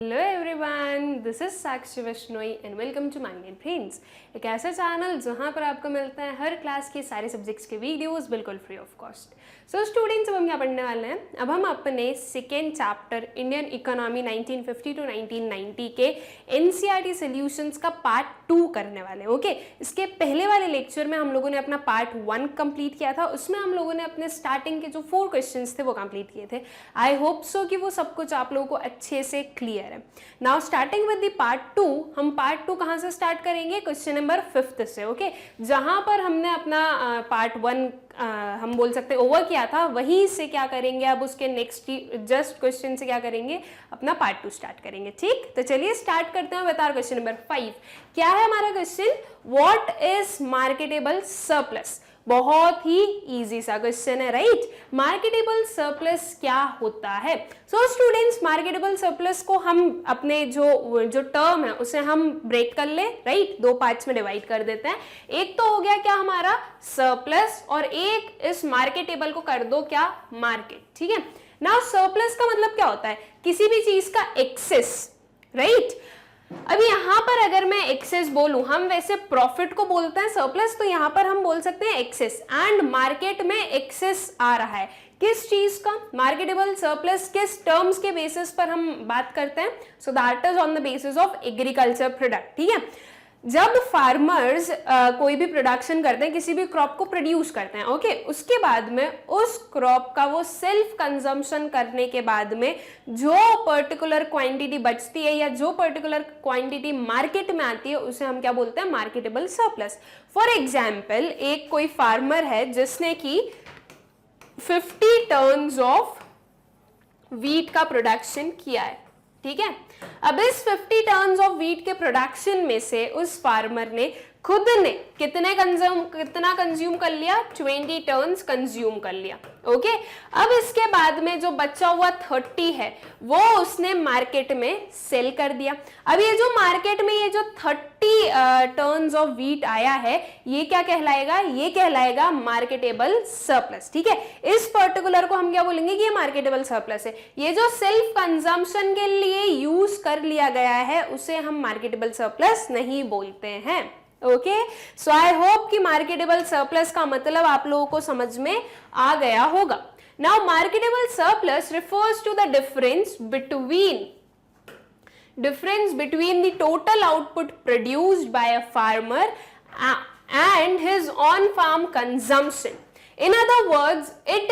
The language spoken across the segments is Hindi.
Hello everyone, this is Sakshi Vaishnoi and welcome to mind and brains, एक ऐसा चैनल जहां पर आपको मिलता है हर क्लास के सारे सब्जेक्ट्स के वीडियोस बिल्कुल free of cost. So students, अब हम क्या पढ़ने वाले हैं? अब हम अपने second chapter Indian economy 1950 to 1990 के एनसीईआरटी सॉल्यूशंस का पार्ट 2 करने वाले हैं। ओके, इसके पहले वाले लेक्चर में हम लोगों ने अपना पार्ट 1 कंप्लीट किया था। उसमें हम लोगों ने अपने स्टार्टिंग के जो 4 क्वेश्चंस थे वो कंप्लीट किए थे। आई होप सो कि वो सब कुछ आप लोगों को अच्छे से क्लियर है। Now starting with the part 2, हम पार्ट 2 कहां से स्टार्ट करेंगे? क्वेश्चन नंबर 5 से। ओके, जहां पर हमने अपना पार्ट 1 हम बोल सकते ओवर किया था, वहीं से क्या करेंगे अब उसके नेक्स्ट जस्ट क्वेश्चन से क्या करेंगे? अपना पार्ट 2 स्टार्ट करेंगे। ठीक, तो चलिए स्टार्ट करते हैं। बता क्वेश्चन नंबर 5 क्या है हमारा question? What is marketable surplus? बहुत ही इजी सा क्वेश्चन है, राइट? मार्केटेबल सरप्लस क्या होता है? सो स्टूडेंट्स, मार्केटेबल सरप्लस को हम अपने जो टर्म है उसे हम ब्रेक कर ले, राइट? 2 पार्ट्स में डिवाइड कर देते हैं। एक तो हो गया क्या हमारा सरप्लस, और एक इस मार्केटेबल को कर दो क्या? मार्केट। ठीक है, नाउ सरप्लस का मतलब क्या होता है? किसी भी चीज का एक्सेस, राइट? अब यहां पर अगर मैं एक्सेस बोलूं, हम वैसे प्रॉफिट को बोलते हैं सरप्लस, तो यहां पर हम बोल सकते हैं एक्सेस। एंड मार्केट में एक्सेस आ रहा है किस चीज का? मार्केटेबल सरप्लस किस टर्म्स के बेसिस पर हम बात करते हैं? So that is on the basis of agriculture product. ठीक है, जब फार्मर्स कोई भी प्रोडक्शन करते हैं, किसी भी क्रॉप को प्रोड्यूस करते हैं, ओके, उसके बाद में उस क्रॉप का वो सेल्फ कंजम्पशन करने के बाद में जो पर्टिकुलर क्वांटिटी बचती है या जो पर्टिकुलर क्वांटिटी मार्केट में आती है, उसे हम क्या बोलते हैं? Marketable surplus. फॉर एग्जाम्पल, एक कोई फार्मर है जिसने की 50 टन्स ऑफ व्हीट का प्रोडक्शन किया है। ठीक है, अब इस 50 टन्स ऑफ व्हीट के प्रोडक्शन में से उस फार्मर ने खुद ने कितना कंज्यूम कर लिया? 20 टन्स कंज्यूम कर लिया। ओके, अब इसके बाद में जो बचा हुआ 30 है वो उसने मार्केट में सेल कर दिया। अब ये जो मार्केट में ये जो 30 टन्स ऑफ व्हीट आया है, ये क्या कहलाएगा? ये कहलाएगा मार्केटेबल सरप्लस। ठीक है, इस पर्टिकुलर को हम क्या बोलेंगे कि ये मार्केटेबल सरप्लस है। ये जो सेल्फ कंजम्पशन के लिए यूज कर लिया गया है उसे हम मार्केटेबल सरप्लस नहीं बोलते हैं। ओके, सो आई होप कि मार्केटेबल सरप्लस का मतलब आप लोगों को समझ में आ गया होगा। Now marketable surplus refers to the difference between the total output produced by a farmer and his on-farm consumption. In other words, it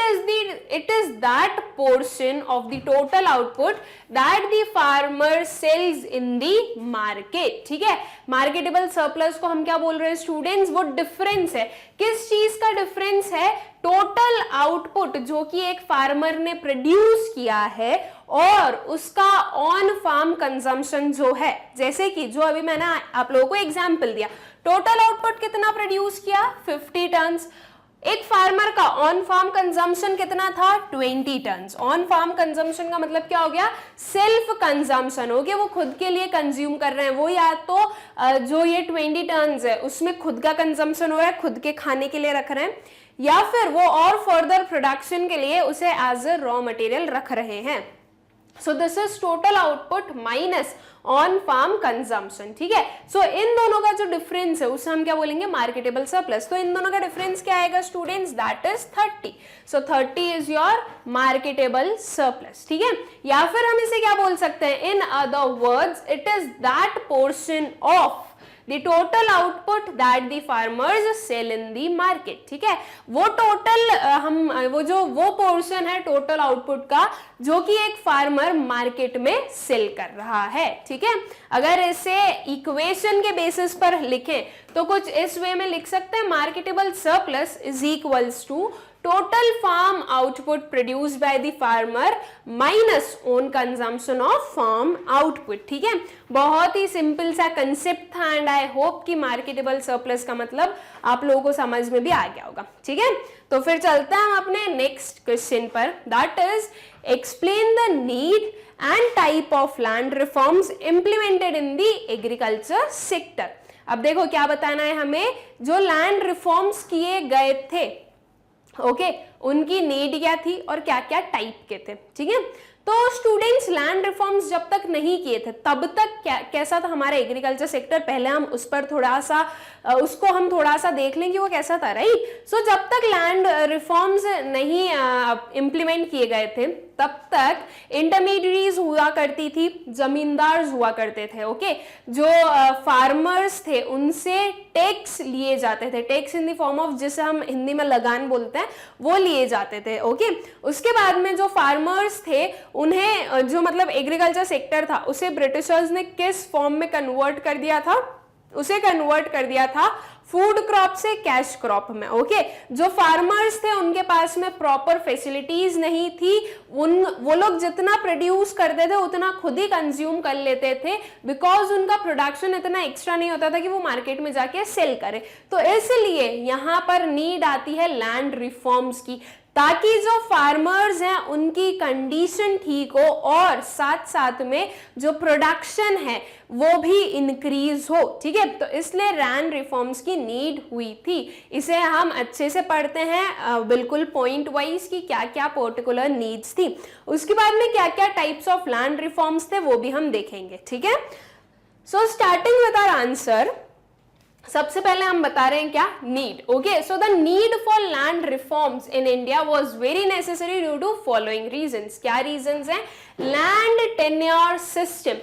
is that portion of the total output that the farmer sells in the market. ठीक है, मार्केटेबल सरप्लस को हम क्या बोल रहे हैं स्टूडेंट्स? वो डिफरेंस है। किस चीज का डिफरेंस है? टोटल आउटपुट जो कि एक फार्मर ने प्रोड्यूस किया है और उसका ऑन फार्म कंजम्पशन जो है। जैसे कि जो अभी मैंने आप लोगों को एग्जांपल दिया, टोटल आउटपुट कितना प्रोड्यूस किया? 50 टन्स। एक फार्मर का ऑन फार्म कंजम्पशन कितना था? 20 टन्स। ऑन फार्म कंजम्पशन का मतलब क्या हो गया? सेल्फ कंजम्पशन हो गया, वो खुद के लिए कंज्यूम कर रहे हैं। वो या तो जो ये 20 टन्स है उसमें खुद का कंजम्पशन हो रहा है, खुद के खाने के लिए रख रहे हैं, या फिर वो और फर्दर प्रोडक्शन के लिए उसे एज ए रॉ मटेरियल रख रहे हैं। So this is total output minus on farm consumption. ठीक है, सो इन दोनों का जो डिफरेंस है उसे हम क्या बोलेंगे? Marketable surplus. तो इन दोनों का डिफरेंस क्या आएगा students? That is 30। So 30 is your marketable surplus. ठीक है, या फिर हम इसे क्या बोल सकते हैं? In other words, it is that portion of the total output that the farmers sell in the market. ठीक है, वो टोटल वो पोर्शन है टोटल आउटपुट का जो कि एक फार्मर मार्केट में सेल कर रहा है। ठीक है, अगर इसे इक्वेशन के बेसिस पर लिखें तो कुछ इस वे में लिख सकते हैं, marketable surplus is equals to total farm output produced by the farmer minus own consumption of farm output. ठीक है, बहुत ही सिंपल सा कंसेप्ट था एंड आई होप कि मार्केटेबल सरप्लस का मतलब आप लोगों को समझ में भी आ गया होगा। ठीक है, तो फिर चलते हैं हम अपने नेक्स्ट क्वेश्चन पर। That is explain the need and type of land reforms implemented in the agriculture sector. अब देखो क्या बताना है हमें, जो लैंड रिफॉर्म्स किए गए थे, ओके, उनकी नीड क्या थी और क्या क्या टाइप के थे। ठीक है, तो स्टूडेंट्स लैंड रिफॉर्म्स जब तक नहीं किए थे तब तक कैसा था हमारा एग्रीकल्चर सेक्टर, पहले हम उस पर थोड़ा सा उसको हम थोड़ा सा देख लेंगे वो कैसा था, राइट। सो जब तक लैंड रिफॉर्म्स नहीं इम्प्लीमेंट किए गए थे तब तक इंटरमीडिएट्स हुआ करती थी, जमींदार हुआ करते थे, ओके। जो फार्मर्स थे उनसे टैक्स लिए जाते थे, tax in the form of जिसे हम हिंदी में लगान बोलते हैं, वो लिए जाते थे, ओके। उसके बाद में जो फार्मर्स थे उन्हें जो मतलब एग्रीकल्चर सेक्टर था उसे ब्रिटिशर्स ने किस फॉर्म में कन्वर्ट कर दिया था, उसे कन्वर्ट कर दिया था फूड क्रॉप से कैश क्रॉप में, ओके। जो फार्मर्स थे उनके पास में प्रॉपर फैसिलिटीज नहीं थी, वो लोग जितना प्रोड्यूस करते थे उतना खुद ही कंज्यूम कर लेते थे, बिकॉज उनका प्रोडक्शन इतना एक्स्ट्रा नहीं होता था कि वो मार्केट में जाके सेल करे। तो इसलिए यहाँ पर नीड आती है लैंड रिफॉर्म्स की, ताकि जो फार्मर्स हैं उनकी कंडीशन ठीक हो और साथ साथ में जो प्रोडक्शन है वो भी इंक्रीज हो, ठीक है। तो इसलिए लैंड रिफॉर्म्स की नीड हुई थी। इसे हम अच्छे से पढ़ते हैं बिल्कुल पॉइंट वाइज कि क्या क्या पर्टिकुलर नीड्स थी, उसके बाद में क्या क्या टाइप्स ऑफ लैंड रिफॉर्म्स थे वो भी हम देखेंगे, ठीक है। So starting with our answer, सबसे पहले हम बता रहे हैं क्या, need, okay. So the need for land reforms in India was very necessary due to following reasons. क्या रीजंस हैं? Land tenure system,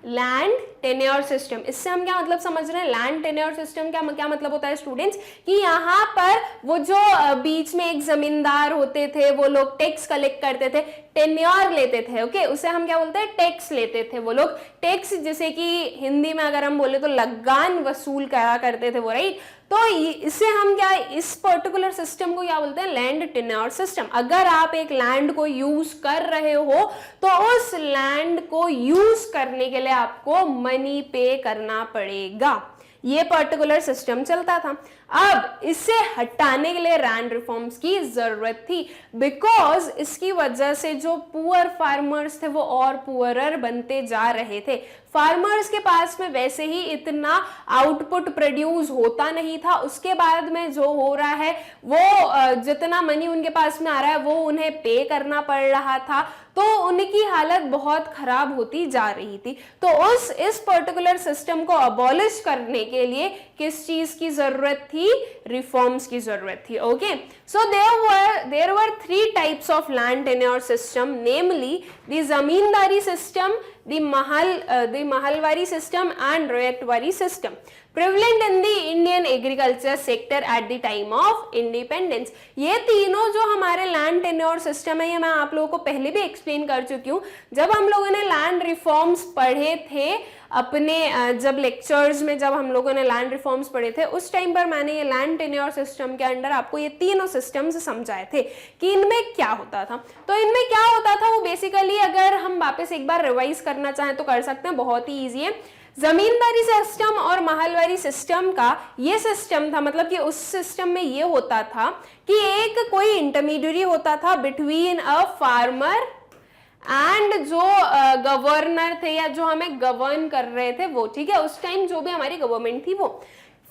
land tenure system, इससे हम क्या मतलब समझ रहे हैं? लैंड टेन्योर सिस्टम क्या मतलब होता है स्टूडेंट्स, कि यहाँ पर वो जो बीच में एक जमींदार होते थे वो लोग टैक्स कलेक्ट करते थे, टेन्योर लेते थे, ओके। उसे हम क्या बोलते हैं? टैक्स लेते थे वो लोग, टैक्स जैसे कि हिंदी में अगर हम बोले तो लगान वसूल करा करते थे वो, राइट। तो इससे हम क्या, इस पर्टिकुलर सिस्टम को क्या बोलते हैं? Land tenure system. अगर आप एक लैंड को यूज कर रहे हो तो उस लैंड को यूज करने के लिए आपको मनी पे करना पड़ेगा, ये पर्टिकुलर सिस्टम चलता था। अब इसे हटाने के लिए लैंड रिफॉर्म्स की जरूरत थी, बिकॉज इसकी वजह से जो पुअर फार्मर्स थे वो और पुअरर बनते जा रहे थे। फार्मर्स के पास में वैसे ही इतना आउटपुट प्रोड्यूस होता नहीं था, उसके बाद में जो हो रहा है वो जितना मनी उनके पास में आ रहा है वो उन्हें पे करना पड़ रहा था, तो उनकी हालत बहुत खराब होती जा रही थी। तो इस पर्टिकुलर सिस्टम को अबॉलिश करने के लिए किस चीज की जरूरत थी? रिफॉर्म्स की जरूरत थी, okay. So there were 3 types of land tenure system, namely the zamindari system, the mahalwari system and rayatwari system prevalent in the Indian agriculture sector at the time of independence। ये तीनों जो हमारे लैंड टेन्योर सिस्टम है ये मैं आप लोगों को पहले भी एक्सप्लेन कर चुकी हूँ। जब हम लोगों ने लैंड रिफॉर्म्स पढ़े थे अपने जब लेक्चर्स में, जब हम लोगों ने लैंड रिफॉर्म्स पढ़े थे उस टाइम पर मैंने ये लैंड टेन्योर सिस्टम के अंडर आपको ये तीनों सिस्टम्स समझाए थे कि इनमें क्या होता था। तो इनमें क्या होता था वो बेसिकली, अगर हम वापस एक बार रिवाइज करना चाहें तो कर सकते हैं, बहुत ही ईजी है। जमींदारी सिस्टम और महलवारी सिस्टम का ये सिस्टम था, मतलब कि उस सिस्टम में ये होता था कि एक कोई इंटरमीडिएट होता था बिटवीन अ फार्मर एंड जो गवर्नर थे या जो हमें गवर्न कर रहे थे वो, ठीक है। उस टाइम जो भी हमारी गवर्नमेंट थी वो,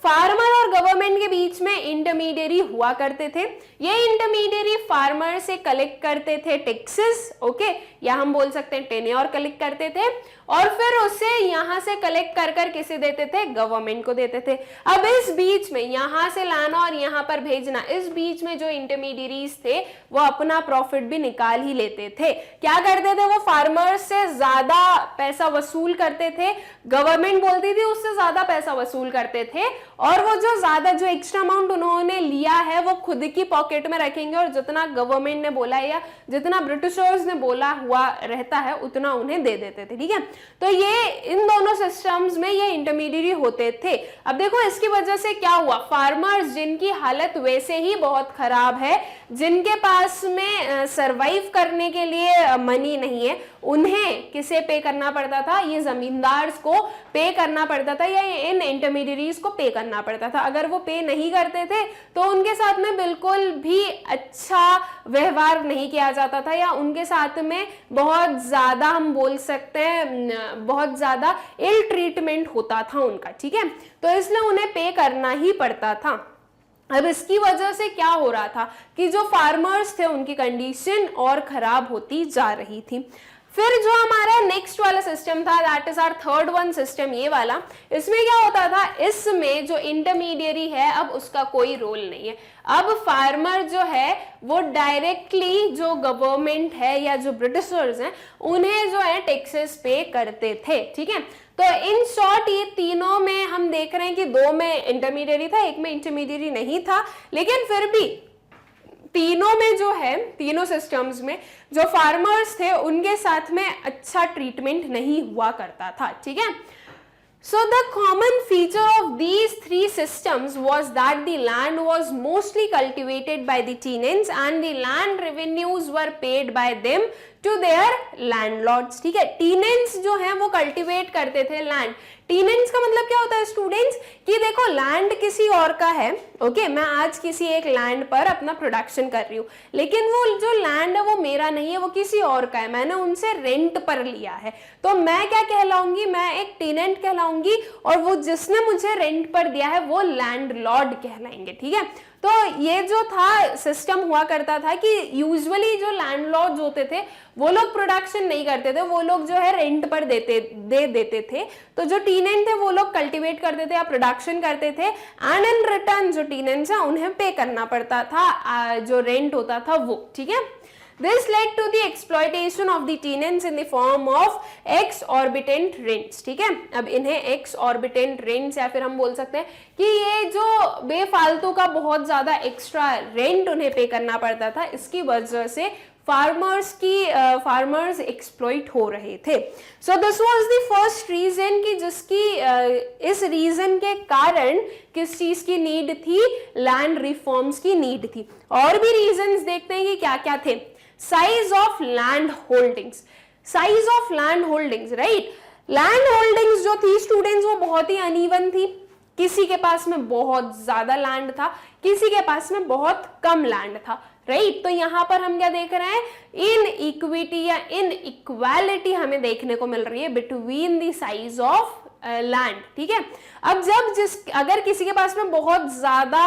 फार्मर और गवर्नमेंट के बीच में इंटरमीडिएरी हुआ करते थे। ये इंटरमीडिएरी फार्मर से कलेक्ट करते थे टैक्सेस, ओके, या हम बोल सकते हैं टेन्योर कलेक्ट करते थे, और फिर उसे यहां से कलेक्ट कर कर किसे देते थे? गवर्नमेंट को देते थे। अब इस बीच में यहां से लाना और यहां पर भेजना, इस बीच में जो इंटरमीडिएरीज थे वो अपना प्रॉफिट भी निकाल ही लेते थे। क्या करते थे? वो फार्मर्स से ज्यादा पैसा वसूल करते थे, गवर्नमेंट बोलती थी उससे ज्यादा पैसा वसूल करते थे, और वो जो ज्यादा जो एक्स्ट्रा अमाउंट उन्होंने लिया है वो खुद की पॉकेट में रखेंगे, और जितना गवर्नमेंट ने बोला या जितना ब्रिटिशर्स ने बोला हुआ रहता है उतना उन्हें दे देते थे, ठीक है। तो ये इन दोनों सिस्टम्स में ये इंटरमीडिएट होते थे। अब देखो इसकी वजह से क्या हुआ, फार्मर्स जिनकी हालत वैसे ही बहुत खराब है, जिनके पास में सरवाइव करने के लिए मनी नहीं है, उन्हें किसे पे करना पड़ता था? ये जमींदार्स को पे करना पड़ता था, या इन इंटरमीडिएरीज को पे करना पड़ता था। अगर वो पे नहीं करते थे तो उनके साथ में बिल्कुल भी अच्छा व्यवहार नहीं किया जाता था, या उनके साथ में बहुत ज्यादा, हम बोल सकते हैं बहुत ज्यादा इल ट्रीटमेंट होता था उनका, ठीक है। तो इसलिए उन्हें पे करना ही पड़ता था। अब इसकी वजह से क्या हो रहा था कि जो फार्मर्स थे उनकी कंडीशन और खराब होती जा रही थी। फिर जो हमारा नेक्स्ट वाला सिस्टम था, that is our third one system, ये वाला, इसमें क्या होता था, इसमें जो इंटरमीडियरी है अब उसका कोई रोल नहीं है। अब फार्मर जो है वो डायरेक्टली जो गवर्नमेंट है या जो ब्रिटिशर्स हैं उन्हें जो है टैक्सेस पे करते थे, ठीक है। तो इन शॉर्ट ये तीनों में हम देख रहे हैं कि दो में इंटरमीडियरी था, एक में इंटरमीडियरी नहीं था, लेकिन फिर भी तीनों में जो है, तीनों सिस्टम्स में जो फार्मर्स थे उनके साथ में अच्छा ट्रीटमेंट नहीं हुआ करता था, ठीक है। So the common feature of these three systems was that the land was mostly cultivated by the tenants and the land revenues were paid by them to their landlords, ठीक है। tenants जो है वो cultivate करते थे land। tenants का मतलब क्या होता है स्टूडेंट्स, कि देखो लैंड किसी और का है, ओके, मैं आज किसी एक लैंड पर अपना प्रोडक्शन कर रही हूँ, लेकिन वो जो लैंड है वो मेरा नहीं है, वो किसी और का है, मैंने उनसे रेंट पर लिया है, तो मैं क्या कहलाऊंगी, मैं एक टेनेंट कहलाऊंगी, और वो जिसने मुझे रेंट पर दिया है वो लैंडलॉर्ड कहलाएंगे, ठीक है। तो ये जो था सिस्टम हुआ करता था कि यूजुअली जो लैंडलॉर्ड्स होते थे वो लोग प्रोडक्शन नहीं करते थे, वो लोग जो है रेंट पर दे देते थे, तो जो टीनेंट थे वो लोग कल्टीवेट करते थे या प्रोडक्शन करते थे, एंड इन रिटर्न जो टीनेंट्स हैं उन्हें पे करना पड़ता था जो रेंट होता था वो, ठीक है। This led to the exploitation of the tenants in the form of exorbitant rents, ठीक है। अब इन्हें exorbitant rents या फिर हम बोल सकते हैं कि ये जो बेफालतू का बहुत ज्यादा एक्स्ट्रा रेंट उन्हें पे करना पड़ता था, इसकी वजह से फार्मर्स एक्सप्लॉइट हो रहे थे। So this was the first reason कि जिसकी इस रीजन के कारण किस चीज की नीड थी, लैंड रिफॉर्म्स की नीड थी। और भी रीजंस देखते हैं कि क्या क्या थे। Size of land holdings, size of land holdings, right. Land holdings जो थी स्टूडेंट्स वो बहुत ही अनइवन थी, किसी के पास में बहुत ज्यादा लैंड था, किसी के पास में बहुत कम लैंड था, राइट। तो यहां पर हम क्या देख रहे हैं, इन इक्विटी या इन इक्वालिटी हमें देखने को मिल रही है between the size of land, ठीक है। अब अगर किसी के पास में बहुत ज्यादा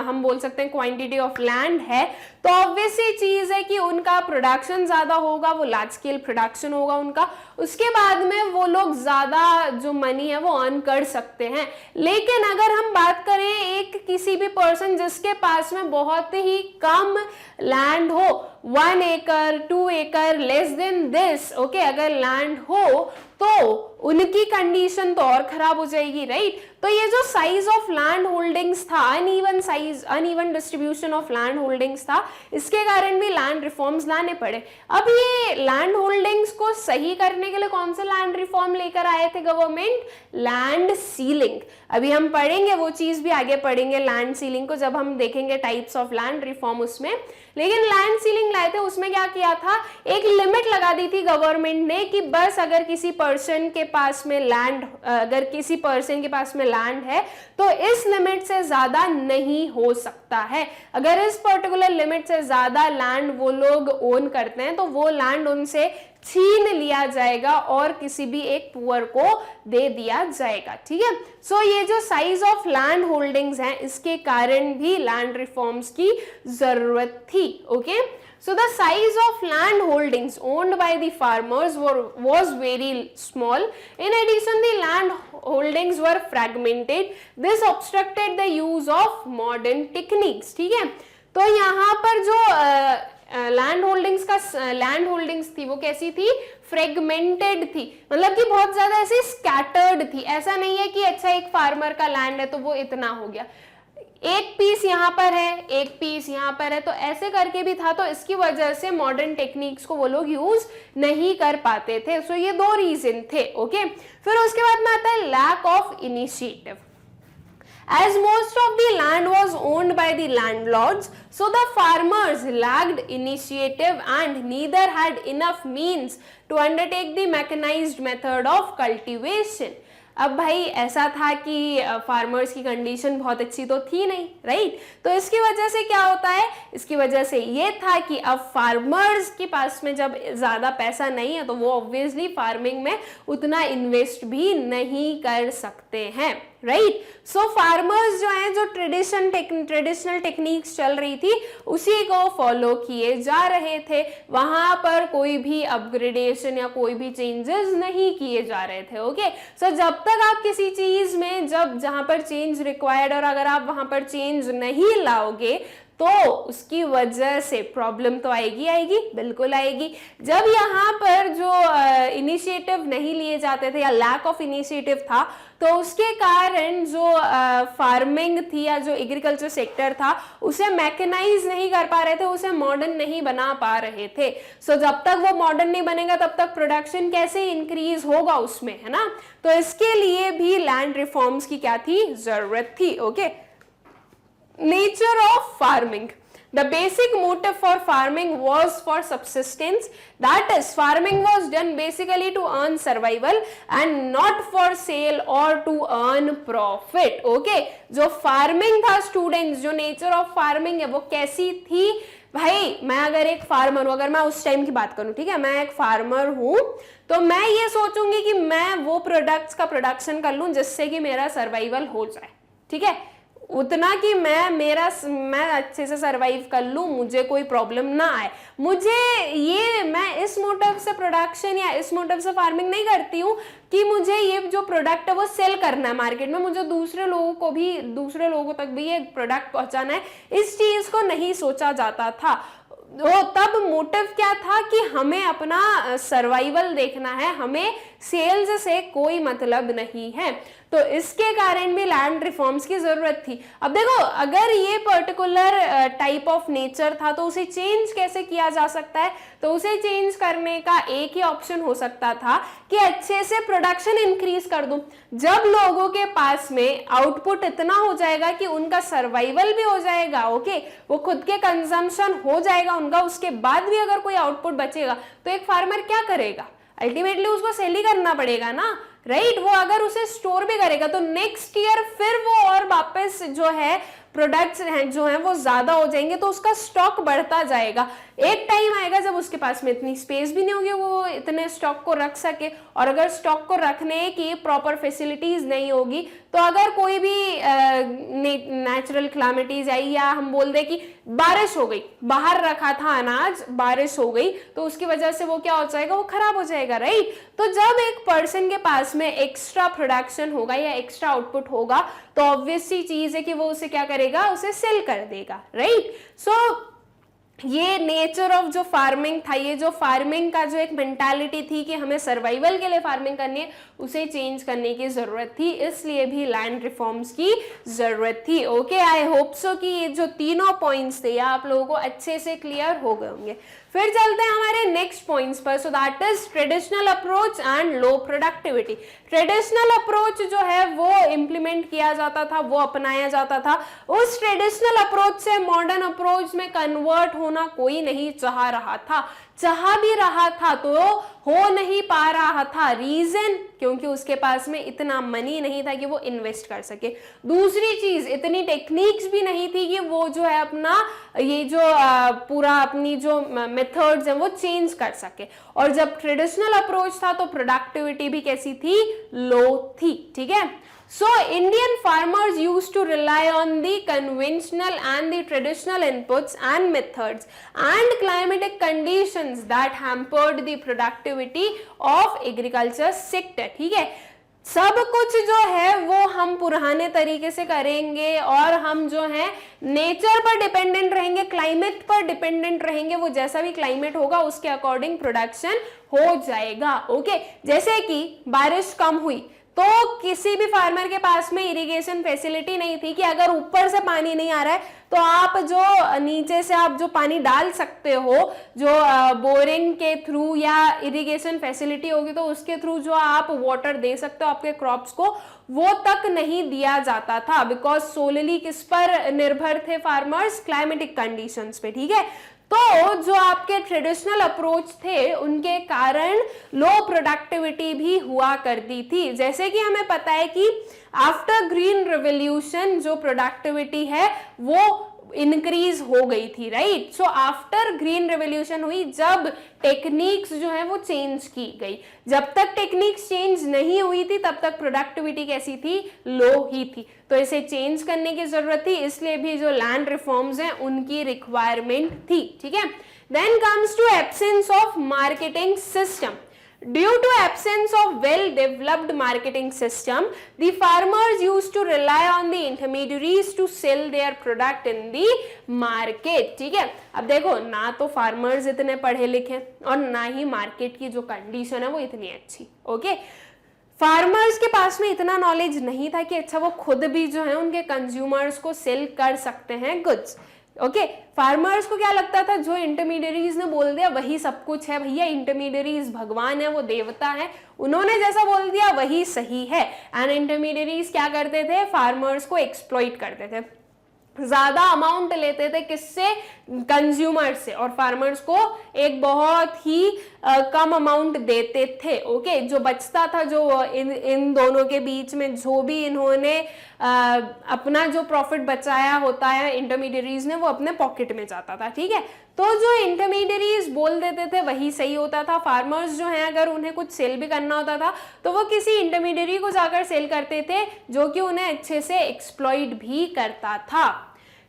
हम बोल सकते हैं क्वांटिटी ऑफ लैंड है, तो ऑब्वियस सी चीज है कि उनका प्रोडक्शन ज्यादा होगा, वो लार्ज स्केल प्रोडक्शन होगा उनका, उसके बाद में वो लोग ज्यादा जो मनी है वो अर्न कर सकते हैं। लेकिन अगर हम बात करें एक किसी भी पर्सन जिसके पास में बहुत ही कम लैंड हो, 1 acre 2 acre less than this, okay, अगर लैंड हो तो उनकी कंडीशन तो और खराब हो जाएगी, राइट। तो ये जो साइज ऑफ लैंड होल्डिंग्स था, uneven distribution of land holdings था, इसके कारण भी लैंड रिफॉर्म्स लाने पड़े। अब ये लैंड होल्डिंग्स को सही करने के लिए कौन से लैंड रिफॉर्म लेकर आए थे गवर्नमेंट, लैंड सीलिंग। अभी हम पढ़ेंगे वो चीज भी, आगे पढ़ेंगे लैंड सीलिंग को जब हम देखेंगे टाइप्स ऑफ लैंड रिफॉर्म उसमें। लेकिन लैंड सीलिंग लाए थे, उसमें क्या किया था, एक लिमिट लगा दी थी गवर्नमेंट ने कि बस अगर किसी पर्सन के पास में लैंड है तो इस लिमिट से ज्यादा नहीं हो सकता है। अगर इस पर्टिकुलर लिमिट से ज्यादा लैंड वो लोग ओन करते हैं तो वो लैंड उनसे छीन लिया जाएगा और किसी भी एक पुअर को दे दिया जाएगा, ठीक है। सो ये जो साइज ऑफ लैंड होल्डिंग्स हैं इसके कारण भी लैंड रिफॉर्म्स की जरूरत थी, okay. So the size of land holdings owned by the farmers was very small. In addition, the land holdings were fragmented. This obstructed the use of modern techniques. ठीक है, तो यहाँ पर जो लैंड होल्डिंग्स थी वो कैसी थी, फ्रेगमेंटेड थी, मतलब कि बहुत ज्यादा ऐसे स्कैटर्ड थी। ऐसा नहीं है कि अच्छा एक फार्मर का लैंड है तो वो इतना हो गया, एक पीस यहाँ पर है, एक पीस यहाँ पर है, तो ऐसे करके भी था। तो इसकी वजह से मॉडर्न टेक्निक्स को वो लोग यूज नहीं कर पाते थे। सो ये दो रीजन थे, ओके। फिर उसके बाद में आता है lack of initiative. As most of the land was owned by the landlords, so the farmers lacked initiative and neither had enough means to undertake the mechanized method of cultivation. अब भाई ऐसा था कि फार्मर्स की कंडीशन बहुत अच्छी तो थी नहीं, राइट। तो इसकी वजह से क्या होता है, इसकी वजह से ये था कि अब फार्मर्स के पास में जब ज्यादा पैसा नहीं है तो वो ऑब्वियसली फार्मिंग में उतना इन्वेस्ट भी नहीं कर सकते हैं, राइट। सो फार्मर्स जो हैं, जो ट्रेडिशनल टेक्निक्स चल रही थी उसी को फॉलो किए जा रहे थे, वहां पर कोई भी अपग्रेडेशन या कोई भी चेंजेस नहीं किए जा रहे थे। ओके, सो जब तक आप किसी चीज में जहां पर चेंज रिक्वायर्ड और अगर आप वहां पर चेंज नहीं लाओगे तो उसकी वजह से प्रॉब्लम तो आएगी, बिल्कुल आएगी। जब यहाँ पर जो इनिशिएटिव नहीं लिए जाते थे या लैक ऑफ इनिशिएटिव था, तो उसके कारण जो फार्मिंग थी या जो एग्रीकल्चर सेक्टर था उसे मैकेनाइज नहीं कर पा रहे थे, उसे मॉडर्न नहीं बना पा रहे थे। सो जब तक वो मॉडर्न नहीं बनेगा तब तक प्रोडक्शन कैसे इंक्रीज होगा उसमें, है ना। तो इसके लिए भी लैंड रिफॉर्म्स की क्या थी, जरूरत थी। Okay, nature of farming. The basic motive for farming was for subsistence. That is, farming was done basically to earn survival and not for sale or to earn profit. Okay, जो farming था students, जो nature of farming है वो कैसी थी भाई। मैं अगर एक फार्मर हूं, अगर मैं उस टाइम की बात करूं, ठीक है, मैं एक फार्मर हूं, तो मैं ये सोचूंगी कि मैं वो प्रोडक्ट्स का प्रोडक्शन कर लूं जिससे कि मेरा सर्वाइवल हो जाए, ठीक है, उतना कि मैं अच्छे से सरवाइव कर लूं, मुझे कोई प्रॉब्लम ना आए। मैं इस मोटिव से प्रोडक्शन या इस मोटिव से फार्मिंग नहीं करती हूँ कि मुझे ये जो प्रोडक्ट है वो सेल करना है मार्केट में, मुझे दूसरे लोगों तक भी ये प्रोडक्ट पहुंचाना है। इस चीज को नहीं सोचा जाता था। तो तब मोटिव क्या था कि हमें अपना सर्वाइवल देखना है, हमें सेल्स से कोई मतलब नहीं है। तो इसके कारण भी लैंड रिफॉर्म्स की जरूरत थी। अब देखो, अगर ये पर्टिकुलर टाइप ऑफ नेचर था तो उसे चेंज कैसे किया जा सकता है, तो उसे चेंज करने का एक ही ऑप्शन हो सकता था कि अच्छे से प्रोडक्शन इंक्रीज कर दूं। जब लोगों के पास में आउटपुट इतना हो जाएगा कि उनका सर्वाइवल भी हो जाएगा, ओके, वो खुद के कंजम्पशन हो जाएगा उनका, उसके बाद भी अगर कोई आउटपुट बचेगा तो एक फार्मर क्या करेगा, अल्टीमेटली उसको सेल ही करना पड़ेगा ना, राइट। वो अगर उसे स्टोर भी करेगा तो नेक्स्ट ईयर फिर वो और वापस जो है प्रोडक्ट्स हैं जो हैं वो ज्यादा हो जाएंगे, तो उसका स्टॉक बढ़ता जाएगा। एक टाइम आएगा जब उसके पास में इतनी स्पेस भी नहीं होगी वो इतने स्टॉक को रख सके, और अगर स्टॉक को रखने की प्रॉपर फैसिलिटीज नहीं होगी तो अगर कोई भी नेचुरल क्लामिटीज आई या हम बोल दे कि बारिश हो गई, बाहर रखा था अनाज, बारिश हो गई, तो उसकी वजह से वो क्या हो जाएगा, वो खराब हो जाएगा, राइट। तो जब एक पर्सन के पास में एक्स्ट्रा प्रोडक्शन होगा या एक्स्ट्रा आउटपुट होगा तो ऑब्वियस सी चीज है कि वो उसे क्या करेगा, उसे सेल कर देगा, राइट। सो ये नेचर ऑफ जो फार्मिंग था, ये जो फार्मिंग का जो एक मेंटालिटी थी कि हमें सर्वाइवल के लिए फार्मिंग करनी है, उसे चेंज करने की जरूरत थी, इसलिए भी लैंड रिफॉर्म्स की जरूरत थी। ओके, आई होप सो कि ये जो तीनों पॉइंट्स थे आप लोगों को अच्छे से क्लियर हो गए होंगे। फिर चलते हैं हमारे नेक्स्ट पॉइंट्स पर। So that is traditional approach and low productivity. Traditional approach जो है वो इंप्लीमेंट किया जाता था, वो अपनाया जाता था। उस ट्रेडिशनल अप्रोच से मॉडर्न अप्रोच में कन्वर्ट होना कोई नहीं चाह रहा था, चाह भी रहा था तो हो नहीं पा रहा था। रीजन, क्योंकि उसके पास में इतना मनी नहीं था कि वो इन्वेस्ट कर सके। दूसरी चीज, इतनी टेक्निक्स भी नहीं थी कि वो जो है अपना ये जो पूरा अपनी जो मेथड्स हैं वो चेंज कर सके। और जब ट्रेडिशनल अप्रोच था तो प्रोडक्टिविटी भी कैसी थी, लो थी, ठीक है। So Indian farmers used to rely on the conventional and the traditional inputs and methods and climatic conditions that hampered the productivity of agriculture sector, ठीक है। सब कुछ जो है वो हम पुराने तरीके से करेंगे और हम जो है नेचर पर डिपेंडेंट रहेंगे, क्लाइमेट पर डिपेंडेंट रहेंगे, वो जैसा भी क्लाइमेट होगा उसके अकॉर्डिंग प्रोडक्शन हो जाएगा। ओके, जैसे कि बारिश कम हुई तो किसी भी फार्मर के पास में इरिगेशन फैसिलिटी नहीं थी कि अगर ऊपर से पानी नहीं आ रहा है तो आप जो नीचे से आप जो पानी डाल सकते हो, जो बोरिंग के थ्रू या इरिगेशन फैसिलिटी होगी तो उसके थ्रू जो आप वाटर दे सकते हो आपके क्रॉप्स को, वो तक नहीं दिया जाता था। बिकॉज सोलली किस पर निर्भर थे फार्मर्स, क्लाइमेटिक कंडीशंस पे, ठीक है। तो जो आपके ट्रेडिशनल अप्रोच थे उनके कारण लो प्रोडक्टिविटी भी हुआ करती थी। जैसे कि हमें पता है कि आफ्टर ग्रीन रेवोल्यूशन जो प्रोडक्टिविटी है वो इंक्रीज हो गई थी, right. So after green revolution हुई, जब टेक्निक्स जो है वो चेंज की गई। जब तक टेक्निक्स चेंज नहीं हुई थी तब तक प्रोडक्टिविटी कैसी थी, लो ही थी। तो इसे चेंज करने की जरूरत थी, इसलिए भी जो लैंड रिफॉर्म्स हैं उनकी रिक्वायरमेंट थी, ठीक है। Then comes to absence of marketing system. Due to absence of well-developed marketing system, the farmers used to rely on the intermediaries to sell their product in the market. ठीक है, अब देखो ना तो फार्मर्स इतने पढ़े लिखे और ना ही मार्केट की जो कंडीशन है वो इतनी अच्छी, ओके। फार्मर्स के पास में इतना नॉलेज नहीं था कि अच्छा वो खुद भी जो है उनके कंज्यूमर्स को सेल कर सकते हैं गुड्स, ओके। फार्मर्स को क्या लगता था, जो इंटरमीडियरीज ने बोल दिया वही सब कुछ है, भैया इंटरमीडियरीज भगवान है, वो देवता है, उन्होंने जैसा बोल दिया वही सही है। एंड इंटरमीडियरीज क्या करते थे, फार्मर्स को एक्सप्लॉइट करते थे, ज्यादा अमाउंट लेते थे किससे, कंज्यूमर से, और फार्मर्स को एक बहुत ही कम अमाउंट देते थे, ओके। जो बचता था, जो इन दोनों के बीच में जो भी इन्होंने अपना जो प्रॉफिट बचाया होता है इंटरमीडियरीज ने, वो अपने पॉकेट में जाता था, ठीक है। तो जो इंटरमीडियरीज बोल देते थे वही सही होता था। फार्मर्स जो हैं अगर उन्हें कुछ सेल भी करना होता था तो वो किसी इंटरमीडियरी को जाकर सेल करते थे, जो कि उन्हें अच्छे से एक्सप्लॉइट भी करता था।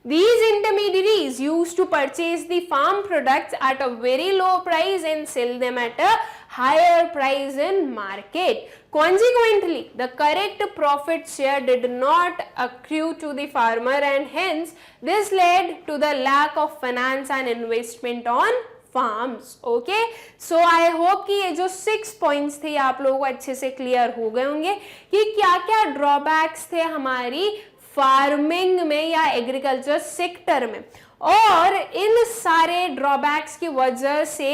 These intermediaries used to purchase the farm products at a very low price and sell them at a higher price in market. Consequently, the correct profit share did not accrue to the farmer, and hence this led to the lack of finance and investment on farms. Okay, so I hope कि ये जो 6 points थे आप लोगों को अच्छे से क्लियर हो गए होंगे कि क्या क्या ड्रॉबैक्स थे हमारी फार्मिंग में या एग्रीकल्चर सेक्टर में, और इन सारे ड्रॉबैक्स की वजह से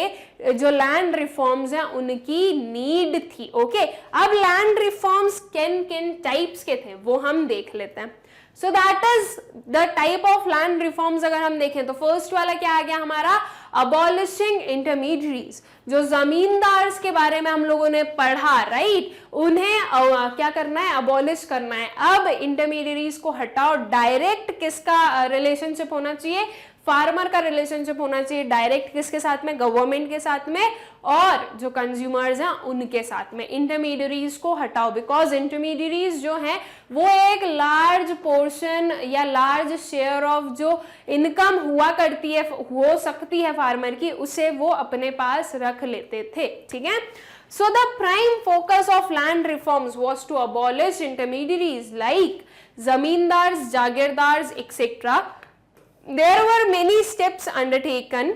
जो लैंड रिफॉर्म्स हैं उनकी नीड थी, ओके। अब लैंड रिफॉर्म्स किन किन टाइप्स के थे वो हम देख लेते हैं। So that is the type of land reforms. अगर हम देखें तो फर्स्ट वाला क्या आ गया हमारा, अबॉलिशिंग इंटरमीडियरीज। जो जमींदार्स के बारे में हम लोगों ने पढ़ा, राइट, उन्हें क्या करना है, अबॉलिश करना है। अब इंटरमीडियरीज को हटाओ, डायरेक्ट किसका रिलेशनशिप होना चाहिए, फार्मर का रिलेशनशिप होना चाहिए डायरेक्ट किसके साथ में, गवर्नमेंट के साथ में, और जो कंज्यूमर्स हैं उनके साथ में। इंटरमीडियरीज को हटाओ, बिकॉज इंटरमीडियरीज जो हैं वो एक लार्ज पोर्शन या लार्ज शेयर ऑफ जो इनकम हुआ करती है, हो सकती है फार्मर की, उसे वो अपने पास रख लेते थे, ठीक है। So the prime focus of land reforms was to abolish intermediaries like zamindars, jagirdars, etc. There were many steps undertaken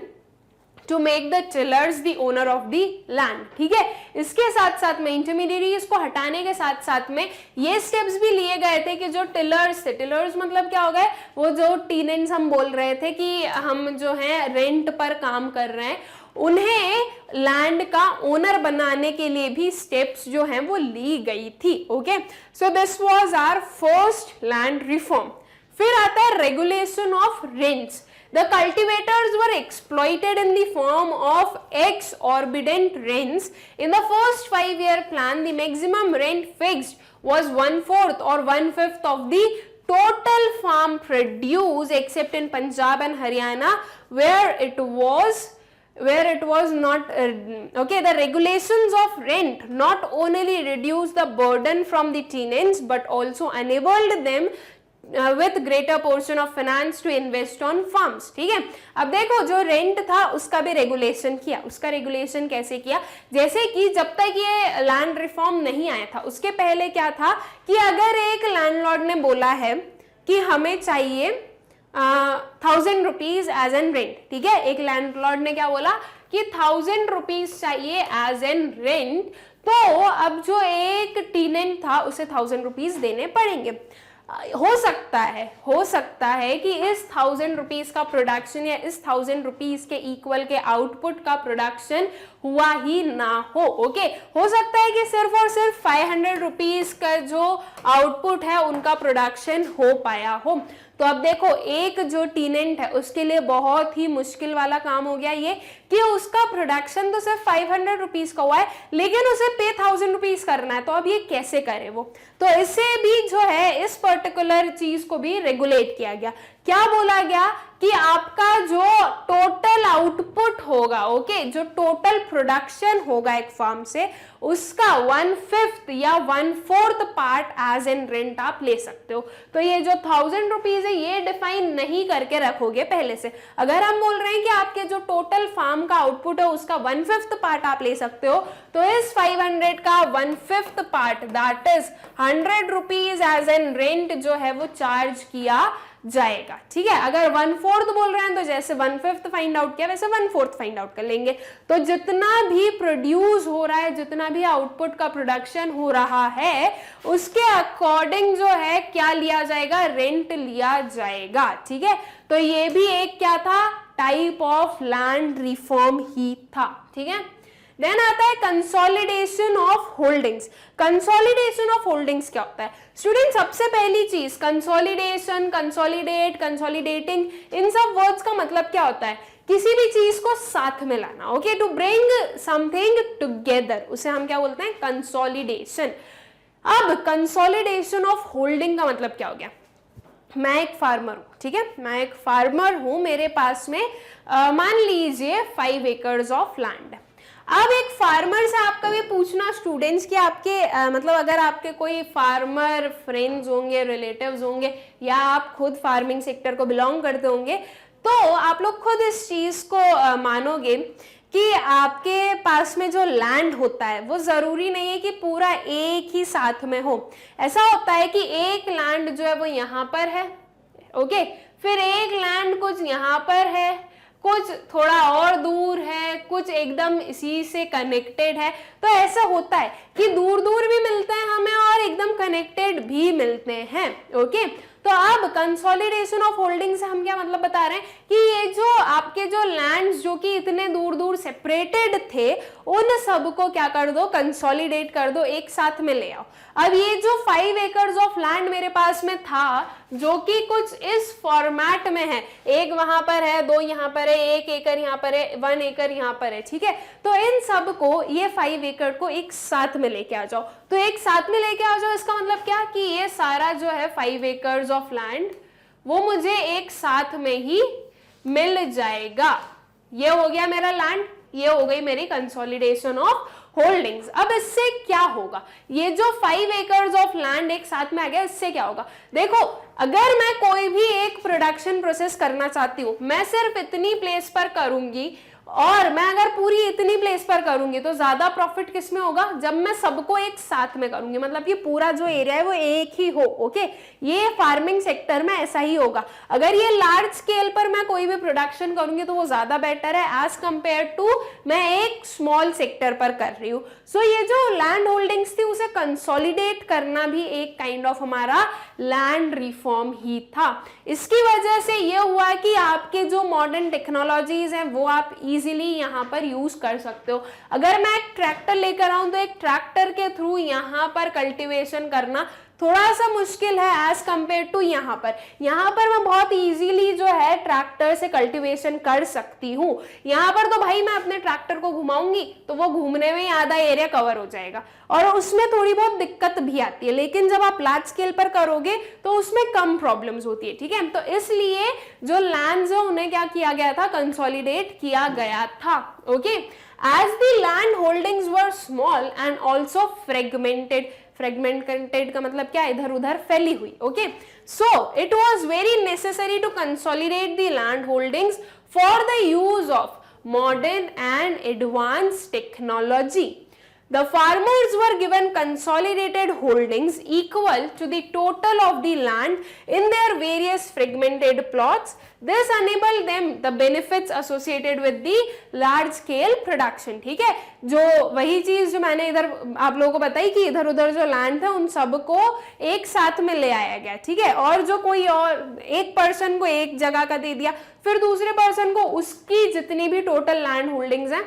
to make the tillers the owner of the land. ठीक है, इसके साथ साथ में इंटरमीडियरीज को हटाने के साथ साथ में ये स्टेप्स भी लिए गए थे कि जो टिलर्स थे, टिलर्स मतलब क्या हो गए, वो जो टीनेंट्स हम बोल रहे थे कि हम जो है रेंट पर काम कर रहे हैं, उन्हें लैंड का ओनर बनाने के लिए भी स्टेप्स जो हैं वो ली गई थी, okay. So this was our first land reform. फिर आता है regulation of rents. The cultivators were exploited in the form of exorbitant rents. In the first 5-year plan, the maximum rent fixed was 1/4 or 1/5 of the total farm produce, except in Punjab and Haryana, where it was not okay. The regulations of rent not only reduced the burden from the tenants but also enabled them with greater portion of finance to invest on farms. ठीक है, अब देखो जो रेंट था उसका भी रेगुलेशन किया। उसका रेगुलेशन कैसे किया, जैसे कि जब तक ये लैंड रिफॉर्म नहीं आया था उसके पहले क्या था कि अगर एक लैंडलॉर्ड ने बोला है कि हमें चाहिए 1000 रुपीज एज एन रेंट, ठीक है, एक लैंडलॉर्ड ने क्या बोला कि 1000 रुपीज चाहिए एज एन रेंट, तो अब जो एक टीनेंट था उसे 1000 रुपीज देने पड़ेंगे। हो सकता है कि इस 1000 रुपीज का प्रोडक्शन या इस 1000 रुपीज के इक्वल के आउटपुट का प्रोडक्शन हुआ ही ना हो, ओके। हो सकता है कि सिर्फ और सिर्फ 500 रुपीज का जो आउटपुट है उनका प्रोडक्शन हो पाया हो। तो अब देखो एक जो टीनेंट है उसके लिए बहुत ही मुश्किल वाला काम हो गया ये कि उसका प्रोडक्शन तो सिर्फ 500 रुपीज का हुआ है लेकिन उसे पे 1000 रुपीज करना है, तो अब ये कैसे करे वो। तो इसे भी जो है इस पर्टिकुलर चीज को भी रेगुलेट किया गया क्या बोला गया कि आपका जो टोटल आउटपुट होगा, ओके, जो टोटल प्रोडक्शन होगा एक फार्म से, उसका 1/5 या 1/4 पार्ट एज एन रेंट आप ले सकते हो। तो ये जो 1000 रुपीज है ये डिफाइन नहीं करके रखोगे पहले से। अगर हम बोल रहे हैं कि आपके जो टोटल फार्म का आउटपुट है उसका 1/5 पार्ट आप ले सकते हो, तो इस 500 का 1/5 part that is 100 rupees as an rent जो है वो चार्ज किया जाएगा। ठीक है, अगर 1/4 बोल रहे हैं तो जैसे 1/5 फाइंड आउट किया वैसे 1/4 फाइंड आउट कर लेंगे। तो जितना भी प्रोड्यूस हो रहा है, जितना भी आउटपुट का प्रोडक्शन हो रहा है, उसके अकॉर्डिंग जो है क्या लिया जाएगा, रेंट लिया जाएगा। ठीक है, तो ये भी एक क्या था, टाइप ऑफ लैंड रिफॉर्म ही था। ठीक है, देन आता है consolidation of holdings. Consolidation of holdings क्या होता है स्टूडेंट? सबसे पहली चीज कंसोलिडेशन, कंसोलिडेट, कंसोलिडेटिंग, इन सब वर्ड्स का मतलब क्या होता है? किसी भी चीज को साथ में लाना, okay, to bring something together, उसे हम क्या बोलते हैं, कंसोलिडेशन। अब कंसोलिडेशन ऑफ होल्डिंग का मतलब क्या हो गया? मैं एक फार्मर हूं, ठीक है, मैं एक फार्मर हूं, मेरे पास में मान लीजिए 5 एकर्स ऑफ लैंड। अब एक फार्मर से आप कभी पूछना स्टूडेंट्स कि आपके मतलब अगर आपके कोई फार्मर फ्रेंड्स होंगे, रिलेटिव्स होंगे, या आप खुद फार्मिंग सेक्टर को बिलोंग करते होंगे, तो आप लोग खुद इस चीज को मानोगे कि आपके पास में जो लैंड होता है वो जरूरी नहीं है कि पूरा एक ही साथ में हो। ऐसा होता है कि एक लैंड जो है वो यहाँ पर है, ओके, फिर एक लैंड कुछ यहाँ पर है, कुछ थोड़ा और दूर है, कुछ एकदम इसी से कनेक्टेड है। तो ऐसा होता है कि दूर दूर भी मिलते हैं हमें और एकदम कनेक्टेड भी मिलते हैं, ओके। तो अब कंसोलिडेशन ऑफ होल्डिंग से हम क्या मतलब बता रहे हैं कि ये जो आपके जो लैंड्स जो कि इतने दूर दूर सेपरेटेड थे, उन सबको क्या कर दो, कंसोलिडेट कर दो, एक साथ में ले आओ। अब ये जो 5 एकर्स ऑफ लैंड मेरे पास में था, जो कि कुछ इस फॉर्मेट में है, एक वहां पर है, 2 यहाँ पर है, 1 एकड़ यहाँ पर है, 1 एकड़ यहाँ पर है, ठीक है। तो इन सब को, ये 5 एकड़ को एक साथ में लेके आ जाओ। तो एक साथ में लेके आ जाओ, इसका मतलब क्या कि ये सारा जो है 5 एकर्स ऑफ लैंड वो मुझे एक साथ में ही मिल जाएगा। ये हो गया मेरा लैंड, ये हो गई मेरी कंसोलिडेशन ऑफ होल्डिंग्स। अब इससे क्या होगा, ये जो 5 एकर्स ऑफ लैंड एक साथ में आ गया, इससे क्या होगा? देखो, अगर मैं कोई भी एक प्रोडक्शन प्रोसेस करना चाहती हूँ, मैं सिर्फ इतनी प्लेस पर करूंगी, और मैं अगर पूरी इतनी प्लेस पर करूंगी तो ज्यादा प्रॉफिट किस में होगा? जब मैं सबको एक साथ में करूंगी, मतलब ये पूरा जो एरिया है वो एक ही हो, ओके। ये फार्मिंग सेक्टर में ऐसा ही होगा। अगर ये लार्ज स्केल पर मैं कोई भी प्रोडक्शन करूंगी तो वो ज्यादा बेटर है एज कंपेयर टू मैं एक स्मॉल सेक्टर पर कर रही हूँ। सो ये जो लैंड होल्डिंग्स थी उसे कंसोलिडेट करना भी एक काइंड ऑफ हमारा लैंड रिफॉर्म ही था। इसकी वजह से ये हुआ कि आपके जो मॉडर्न टेक्नोलॉजीज हैं वो आप इजीली यहाँ पर यूज कर सकते हो। अगर मैं एक ट्रैक्टर लेकर आऊं तो एक ट्रैक्टर के थ्रू यहाँ पर कल्टीवेशन करना थोड़ा सा मुश्किल है एज कंपेयर टू यहाँ पर मैं बहुत इजीली जो है ट्रैक्टर से कल्टीवेशन कर सकती हूँ। यहाँ पर तो भाई मैं अपने ट्रैक्टर को घुमाऊंगी तो वो घूमने में ही आधा एरिया कवर हो जाएगा और उसमें थोड़ी बहुत दिक्कत भी आती है, लेकिन जब आप लार्ज स्केल पर करोगे तो उसमें कम प्रॉब्लम्स होती है, ठीक है। तो इसलिए जो लैंड्स है उन्हें क्या किया गया था, कंसोलिडेट किया गया था, okay. As the land holdings were small and also fragmented. Fragmented का मतलब क्या, इधर उधर फैली हुई, okay. So it was very necessary to consolidate the land holdings for the use of modern and advanced technology. The farmers were given consolidated holdings equal to the total of the land in their various fragmented plots. This enabled them the benefits associated with the large scale production. ठीक है, जो वही चीज जो मैंने इधर आप लोगों को बताई कि इधर उधर जो लैंड था उन सबको एक साथ में ले आया गया, ठीक है। और जो कोई और एक पर्सन को एक जगह का दे दिया, फिर दूसरे पर्सन को उसकी जितनी भी टोटल लैंड होल्डिंग्स हैं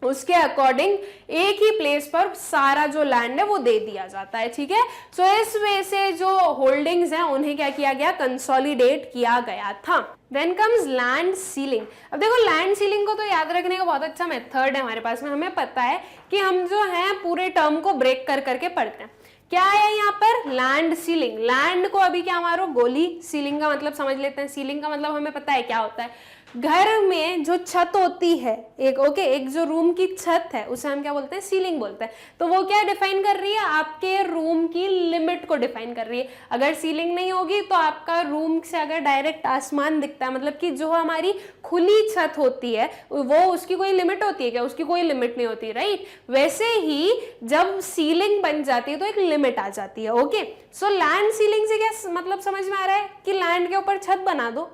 उसके अकॉर्डिंग एक ही प्लेस पर सारा जो लैंड है वो दे दिया जाता है, ठीक है। सो इस वे से जो होल्डिंग्स हैं उन्हें क्या किया गया, कंसोलिडेट किया गया था। Then comes land ceiling. अब देखो लैंड सीलिंग को तो याद रखने का बहुत अच्छा मेथड है हमारे पास में। हमें पता है कि हम जो है पूरे टर्म को ब्रेक कर करके पढ़ते हैं। क्या है यहाँ पर, लैंड सीलिंग। लैंड को अभी क्या मारो, गोली। सीलिंग का मतलब समझ लेते हैं। सीलिंग का मतलब हमें पता है क्या होता है, घर में जो छत होती है एक, ओके, एक जो रूम की छत है उसे हम क्या बोलते हैं, सीलिंग बोलते हैं। तो वो क्या डिफाइन कर रही है, आपके रूम की लिमिट को डिफाइन कर रही है। अगर सीलिंग नहीं होगी तो आपका रूम से अगर डायरेक्ट आसमान दिखता है, मतलब कि जो हमारी खुली छत होती है वो, उसकी कोई लिमिट होती है क्या, उसकी कोई लिमिट नहीं होती, राइट। वैसे ही जब सीलिंग बन जाती है तो एक लिमिट आ जाती है, ओके। सो लैंड सीलिंग से क्या मतलब समझ में आ रहा है कि लैंड के ऊपर छत बना दो,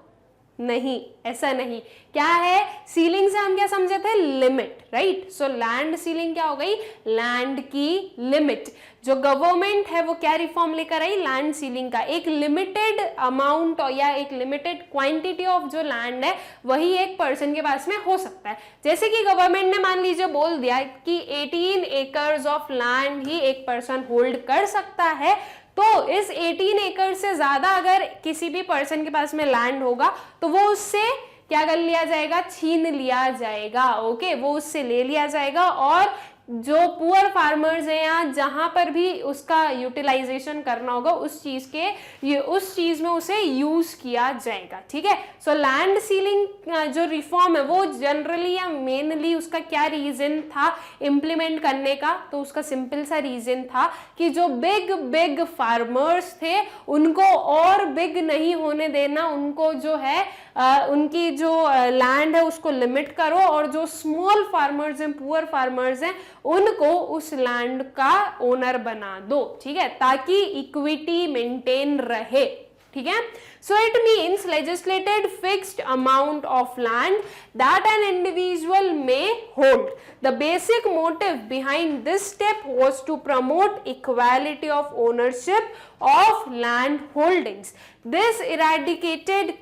नहीं, ऐसा नहीं। क्या है, सीलिंग से हम क्या समझे थे, limit, right. So land ceiling क्या हो गई, लैंड की लिमिट। जो गवर्नमेंट है वो क्या रिफॉर्म लेकर आई, लैंड सीलिंग का। एक लिमिटेड अमाउंट या एक लिमिटेड क्वांटिटी ऑफ जो लैंड है वही एक पर्सन के पास में हो सकता है। जैसे कि गवर्नमेंट ने मान लीजिए बोल दिया कि 18 एकर्स ऑफ लैंड ही एक पर्सन होल्ड कर सकता है, तो इस 18 एकड़ से ज्यादा अगर किसी भी पर्सन के पास में लैंड होगा तो वो उससे क्या कर लिया जाएगा, छीन लिया जाएगा, ओके। वो उससे ले लिया जाएगा और जो पुअर फार्मर्स हैं या जहां पर भी उसका यूटिलाइजेशन करना होगा उस चीज में उसे यूज किया जाएगा, ठीक है। सो लैंड सीलिंग जो रिफॉर्म है वो जनरली या मेनली उसका क्या रीजन था इम्प्लीमेंट करने का, तो उसका सिंपल सा रीजन था कि जो बिग बिग फार्मर्स थे उनको और बिग नहीं होने देना, उनको जो है उनकी जो लैंड है उसको लिमिट करो, और जो स्मॉल फार्मर्स हैं, पुअर फार्मर्स हैं, उनको उस लैंड का ओनर बना दो, ठीक है, ताकि इक्विटी मेंटेन रहे, ठीक है। So it means legislated fixed amount of land that an individual may hold. The basic motive behind this step was to promote equality of ownership of land holdings. This eradicated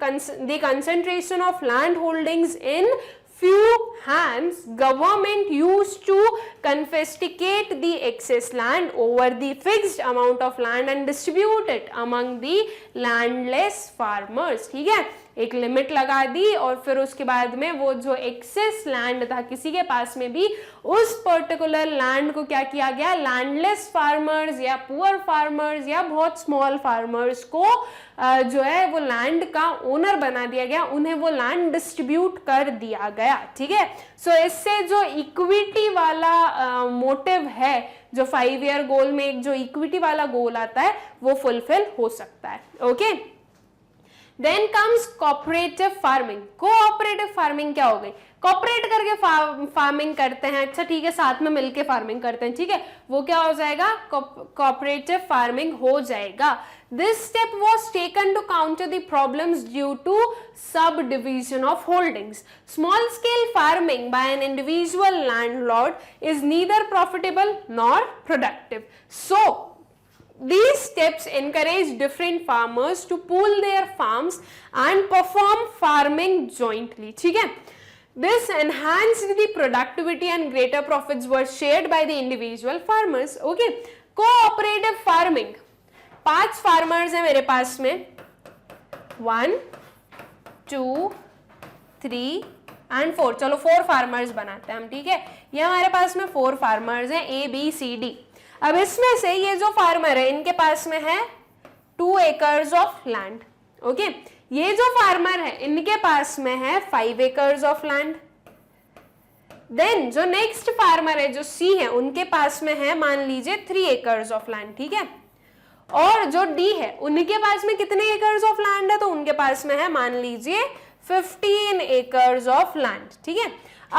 the concentration of land holdings in few hands. Government used to confiscate the excess land over the fixed amount of land and distribute it among the landless farmers, ठीक है। एक लिमिट लगा दी और फिर उसके बाद में वो जो एक्सेस लैंड था किसी के पास में भी, उस पर्टिकुलर लैंड को क्या किया गया, लैंडलेस फार्मर्स या पुअर फार्मर्स या बहुत स्मॉल फार्मर्स को जो है वो लैंड का ओनर बना दिया गया, उन्हें वो लैंड डिस्ट्रीब्यूट कर दिया गया, ठीक है। सो इससे जो इक्विटी वाला मोटिव है, जो 5 ईयर गोल में एक जो इक्विटी वाला गोल आता है वो फुलफिल हो सकता है, okay. Then comes cooperative farming. Cooperative farming क्या हो गई, कॉपरेट करके फार्मिंग करते हैं, अच्छा ठीक है, साथ में मिलके फार्मिंग करते हैं, ठीक है, वो क्या हो जाएगा, कोऑपरेटिव फार्मिंग हो जाएगा। This step was taken to counter the problems due to subdivision of holdings. Small scale farming by an individual landlord is neither profitable nor productive. So these steps encourage different farmers to pool their farms and perform farming jointly, ठीक है। This enhanced the productivity and greater profits were shared by the individual farmers, okay। cooperative farming, 5 farmers हैं मेरे पास में, 1 2 3 and 4, चलो 4 farmers बनाते हैं हम, ठीक है। ये हमारे पास में 4 farmers हैं, A B C D। अब इसमें से ये जो फार्मर है इनके पास में है 2 एकर्स ऑफ लैंड, ओके। ये जो फार्मर है इनके पास में है 5 एकर्स ऑफ लैंड। देन जो नेक्स्ट फार्मर है जो सी है उनके पास में है मान लीजिए 3 एकर्स ऑफ लैंड, ठीक है। और जो डी है उनके पास में कितने एकर्स ऑफ लैंड है, तो उनके पास में है मान लीजिए 15 एकर्स ऑफ लैंड, ठीक है।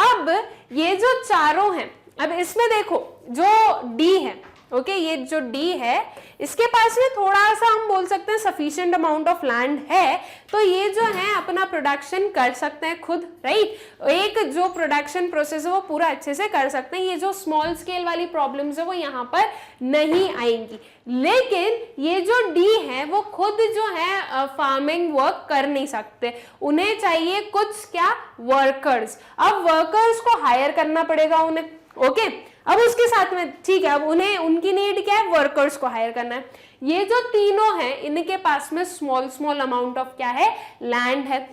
अब ये जो चारों हैं, अब इसमें देखो जो डी है ओके ये जो डी है इसके पास में थोड़ा सा हम बोल सकते हैं सफिशिएंट अमाउंट ऑफ लैंड है, तो ये जो है अपना प्रोडक्शन कर सकते हैं खुद, राइट। एक जो प्रोडक्शन प्रोसेस है वो पूरा अच्छे से कर सकते हैं, ये जो स्मॉल स्केल वाली प्रॉब्लम्स है वो यहाँ पर नहीं आएंगी। लेकिन ये जो डी है वो खुद जो है फार्मिंग वर्क कर नहीं सकते, उन्हें चाहिए कुछ क्या, वर्कर्स। अब वर्कर्स को हायर करना पड़ेगा उन्हें, ओके। अब उसके साथ में ठीक है, अब उन्हें उनकी नीड क्या है, वर्कर्स को हायर करना है। ये जो तीनों हैं इनके पास में स्मॉल स्मॉल अमाउंट ऑफ क्या है, लैंड है।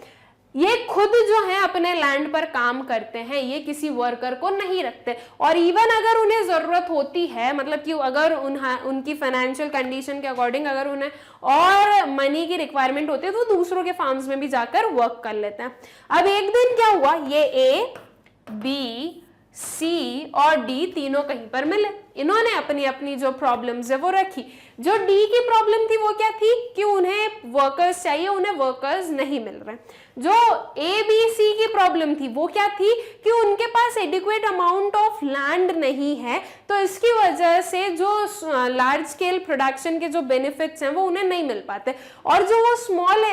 ये खुद जो है अपने लैंड पर काम करते हैं, ये किसी वर्कर को नहीं रखते। और इवन अगर उन्हें जरूरत होती है, मतलब कि अगर उनकी फाइनेंशियल कंडीशन के अकॉर्डिंग अगर उन्हें और मनी की रिक्वायरमेंट होती है तो दूसरों के फार्म्स में भी जाकर वर्क कर लेते हैं। अब एक दिन क्या हुआ, ये ए, बी, सी और डी तीनों कहीं पर मिले, इन्होंने अपनी अपनी जो प्रॉब्लम्स है वो रखी। जो डी की प्रॉब्लम थी वो क्या थी कि उन्हें वर्कर्स चाहिए, उन्हें वर्कर्स नहीं मिल रहे। जो ए बी सी की प्रॉब्लम थी वो क्या थी कि उनके पास एडिक्वेट अमाउंट ऑफ लैंड नहीं है, तो इसकी वजह से जो लार्ज स्केल प्रोडक्शन के जो बेनिफिट्स हैं वो उन्हें नहीं मिल पाते। और जो वो स्मॉल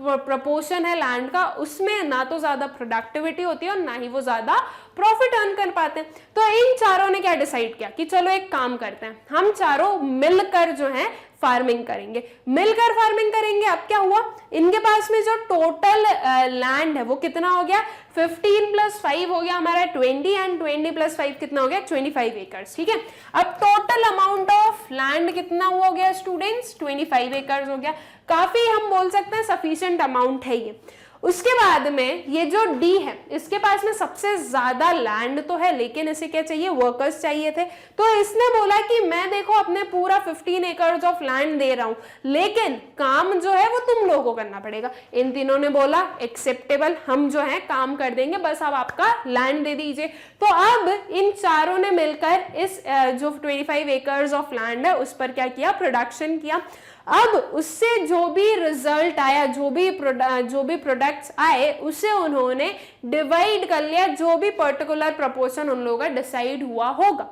प्रपोर्शन है लैंड का, उसमें ना तो ज्यादा प्रोडक्टिविटी होती है और ना ही वो ज्यादा प्रॉफिट अर्न कर पाते हैं। तो इन चारों ने क्या डिसाइड किया कि चलो एक काम करते हैं, हम चारों मिलकर जो है फार्मिंग करेंगे, मिलकर फार्मिंग करेंगे। अब क्या हुआ, इनके पास में जो टोटल लैंड है वो कितना हो गया, 15 + 5 हो गया हमारा 20, एंड 20 + 5 कितना हो गया, 25 एकर्स, ठीक है। अब टोटल अमाउंट ऑफ लैंड कितना हो गया स्टूडेंट्स, 25 एकर्स हो गया। काफी हम बोल सकते हैं सफिशिएंट अमाउंट है ये। उसके बाद में ये जो डी है इसके पास में सबसे ज्यादा लैंड तो है, लेकिन इसे क्या चाहिए, वर्कर्स चाहिए थे। तो इसने बोला कि मैं देखो अपने पूरा 15 एकर्स ऑफ लैंड दे रहा हूं, लेकिन काम जो है वो तुम लोगों को करना पड़ेगा। इन तीनों ने बोला एक्सेप्टेबल, हम जो है काम कर देंगे, बस अब आपका लैंड दे दीजिए। तो अब इन चारों ने मिलकर इस जो 25 एकर्स ऑफ लैंड है उस पर क्या किया, प्रोडक्शन किया। अब उससे जो भी रिजल्ट आया, जो भी प्रोडक्ट्स आए, उसे उन्होंने डिवाइड कर लिया, जो भी पर्टिकुलर प्रोपोर्शन उन लोगों का डिसाइड हुआ होगा।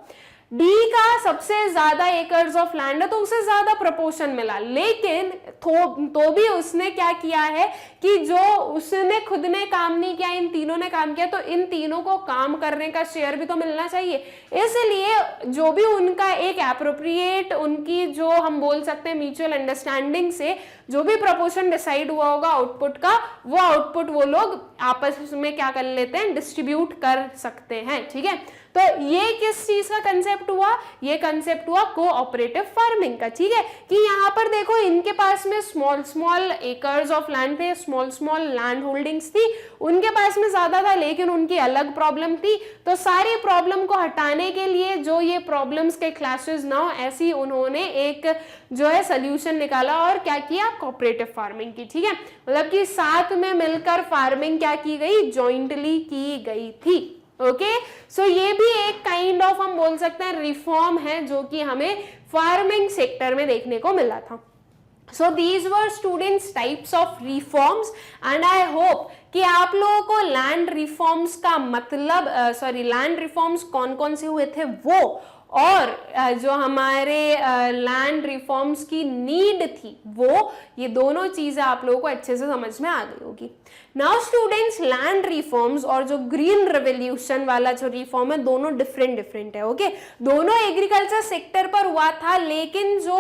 डी का सबसे ज्यादा एकर्स ऑफ लैंड है तो उसे ज्यादा प्रोपोर्शन मिला, लेकिन तो भी उसने क्या किया है कि जो उसने खुद ने काम नहीं किया, इन तीनों ने काम किया, तो इन तीनों को काम करने का शेयर भी तो मिलना चाहिए। इसलिए जो भी उनका एक एप्रोप्रिएट, उनकी जो हम बोल सकते हैं म्यूचुअल अंडरस्टैंडिंग से जो भी प्रोपोर्शन डिसाइड हुआ होगा आउटपुट का, वो आउटपुट वो लोग आपस में क्या कर लेते हैं, डिस्ट्रीब्यूट कर सकते हैं, ठीक है। तो ये किस चीज का कंसेप्ट हुआ, ये कंसेप्ट हुआ कोऑपरेटिव फार्मिंग का, ठीक है। कि यहाँ पर देखो इनके पास में small small acres of land थे, स्मॉल स्मॉल लैंड होल्डिंग्स थी, उनके पास में ज्यादा था लेकिन उनकी अलग प्रॉब्लम थी। तो सारी प्रॉब्लम को हटाने के लिए, जो ये प्रॉब्लम्स के क्लैशेस ना हो, ऐसी उन्होंने एक जो है सोल्यूशन निकाला और क्या किया, कोऑपरेटिव फार्मिंग की, ठीक है। मतलब कि साथ में मिलकर फार्मिंग क्या की गई, जॉइंटली की गई थी। ओके, सो ये भी एक काइंड ऑफ हम बोल सकते हैं रिफॉर्म है जो कि हमें फार्मिंग सेक्टर में देखने को मिला था। So these were students types of reforms, and I hope कि आप लोगों को लैंड रिफॉर्म्स का मतलब लैंड रिफॉर्म्स कौन कौन से हुए थे वो, और जो हमारे लैंड रिफॉर्म्स की नीड थी वो, ये दोनों चीजें आप लोगों को अच्छे से समझ में आ गई होगी। नाउ स्टूडेंट्स, लैंड रिफॉर्म्स और जो ग्रीन रेवोल्यूशन वाला जो रिफॉर्म है, दोनों डिफरेंट है, ओके। दोनों एग्रीकल्चर सेक्टर पर हुआ था, लेकिन जो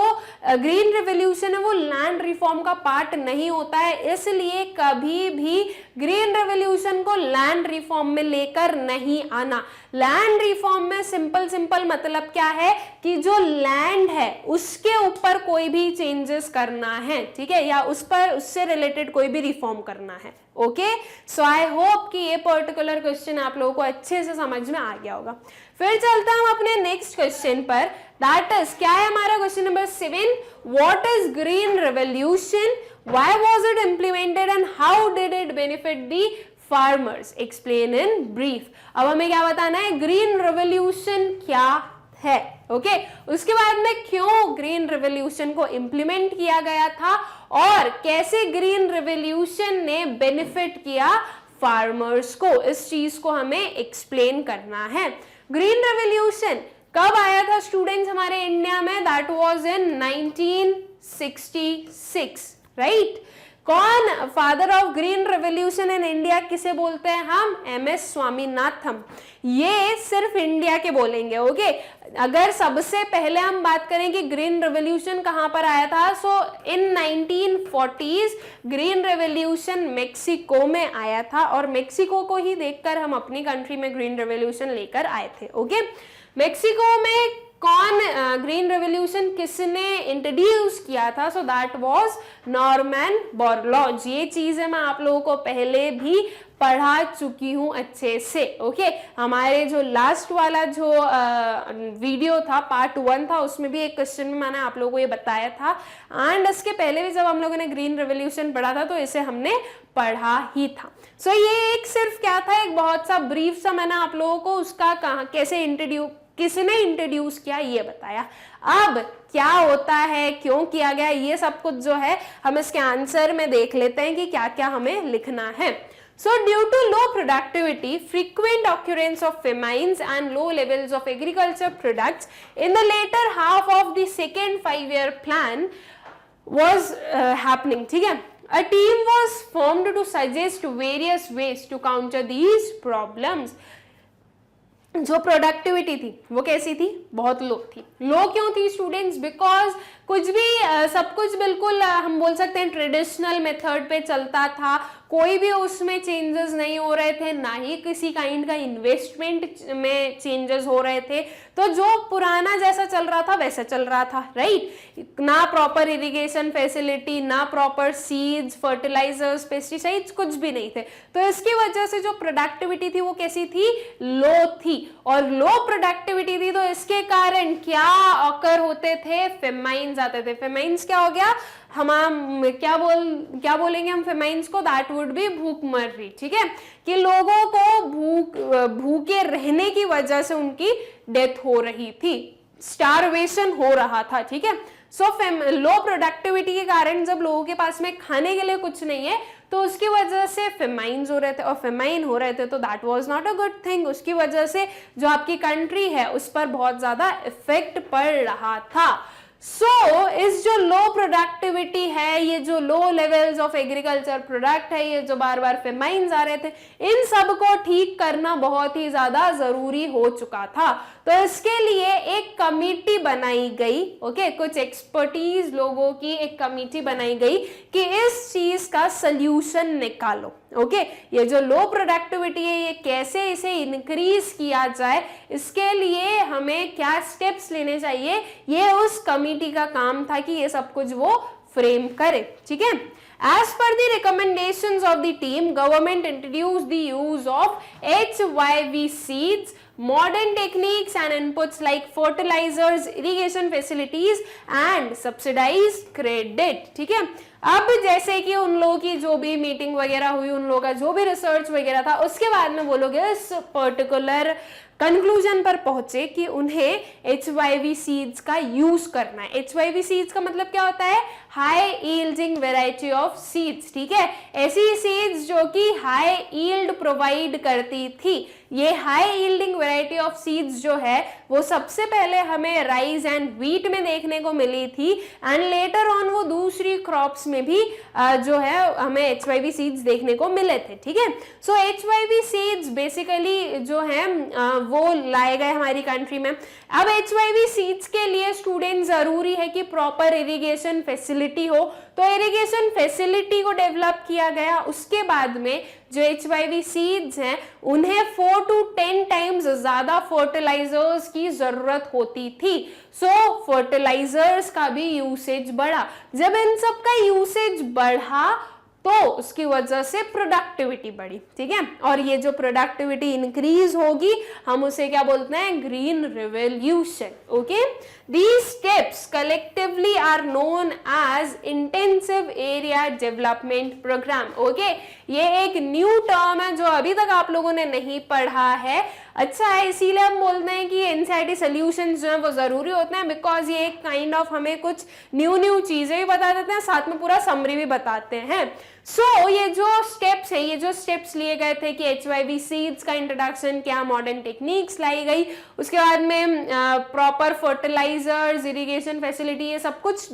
ग्रीन रेवोल्यूशन है वो लैंड रिफॉर्म का पार्ट नहीं होता है, इसलिए कभी भी ग्रीन रेवोल्यूशन को लैंड रिफॉर्म में लेकर नहीं आना। लैंड रिफॉर्म में सिंपल मतलब क्या है कि जो लैंड है उसके ऊपर कोई भी चेंजेस करना है, ठीक है, या उससे रिलेटेड कोई भी रिफॉर्म करना है, ओके। सो आई होप कि ये पर्टिकुलर क्वेश्चन आप लोगों को अच्छे से समझ में आ गया होगा। फिर चलता हूं अपने नेक्स्ट क्वेश्चन पर, दैट इज क्या है हमारा question number 7, what is green revolution, why was it implemented and how did it benefit the farmers, explain in brief. अब हमें क्या बताना है, ग्रीन रेवोल्यूशन क्या है, ओके। उसके बाद में क्यों ग्रीन रेवोल्यूशन को इंप्लीमेंट किया गया था और कैसे ग्रीन रेवोल्यूशन ने बेनिफिट किया फार्मर्स को, इस चीज को हमें एक्सप्लेन करना है। ग्रीन रेवोल्यूशन कब आया था स्टूडेंट्स हमारे इंडिया में? That was in 1966, right? कौन father of green revolution in India किसे बोलते हैं हम? MS स्वामीनाथन। ये सिर्फ इंडिया के बोलेंगे, ओके? अगर सबसे पहले हम बात करें कि ग्रीन रेवोल्यूशन कहां पर आया था, सो इन 1940s ग्रीन रेवोल्यूशन मेक्सिको में आया था, और मेक्सिको को ही देखकर हम अपनी कंट्री में ग्रीन रेवोल्यूशन लेकर आए थे, ओके? मेक्सिको में कौन ग्रीन रेवोल्यूशन किसने इंट्रोड्यूस किया था? So that was Norman Borlaug. ये चीजें मैं आप लोगों को पहले भी पढ़ा चुकी हूं अच्छे से, ओके? हमारे जो लास्ट वाला जो वीडियो था, पार्ट 1 था, उसमें भी एक क्वेश्चन में मैंने आप लोगों को ये बताया था, एंड इसके पहले भी जब हम लोगों ने ग्रीन रेवोल्यूशन पढ़ा था तो इसे हमने पढ़ा ही था। सो ये एक सिर्फ क्या था, एक बहुत सा ब्रीफ सा मैंने आप लोगों को उसका कैसे किसने इंट्रोड्यूस किया ये बताया। अब क्या होता है, क्यों किया गया, ये सब कुछ जो है हम इसके आंसर में देख लेते हैं कि क्या क्या हमें लिखना है। So due to low productivity, frequent occurrence of famines and low levels of agriculture products in the later half of the second 5-year plan was happening, ठीक है? A team was formed to suggest various ways to counter these problems. जो प्रोडक्टिविटी थी वो कैसी थी? बहुत लो थी। लो क्यों थी स्टूडेंट्स? बिकॉज कुछ भी सब कुछ बिल्कुल हम बोल सकते हैं ट्रेडिशनल मेथड पे चलता था, कोई भी उसमें चेंजेस नहीं हो रहे थे, ना ही किसी काइंड का इन्वेस्टमेंट में चेंजेस हो रहे थे, तो जो पुराना जैसा चल रहा था वैसा चल रहा था, राइट? ना प्रॉपर इरिगेशन फैसिलिटी, ना प्रॉपर सीड्स, फर्टिलाइजर्स, पेस्टिसाइड्स, कुछ भी नहीं थे। तो इसकी वजह से जो प्रोडक्टिविटी थी वो कैसी थी? लो थी। और लो प्रोडक्टिविटी थी तो इसके कारण क्या ऑकर होते थे? फेमाइन्स आते थे। फेमाइन्स क्या हो गया? हम क्या बोलेंगे हम फेमाइन्स को? दैट वुड बी भूखमरी, ठीक है? कि लोगों को भूखे रहने की वजह से उनकी डेथ हो रही थी, स्टारवेशन हो रहा था, ठीक है? सो लो प्रोडक्टिविटी के कारण जब लोगों के पास में खाने के लिए कुछ नहीं है तो उसकी वजह से फेमाइन्स हो रहे थे, और फेमाइन हो रहे थे तो that was not a good thing. उसकी वजह से जो आपकी कंट्री है उस पर बहुत ज्यादा इफेक्ट पड़ रहा था। सो इस जो लो प्रोडक्टिविटी है, ये जो low levels of agriculture product है, ये जो बार बार फेमाइन्स आ रहे थे, इन सब को ठीक करना बहुत ही ज्यादा जरूरी हो चुका था। तो इसके लिए एक कमिटी बनाई गई, ओके? कुछ एक्सपर्टीज लोगों की एक कमिटी बनाई गई कि इस चीज का सल्यूशन निकालो, ओके? ये जो लो प्रोडक्टिविटी है ये कैसे इसे इंक्रीज किया जाए, इसके लिए हमें क्या स्टेप्स लेने चाहिए, ये उस कमिटी का काम था कि ये सब कुछ वो फ्रेम करे, ठीक है? As per the recommendations of the team, government introduced the use of HYV seeds, modern techniques and inputs like fertilizers, irrigation facilities and subsidized credit, ठीक है? अब जैसे कि उन लोगों की जो भी मीटिंग वगैरह हुई, उन लोगों का जो भी रिसर्च वगैरह था, उसके बाद में वो लोग इस पर्टिकुलर कंक्लूजन पर पहुंचे कि उन्हें HYV सीड्स का यूज करना है। HYV सीड्स का मतलब क्या होता है? High yielding variety of seeds, ठीक है? ऐसी सीड्स जो कि हाई यील्ड प्रोवाइड करती थी। ये high yielding variety of seeds जो है वो सबसे पहले हमें राइस एंड व्हीट में देखने को मिली थी, एंड लेटर ऑन वो दूसरी क्रॉप्स में भी जो है हमें HYV सीड्स देखने को मिले थे, ठीक है? सो HYV सीड्स बेसिकली जो है वो लाए गए हमारी कंट्री में। अब HYV सीड्स के लिए स्टूडेंट जरूरी है कि प्रॉपर इरिगेशन फैसिलिटी हो, तो इरिगेशन फैसिलिटी को डेवलप किया गया। उसके बाद में जो HYV सीड्स हैं उन्हें 4 to 10 टाइम्स ज्यादा फर्टिलाइजर्स की जरूरत होती थी। सो फर्टिलाइजर्स का भी यूसेज बढ़ा। जब इन सब का यूसेज बढ़ा तो उसकी वजह से प्रोडक्टिविटी बढ़ी, ठीक है? और ये जो प्रोडक्टिविटी इंक्रीज होगी हम उसे क्या बोलते हैं? Green revolution, okay? These steps collectively are known as intensive area development program, okay? ये एक न्यू टर्म है जो अभी तक आप लोगों ने नहीं पढ़ा है। अच्छा है, इसीलिए हम बोलते हैं कि एनसीईआरटी सॉल्यूशंस जो हैं वो जरूरी होते हैं, बिकॉज ये एक काइंड ऑफ हमें कुछ न्यू चीजें भी बता देते हैं, साथ में पूरा समरी भी बताते हैं। सो ये जो स्टेप्स है, ये जो स्टेप्स लिए गए थे कि HYV सीड्स का इंट्रोडक्शन, क्या मॉडर्न टेक्निक्स लाई गई, उसके बाद में प्रॉपर फर्टिलाइजर्स, इरिगेशन फैसिलिटी, ये सब कुछ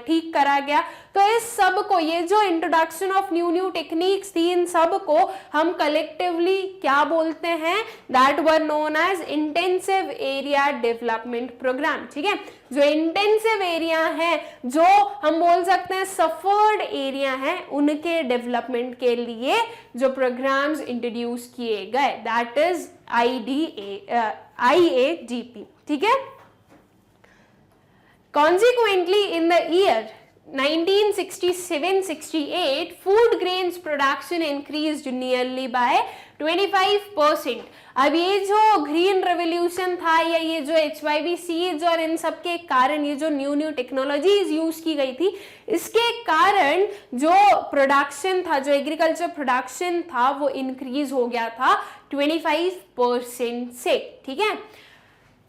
ठीक करा गया। तो इस सब को, ये जो इंट्रोडक्शन ऑफ न्यू टेक्निक्स थी, इन सब को हम कलेक्टिवली क्या बोलते हैं, that were known as intensive area development programme. ठीक है, जो इंटेंसिव एरिया है, जो हम बोल सकते हैं सफर्ड एरिया है, उनके डेवलपमेंट के लिए जो प्रोग्राम्स इंट्रोड्यूस किए गए, दैट इज IADP। ठीक है, consequently in the year 1967-68 food grains production increased nearly by 25%। अब ये जो ग्रीन रेवोल्यूशन था, या ये जो HYV सीड्स और इन सब के कारण, ये जो न्यू टेक्नोलॉजीज यूज की गई थी, इसके कारण जो प्रोडक्शन था, जो एग्रीकल्चर प्रोडक्शन था, वो इंक्रीज हो गया था 25% से। ठीक है,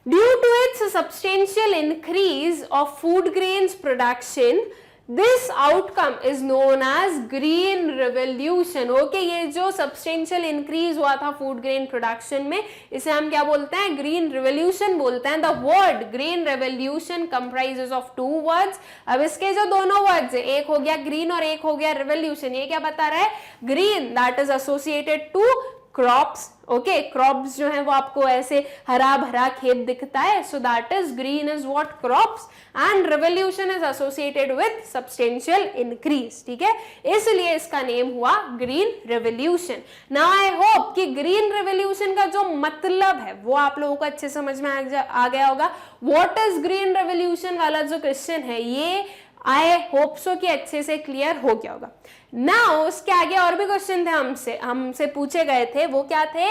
due to its substantial increase of food grains production, this outcome is known as green revolution। Okay, ये जो substantial increase हुआ था food grain production में, इसे हम क्या बोलते हैं, green revolution बोलते हैं। The word green revolution comprises of two words। अब इसके जो दोनों words है, एक हो गया green और एक हो गया revolution, ये क्या बता रहा है, green that is associated to crops. Okay, crops जो है वो आपको ऐसे हरा भरा खेत दिखता है, so that is green is what, crops, and revolution is associated with substantial increase. ठीक है, इसलिए इसका नेम हुआ green revolution. Now I hope कि ग्रीन रेवोल्यूशन का जो मतलब है वो आप लोगों को अच्छे समझ में आ गया होगा। व्हाट इज ग्रीन रेवोल्यूशन वाला जो क्वेश्चन है, ये आई होप सो कि अच्छे से क्लियर हो गया होगा। नाउ उसके आगे और भी क्वेश्चन थे हमसे पूछे गए थे, वो क्या थे,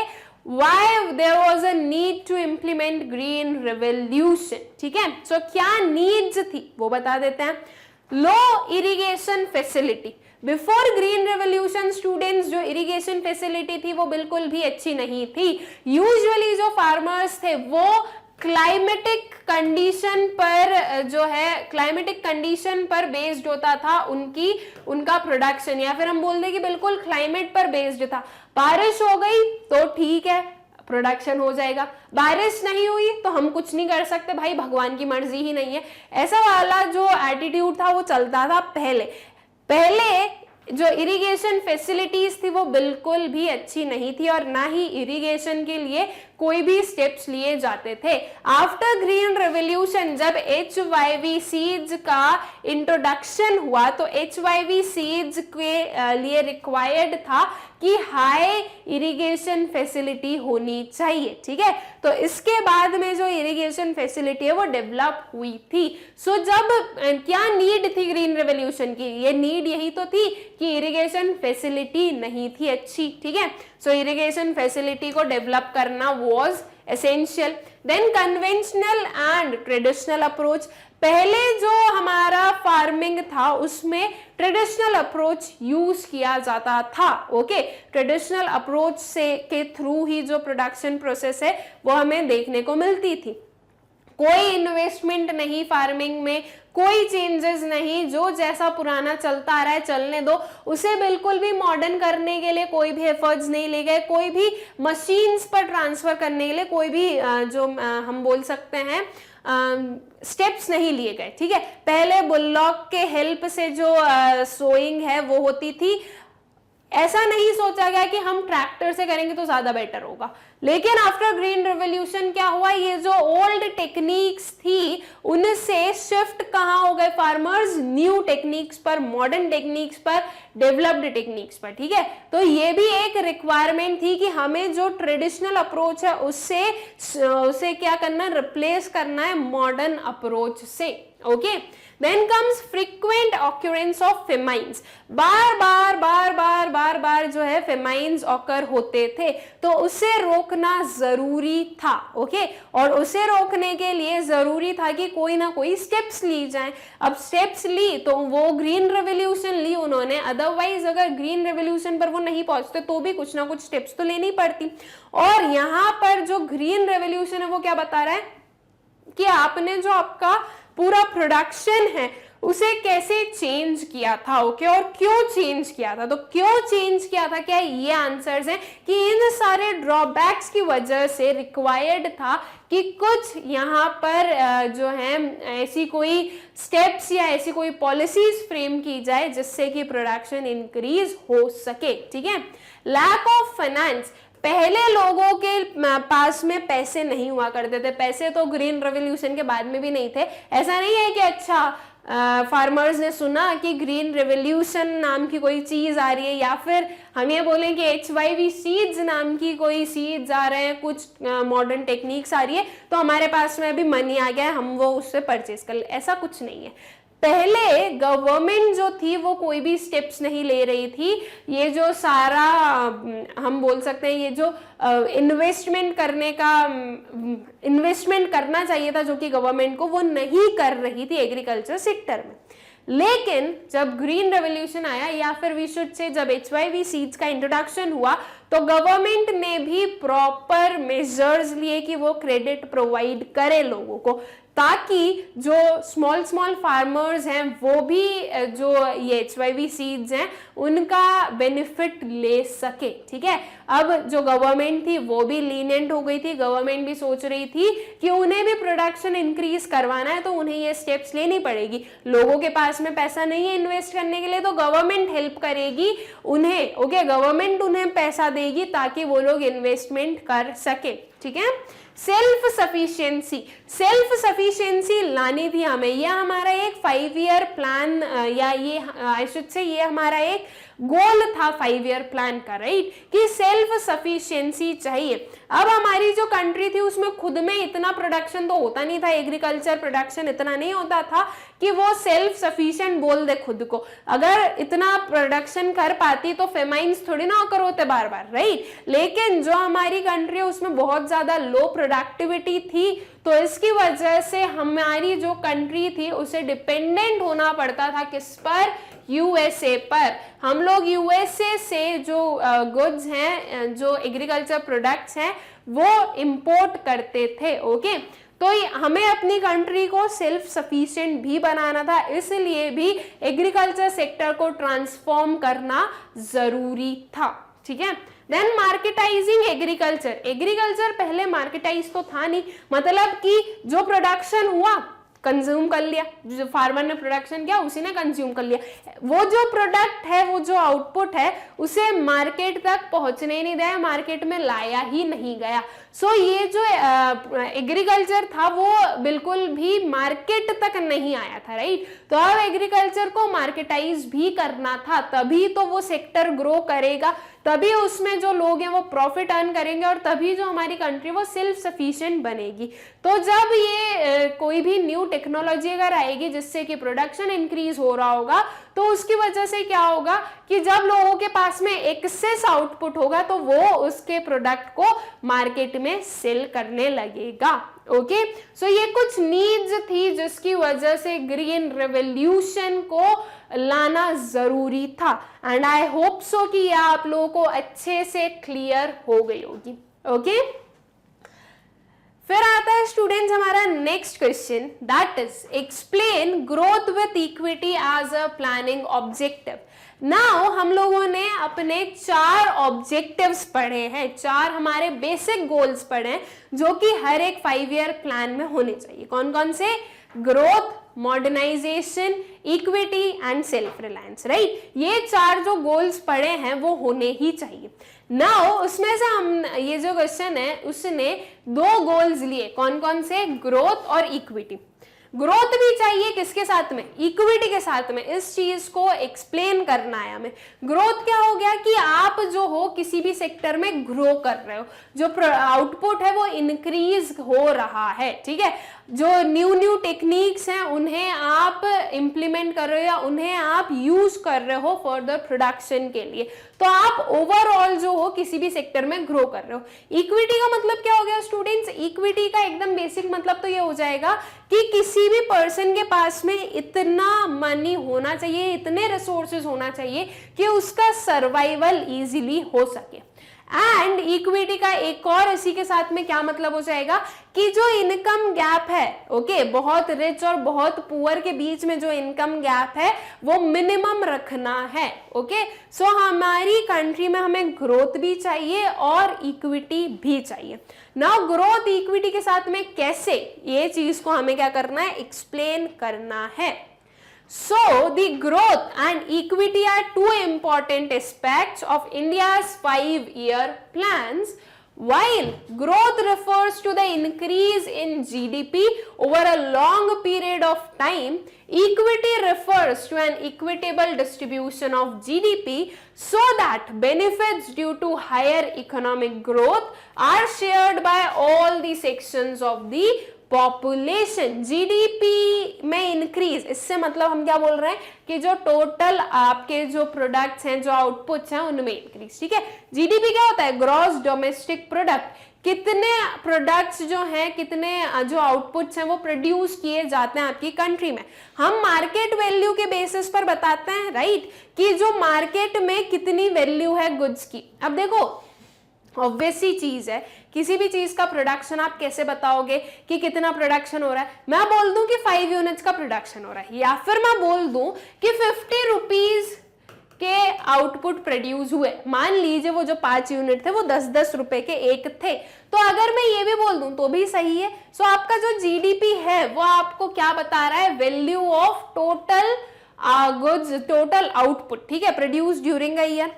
why there was a need to implement green revolution। ठीक है, सो क्या नीड्स थी वो बता देते हैं। Low irrigation facility, before green revolution students जो इरिगेशन फैसिलिटी थी वो बिल्कुल भी अच्छी नहीं थी। यूजुअली जो फार्मर्स थे वो क्लाइमेटिक कंडीशन पर जो है, क्लाइमेटिक कंडीशन पर बेस्ड होता था उनका प्रोडक्शन, या फिर हम बोल दें कि बिल्कुल क्लाइमेट पर बेस्ड था। बारिश हो गई तो ठीक है, प्रोडक्शन हो जाएगा, बारिश नहीं हुई तो हम कुछ नहीं कर सकते, भाई भगवान की मर्जी ही नहीं है। ऐसा वाला जो एटीट्यूड था वो चलता था पहले जो इरिगेशन फैसिलिटीज थी वो बिल्कुल भी अच्छी नहीं थी, और ना ही इरिगेशन के लिए कोई भी स्टेप्स लिए जाते थे। आफ्टर ग्रीन रेवोल्यूशन जब HYV सीड्स का इंट्रोडक्शन हुआ तो HYV सीड्स के लिए रिक्वायर्ड था कि हाई इरिगेशन फैसिलिटी होनी चाहिए। ठीक है, तो इसके बाद में जो इरिगेशन फैसिलिटी है वो डेवलप हुई थी। सो जब क्या नीड थी ग्रीन रेवोल्यूशन की, ये नीड यही तो थी कि इरिगेशन फैसिलिटी नहीं थी अच्छी। ठीक है, सो इरिगेशन फैसिलिटी को डेवलप करना was essential. Then conventional and traditional approach, पहले जो हमारा फार्मिंग था उसमें ट्रेडिशनल अप्रोच यूज किया जाता था। ओके, ट्रेडिशनल अप्रोच से के थ्रू ही जो प्रोडक्शन प्रोसेस है वो हमें देखने को मिलती थी। कोई इन्वेस्टमेंट नहीं फार्मिंग में, कोई चेंजेस नहीं, जो जैसा पुराना चलता आ रहा है चलने दो, उसे बिल्कुल भी मॉडर्न करने के लिए कोई भी एफर्ट्स नहीं ले गए, कोई भी मशीन्स पर ट्रांसफर करने के लिए कोई भी जो हम बोल सकते हैं स्टेप्स नहीं लिए गए। ठीक है, पहले बुलडॉग के हेल्प से जो सोइंग है वो होती थी, ऐसा नहीं सोचा गया कि हम ट्रैक्टर से करेंगे तो ज्यादा बेटर होगा। लेकिन आफ्टर ग्रीन रेवोल्यूशन क्या हुआ, ये जो ओल्ड टेक्निक्स थी उनसे शिफ्ट कहाँ हो गए फार्मर्स, न्यू टेक्निक्स पर, मॉडर्न टेक्निक्स पर, डेवलप्ड टेक्निक्स पर। ठीक है, तो ये भी एक रिक्वायरमेंट थी कि हमें जो ट्रेडिशनल अप्रोच है उससे क्या करना है, रिप्लेस करना है मॉडर्न अप्रोच से। Okay, then comes frequent occurrence of famines, बार जो है फेमाइंस ऑकर होते थे, तो उसे रोकना जरूरी था। ओके, और उसे रोकने के लिए जरूरी था कि कोई ना कोई स्टेप्स ली जाए। अब स्टेप्स ली तो वो ग्रीन रेवोल्यूशन ली उन्होंने, अदरवाइज अगर ग्रीन रेवोल्यूशन पर वो नहीं पहुंचते तो भी कुछ ना कुछ स्टेप्स तो लेनी पड़ती। और यहाँ पर जो ग्रीन रेवोल्यूशन है वो क्या बता रहा है कि आपने जो आपका पूरा प्रोडक्शन है उसे कैसे चेंज किया था, ओके, और क्यों चेंज किया था। तो क्यों चेंज किया था, क्या ये आंसर्स हैं कि इन सारे ड्रॉबैक्स की वजह से रिक्वायर्ड था कि कुछ यहाँ पर जो है ऐसी कोई स्टेप्स या ऐसी कोई पॉलिसीज फ्रेम की जाए जिससे कि प्रोडक्शन इंक्रीज हो सके, ठीक है। लैक ऑफ फाइनेंस, पहले लोगों के पास में पैसे नहीं हुआ करते थे, पैसे तो ग्रीन रेवोल्यूशन के बाद में भी नहीं थे। ऐसा नहीं है कि अच्छा फार्मर्स ने सुना कि ग्रीन रेवोल्यूशन नाम की कोई चीज आ रही है, या फिर हम ये बोलें कि HYV सीड्स नाम की कोई सीड्स आ रहे हैं, कुछ मॉडर्न टेक्निक्स आ रही है, तो हमारे पास में अभी मनी आ गया है, हम वो उससे परचेज कर ले, ऐसा कुछ नहीं है। पहले गवर्नमेंट जो थी वो कोई भी स्टेप्स नहीं ले रही थी। ये जो सारा हम बोल सकते हैं ये जो इन्वेस्टमेंट करना चाहिए था जो कि गवर्नमेंट को, वो नहीं कर रही थी एग्रीकल्चर सेक्टर में। लेकिन जब ग्रीन रेवोल्यूशन आया, या फिर वी शुड से जब HYV सीड्स का इंट्रोडक्शन हुआ, तो गवर्नमेंट ने भी प्रॉपर मेजर्स लिए कि वो क्रेडिट प्रोवाइड करे लोगों को, ताकि जो स्मॉल फार्मर्स हैं वो भी जो ये HYV सीड्स हैं उनका बेनिफिट ले सके, ठीक है। अब जो गवर्नमेंट थी वो भी लीनियंट हो गई थी, गवर्नमेंट भी सोच रही थी कि उन्हें भी प्रोडक्शन इंक्रीज करवाना है तो उन्हें ये स्टेप्स लेनी पड़ेगी। लोगों के पास में पैसा नहीं है इन्वेस्ट करने के लिए, तो गवर्नमेंट हेल्प करेगी उन्हें, ओके, गवर्नमेंट उन्हें पैसा देगी ताकि वो लोग इन्वेस्टमेंट कर सके, ठीक है। सेल्फ सफिशिएंसी लानी थी हमें, यह हमारा एक 5 ईयर प्लान या ये आई शुड से ये हमारा एक गोल था 5 ईयर प्लान का, राइट, कि सेल्फ सफिशिएंसी चाहिए। अब हमारी जो कंट्री थी उसमें खुद में इतना प्रोडक्शन तो होता नहीं था, एग्रीकल्चर प्रोडक्शन इतना नहीं होता था कि वो सेल्फ सफिशिएंट बोल दे खुद को। अगर इतना प्रोडक्शन कर पाती तो फेमाइंस थोड़ी ना होकर होते बार बार, राइट। लेकिन जो हमारी कंट्री है उसमें बहुत ज्यादा लो प्रोडक्टिविटी थी, तो इसकी वजह से हमारी जो कंट्री थी उसे डिपेंडेंट होना पड़ता था किस पर, USA पर। हम लोग USA से जो गुड्स हैं, जो एग्रीकल्चर प्रोडक्ट्स हैं, वो इंपोर्ट करते थे, ओके। तो हमें अपनी कंट्री को सेल्फ सफिशिएंट भी बनाना था, इसलिए भी एग्रीकल्चर सेक्टर को ट्रांसफॉर्म करना जरूरी था, ठीक है। देन मार्केटाइजिंग एग्रीकल्चर पहले मार्केटाइज तो था नहीं, मतलब कि जो प्रोडक्शन हुआ कंज्यूम कर लिया, जो फार्मर ने प्रोडक्शन किया उसी ने कंज्यूम कर लिया, वो जो प्रोडक्ट है, वो जो आउटपुट है उसे मार्केट तक पहुंचने नहीं दिया, मार्केट में लाया ही नहीं गया। सो ये जो एग्रीकल्चर था वो बिल्कुल भी मार्केट तक नहीं आया था, राइट। तो अब एग्रीकल्चर को मार्केटाइज भी करना था, तभी तो वो सेक्टर ग्रो करेगा, तभी उसमें जो लोग हैं वो प्रॉफिट अर्न करेंगे, और तभी जो हमारी कंट्री वो सेल्फ सफिशिएंट बनेगी। तो जब ये कोई भी न्यू टेक्नोलॉजी अगर आएगी जिससे कि प्रोडक्शन इंक्रीज हो रहा होगा, तो उसकी वजह से क्या होगा कि जब लोगों के पास में एक्सेस आउटपुट होगा तो वो उसके प्रोडक्ट को मार्केट में सेल करने लगेगा, ओके। सो ये कुछ नीड्स थी जिसकी वजह से ग्रीन रेवोल्यूशन को लाना जरूरी था, एंड आई होप सो कि यह आप लोगों को अच्छे से क्लियर हो गई होगी, ओके। फिर आता है स्टूडेंट्स हमारा next question, that is explain growth with equity as a planning objective. Now हम लोगों ने अपने 4 ऑब्जेक्टिव्स पढ़े हैं, 4 हमारे बेसिक गोल्स पढ़े हैं जो कि हर एक 5 ईयर प्लान में होने चाहिए। कौन कौन से? Growth, modernisation, equity and self reliance, right. ये 4 जो गोल्स पढ़े हैं वो होने ही चाहिए। नाउ उसमें से हम ये जो क्वेश्चन है उसने 2 गोल्स लिए, कौन कौन से? ग्रोथ और इक्विटी। ग्रोथ भी चाहिए किसके साथ में? इक्विटी के साथ में। इस चीज को एक्सप्लेन करना है हमें। ग्रोथ क्या हो गया कि आप जो हो किसी भी सेक्टर में ग्रो कर रहे हो, जो आउटपुट है वो इंक्रीज हो रहा है, ठीक है। जो न्यू टेक्निक्स हैं उन्हें आप इंप्लीमेंट कर रहे हो या उन्हें आप यूज कर रहे हो फर्दर प्रोडक्शन के लिए, तो आप ओवरऑल जो हो किसी भी सेक्टर में ग्रो कर रहे हो। इक्विटी का मतलब क्या हो गया स्टूडेंट्स? इक्विटी का एकदम बेसिक मतलब तो ये हो जाएगा कि किसी भी पर्सन के पास में इतना मनी होना चाहिए, इतने रिसोर्सेज होना चाहिए कि उसका सर्वाइवल इजीली हो सके। एंड इक्विटी का एक और इसी के साथ में क्या मतलब हो जाएगा कि जो इनकम गैप है, ओके, बहुत रिच और बहुत पुअर के बीच में जो इनकम गैप है वो मिनिमम रखना है, ओके। सो हमारी कंट्री में हमें ग्रोथ भी चाहिए और इक्विटी भी चाहिए। नाउ ग्रोथ इक्विटी के साथ में कैसे, ये चीज को हमें क्या करना है, एक्सप्लेन करना है। So the growth and equity are two important aspects of India's 5-year plans. While growth refers to the increase in GDP over a long period of time, equity refers to an equitable distribution of GDP so that benefits due to higher economic growth are shared by all the sections of the population. GDP में इंक्रीज, इससे मतलब हम क्या बोल रहे हैं कि जो टोटल आपके जो प्रोडक्ट्स हैं, जो आउटपुट्स हैं, उनमें इंक्रीज, ठीक है। जीडीपी क्या होता है, ग्रॉस डोमेस्टिक प्रोडक्ट, कितने प्रोडक्ट्स जो हैं, कितने जो आउटपुट्स हैं वो प्रोड्यूस किए जाते हैं आपकी कंट्री में। हम मार्केट वैल्यू के बेसिस पर बताते हैं, राइट, कि जो मार्केट में कितनी वैल्यू है गुड्स की। अब देखो ऑब्वियस सी चीज है, किसी भी चीज का प्रोडक्शन आप कैसे बताओगे कि कितना प्रोडक्शन हो रहा है। मैं बोल दूं कि 5 यूनिट्स का प्रोडक्शन हो रहा है, या फिर मैं बोल दूं कि 50 रुपीज के आउटपुट प्रोड्यूस हुए। मान लीजिए वो जो 5 यूनिट थे वो 10-10 रुपए के एक थे, तो अगर मैं ये भी बोल दूं तो भी सही है। सो आपका जो जीडीपी है वो आपको क्या बता रहा है, value of total goods, total output, ठीक है, प्रोड्यूस ड्यूरिंग अ ईयर।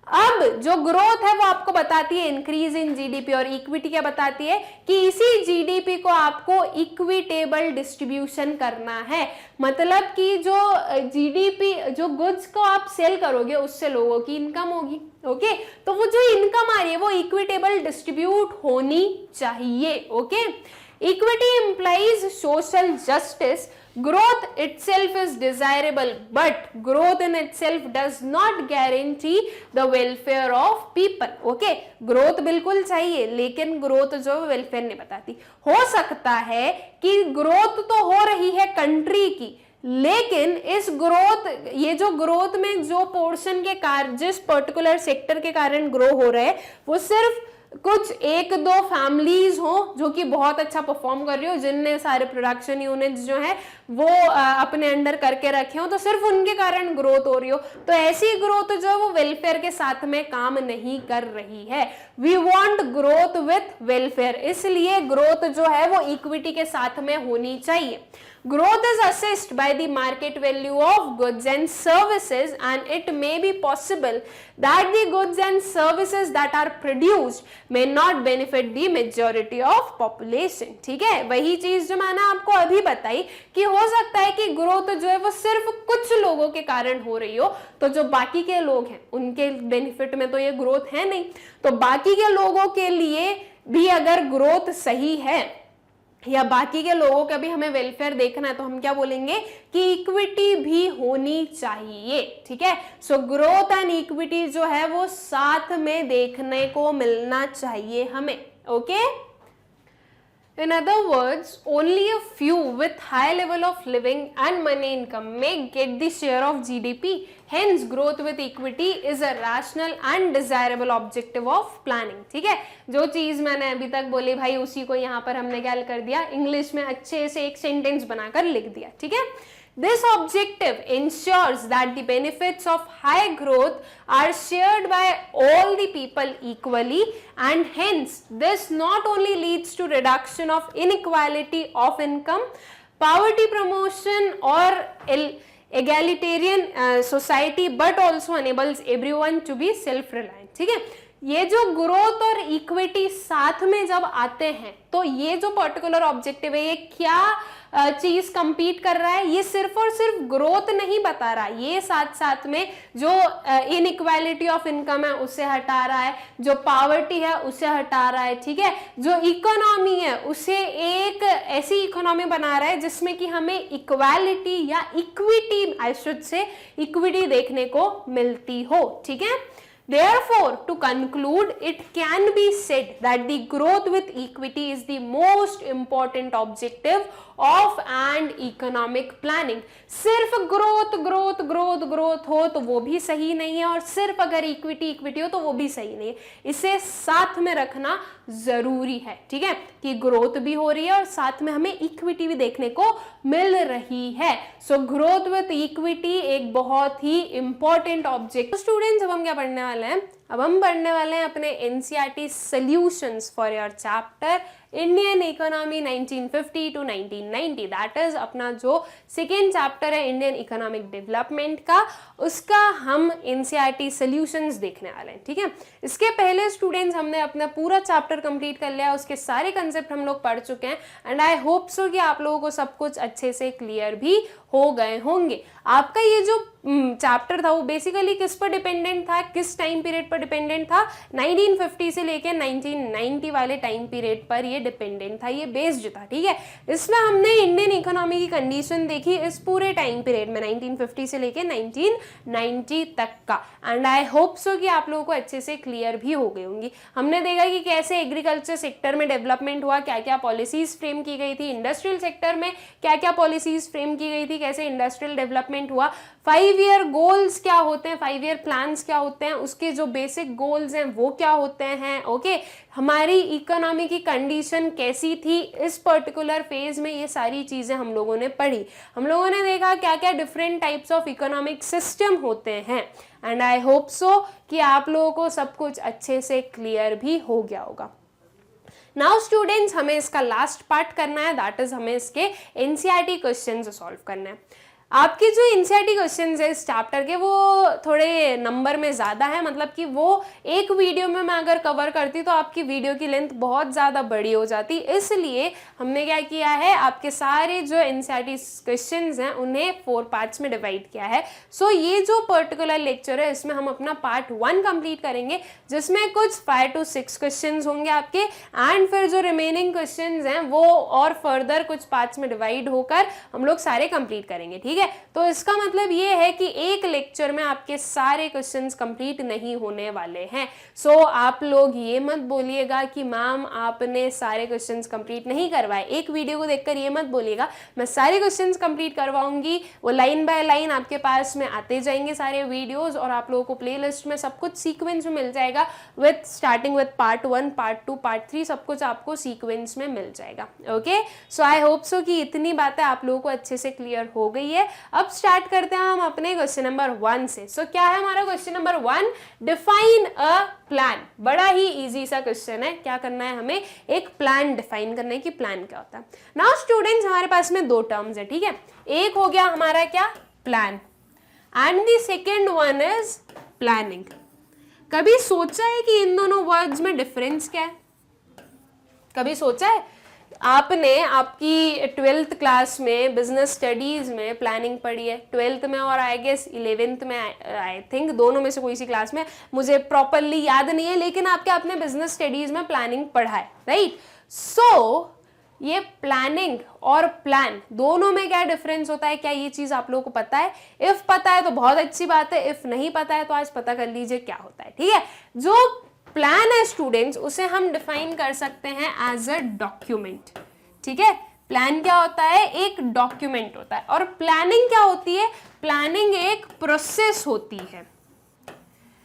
अब जो ग्रोथ है वो आपको बताती है इंक्रीज इन जीडीपी, और इक्विटी क्या बताती है कि इसी जीडीपी को आपको इक्विटेबल डिस्ट्रीब्यूशन करना है। मतलब कि जो जीडीपी, जो गुड्स को आप सेल करोगे उससे लोगों की इनकम होगी, ओके। तो वो जो इनकम आ रही है वो इक्विटेबल डिस्ट्रीब्यूट होनी चाहिए, okay. Equity implies social justice. Growth itself is desirable, but growth in itself does not guarantee the welfare of people. Okay, growth बिल्कुल चाहिए, लेकिन growth जो वेलफेयर नहीं बताती। हो सकता है कि ग्रोथ तो हो रही है कंट्री की, लेकिन इस ग्रोथ, ये जो ग्रोथ में जो पोर्शन के कारण, जिस पर्टिकुलर सेक्टर के कारण ग्रो हो रहे हैं, वो सिर्फ कुछ 1-2 फैमिलीज हो जो कि बहुत अच्छा परफॉर्म कर रही हो, जिनने सारे प्रोडक्शन यूनिट्स जो है वो अपने अंडर करके रखे हो, तो सिर्फ उनके कारण ग्रोथ हो रही हो। तो ऐसी ग्रोथ जो है वो वेलफेयर के साथ में काम नहीं कर रही है। We want growth with welfare, इसलिए ग्रोथ जो है वो इक्विटी के साथ में होनी चाहिए। Growth is assessed by the market value of goods and services, and it may be possible that the goods and services that are produced may not benefit the majority of population. ठीक है, वही चीज जो मैंने आपको अभी बताई कि हो सकता है कि ग्रोथ जो है वो सिर्फ कुछ लोगों के कारण हो रही हो, तो जो बाकी के लोग हैं उनके बेनिफिट में तो ये ग्रोथ है नहीं, तो बाकी के लोगों के लिए भी अगर ग्रोथ सही है या बाकी के लोगों का भी हमें वेलफेयर देखना है, तो हम क्या बोलेंगे कि इक्विटी भी होनी चाहिए, ठीक है। सो ग्रोथ एंड इक्विटी जो है वो साथ में देखने को मिलना चाहिए हमें, okay. In other words, only a few with high level of living and money income may get the share of GDP. Hence, growth with equity is a rational and desirable objective of planning. ठीक है, जो चीज मैंने अभी तक बोली भाई उसी को यहाँ पर हमने क्या कर दिया, इंग्लिश में अच्छे से एक सेंटेंस बनाकर लिख दिया, ठीक है। This objective ensures that the benefits of high growth are shared by all the people equally, and hence this not only leads to reduction of inequality of income, poverty promotion or egalitarian society, but also enables everyone to be self-reliant. ठीक है, ये जो ग्रोथ और इक्विटी साथ में जब आते हैं तो ये जो पर्टिकुलर ऑब्जेक्टिव है ये क्या चीज कंपीट कर रहा है, ये सिर्फ और सिर्फ ग्रोथ नहीं बता रहा, ये साथ साथ में जो इनइक्वालिटी ऑफ इनकम है उसे हटा रहा है, जो पावर्टी है उसे हटा रहा है, ठीक है, जो इकोनॉमी है उसे एक ऐसी इकोनॉमी बना रहा है जिसमें कि हमें इक्वालिटी या equity, I should say equity देखने को मिलती हो, ठीक है। Therefore, to conclude, it can be said that the growth with equity is the most important objective of an economic planning. सिर्फ ग्रोथ ग्रोथ ग्रोथ ग्रोथ हो तो वो भी सही नहीं है, और सिर्फ अगर इक्विटी इक्विटी हो तो वो भी सही नहीं है. इसे साथ में रखना जरूरी है, ठीक है, कि ग्रोथ भी हो रही है और साथ में हमें इक्विटी भी देखने को मिल रही है. सो ग्रोथ विथ इक्विटी एक बहुत ही इंपॉर्टेंट ऑब्जेक्ट. स्टूडेंट्स, अब हम क्या पढ़ने वाले हैं? अब हम पढ़ने वाले हैं अपने NCERT solutions for your chapter Indian economy 1950 to 1990. That is अपना जो सेकेंड चैप्टर है इंडियन इकोनॉमिक डेवलपमेंट का, उसका हम एनसीईआरटी सॉल्यूशंस देखने वाले हैं, ठीक है. इसके पहले स्टूडेंट्स हमने अपना पूरा चैप्टर कंप्लीट कर लिया, उसके सारे कंसेप्ट हम लोग पढ़ चुके हैं, एंड आई होप सो कि आप लोगों को सब कुछ अच्छे से क्लियर भी हो गए होंगे. आपका ये जो चैप्टर था वो बेसिकली किस पर डिपेंडेंट था, किस टाइम पीरियड पर डिपेंडेंट था? 1950 से लेकर 1990 वाले टाइम पीरियड पर ये डिपेंडेंट था, ये बेस्ड था, ठीक है. इसमें हमने इंडियन इकोनॉमी की कंडीशन देखी इस पूरे टाइम पीरियड में 1950 से लेकर 1990 तक का, एंड आई होप सो कि आप लोगों को अच्छे से क्लियर भी हो गई होंगी. हमने देखा कि कैसे एग्रीकल्चर सेक्टर में डेवलपमेंट हुआ, क्या क्या पॉलिसीज फ्रेम की गई थी, इंडस्ट्रियल सेक्टर में क्या क्या पॉलिसीज फ्रेम की गई थी, कैसे इंडस्ट्रियल डेवलपमेंट हुआ, 5 ईयर गोल्स क्या होते हैं, 5 ईयर प्लान्स क्या होते हैं, उसके जो बेसिक गोल्स हैं वो क्या होते हैं. ओके, हमारी इकोनॉमी की कंडीशन कैसी थी इस पर्टिकुलर फेज में, ये सारी चीजें हम लोगों ने पढ़ी. हम लोगों ने देखा क्या क्या different types of economic system होते हैं, एंड आई होप सो कि आप लोगों को सब कुछ अच्छे से क्लियर भी हो गया होगा. नाउ स्टूडेंट्स, हमें इसका लास्ट पार्ट करना है, दैट इज हमें इसके एनसीईआरटी क्वेश्चंस सॉल्व करना है. आपके जो एनसीईआरटी क्वेश्चंस है इस चैप्टर के वो थोड़े नंबर में ज़्यादा है, मतलब कि वो एक वीडियो में मैं अगर कवर करती तो आपकी वीडियो की लेंथ बहुत ज़्यादा बड़ी हो जाती. इसलिए हमने क्या किया है, आपके सारे जो एनसीईआरटी क्वेश्चंस हैं उन्हें 4 पार्ट्स में डिवाइड किया है. सो ये जो पर्टिकुलर लेक्चर है इसमें हम अपना पार्ट 1 कंप्लीट करेंगे, जिसमें कुछ 5 to 6 क्वेश्चंस होंगे आपके, एंड फिर जो रिमेनिंग क्वेश्चंस हैं वो और फर्दर कुछ पार्ट्स में डिवाइड होकर हम लोग सारे कंप्लीट करेंगे, ठीक है. तो इसका मतलब ये है कि एक लेक्चर में आपके सारे क्वेश्चंस कंप्लीट नहीं होने वाले हैं. सो आप लोग ये मत बोलिएगा कि मैम आपने सारे क्वेश्चंस कंप्लीट नहीं करवाए. एक वीडियो को देखकर ये मत बोलिएगा, मैं सारे क्वेश्चंस कंप्लीट करवाऊंगी. वो लाइन बाय लाइन आपके पास में आते जाएंगे सारे वीडियोस, और आप लोगों को प्लेलिस्ट में सब कुछ सीक्वेंस में मिल जाएगा, with starting with part 1, part 2, part 3, सब कुछ आपको सीक्वेंस में मिल जाएगा. Okay, so I hope so कि इतनी बातें आप लोगों को अच्छे से क्लियर हो गई है. अब स्टार्ट करते हैं हम अपने क्वेश्चन नंबर 1 से. सो क्या है हमारा question number 1? Define a plan. बड़ा ही इजी सा क्वेश्चन है. क्या करना है हमें? एक प्लान डिफाइन करना है कि प्लान क्या होता है. नाउ स्टूडेंट्स, हमारे पास में 2 टर्म्स है, ठीक है. एक हो गया हमारा क्या? Plan, and the second one is planning. कभी सोचा है कि इन दोनों वर्ड्स में डिफरेंस क्या है? कभी सोचा है? आपने आपकी 12th क्लास में बिजनेस स्टडीज में प्लानिंग पढ़ी है, 12th में और आई गेस 11th में, आई थिंक दोनों में से कोई सी क्लास में, मुझे प्रॉपरली याद नहीं है, लेकिन आपके आपने बिजनेस स्टडीज में प्लानिंग पढ़ा है, राइट. सो ये प्लानिंग और प्लान दोनों में क्या डिफरेंस होता है? क्या ये चीज आप लोगों को पता है? इफ पता है तो बहुत अच्छी बात है, इफ नहीं पता है तो आज पता कर लीजिए क्या होता है, ठीक है. जो प्लान है स्टूडेंट्स, उसे हम डिफाइन कर सकते हैं एज अ डॉक्यूमेंट, ठीक है. प्लान क्या होता है? एक डॉक्यूमेंट होता है. और प्लानिंग क्या होती है? प्लानिंग एक प्रोसेस होती है.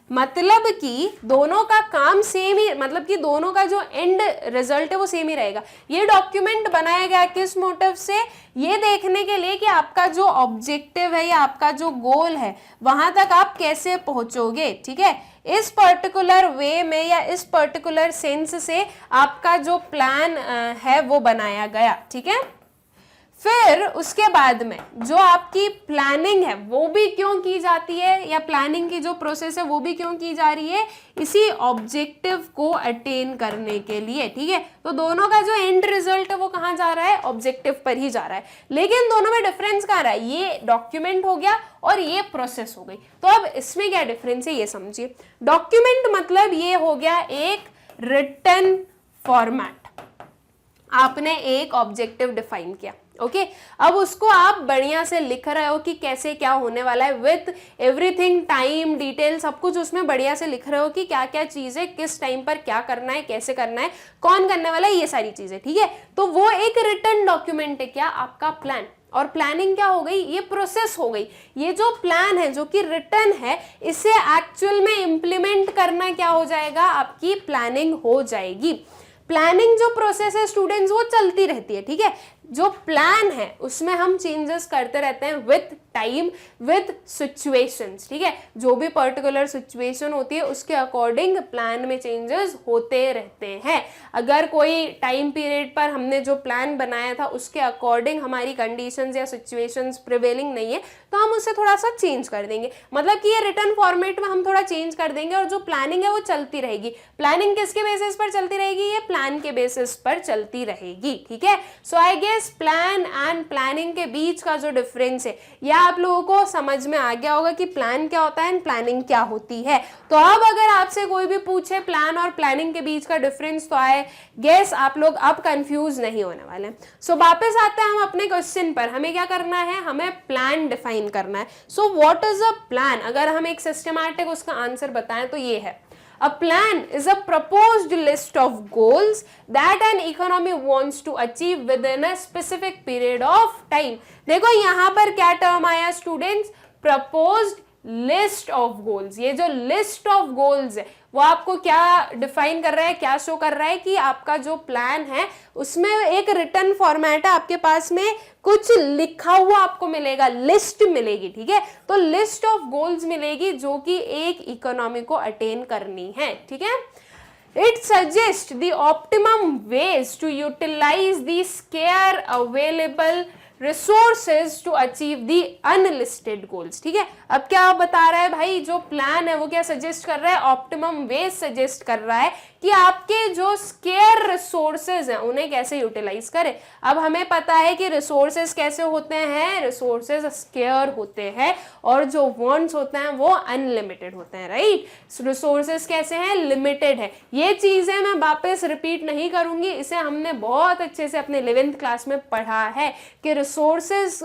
मतलब कि दोनों का काम सेम ही, मतलब कि दोनों का जो एंड रिजल्ट है वो सेम ही रहेगा. ये डॉक्यूमेंट बनाया गया किस मोटिव से? ये देखने के लिए कि आपका जो ऑब्जेक्टिव है या आपका जो गोल है वहां तक आप कैसे पहुंचोगे, ठीक है. इस पर्टिकुलर वे में या इस पर्टिकुलर सेंस से आपका जो प्लान है वो बनाया गया, ठीक है. फिर उसके बाद में जो आपकी प्लानिंग है वो भी क्यों की जाती है, या प्लानिंग की जो प्रोसेस है वो भी क्यों की जा रही है? इसी ऑब्जेक्टिव को अटेन करने के लिए, ठीक है. तो दोनों का जो एंड रिजल्ट है वो कहाँ जा रहा है? ऑब्जेक्टिव पर ही जा रहा है. लेकिन दोनों में डिफरेंस कहाँ रहा है? ये डॉक्यूमेंट हो गया और ये प्रोसेस हो गई. तो अब इसमें क्या डिफरेंस है ये समझिए. डॉक्यूमेंट मतलब ये हो गया एक रिटन फॉर्मेट. आपने एक ऑब्जेक्टिव डिफाइन किया, ओके अब उसको आप बढ़िया से लिख रहे हो कि कैसे क्या होने वाला है, विथ एवरीथिंग, टाइम डिटेल सब कुछ उसमें बढ़िया से लिख रहे हो कि क्या क्या चीजें किस टाइम पर क्या करना है, कैसे करना है, कौन करने वाला है, ये सारी चीजें, ठीक है। तो वो एक रिटन डॉक्यूमेंट है, क्या आपका प्लान। और प्लानिंग क्या हो गई, ये प्रोसेस हो गई। ये जो प्लान है जो कि रिटन है, इसे एक्चुअल में इंप्लीमेंट करना क्या हो जाएगा, आपकी प्लानिंग हो जाएगी। प्लानिंग जो प्रोसेस है स्टूडेंट्स वो चलती रहती है, ठीक है। जो प्लान है उसमें हम चेंजेस करते रहते हैं विथ टाइम, विथ सिचुएशंस, ठीक है। जो भी पर्टिकुलर सिचुएशन होती है उसके अकॉर्डिंग प्लान में चेंजेस होते रहते हैं। अगर कोई टाइम पीरियड पर हमने जो प्लान बनाया था उसके अकॉर्डिंग हमारी कंडीशंस या सिचुएशंस प्रिवेलिंग नहीं है तो हम उसे थोड़ा सा चेंज कर देंगे, मतलब कि ये रिटर्न फॉर्मेट में हम थोड़ा चेंज कर देंगे और जो प्लानिंग है वो चलती रहेगी। प्लानिंग किसके बेसिस पर चलती रहेगी, ये प्लान के बेसिस पर चलती रहेगी, ठीक है। So I guess plan and planning के बीच का जो डिफरेंस है या आप लोगों को समझ में आ गया होगा कि प्लान क्या होता है एंड प्लानिंग क्या होती है। तो अब अगर आपसे कोई भी पूछे प्लान और प्लानिंग के बीच का डिफरेंस तो आई गेस आप लोग अब कंफ्यूज नहीं होने वाले। सो वापस आते हैं हम अपने क्वेश्चन पर, हमें क्या करना है, हमें प्लान डिफाइन करना है। So what is a plan, अगर हम एक सिस्टमैटिक उसका आंसर बताएं तो ये है, a plan is a proposed list of goals that an economy wants to achieve within a specific period of time। देखो यहां पर क्या टर्म आया students, proposed list of goals। ये जो list of goals है वो आपको क्या डिफाइन कर रहा है, क्या शो कर रहा है कि आपका जो प्लान है उसमें एक रिटन फॉर्मेट है, आपके पास में कुछ लिखा हुआ आपको मिलेगा, लिस्ट मिलेगी, ठीक है। तो लिस्ट ऑफ गोल्स मिलेगी जो कि एक इकोनॉमी को अटेन करनी है, ठीक है। It suggests the optimum ways to utilize the scarce available resources to achieve the unlisted goals, ठीक है। अब क्या बता रहा है भाई, जो प्लान है वो क्या सजेस्ट कर रहा है, ऑप्टिमम वे सजेस्ट कर रहा है कि आपके जो स्केयर रिसोर्सेज हैं उन्हें कैसे यूटिलाइज करें। अब हमें पता है कि रिसोर्सेज कैसे होते हैं, रिसोर्सेज स्केयर होते हैं और जो वांट्स होते हैं वो अनलिमिटेड होते हैं, राइट। रिसोर्सेज कैसे हैं, लिमिटेड है। ये चीजें मैं वापस रिपीट नहीं करूंगी, इसे हमने बहुत अच्छे से अपने 11th क्लास में पढ़ा है कि रिसोर्सेज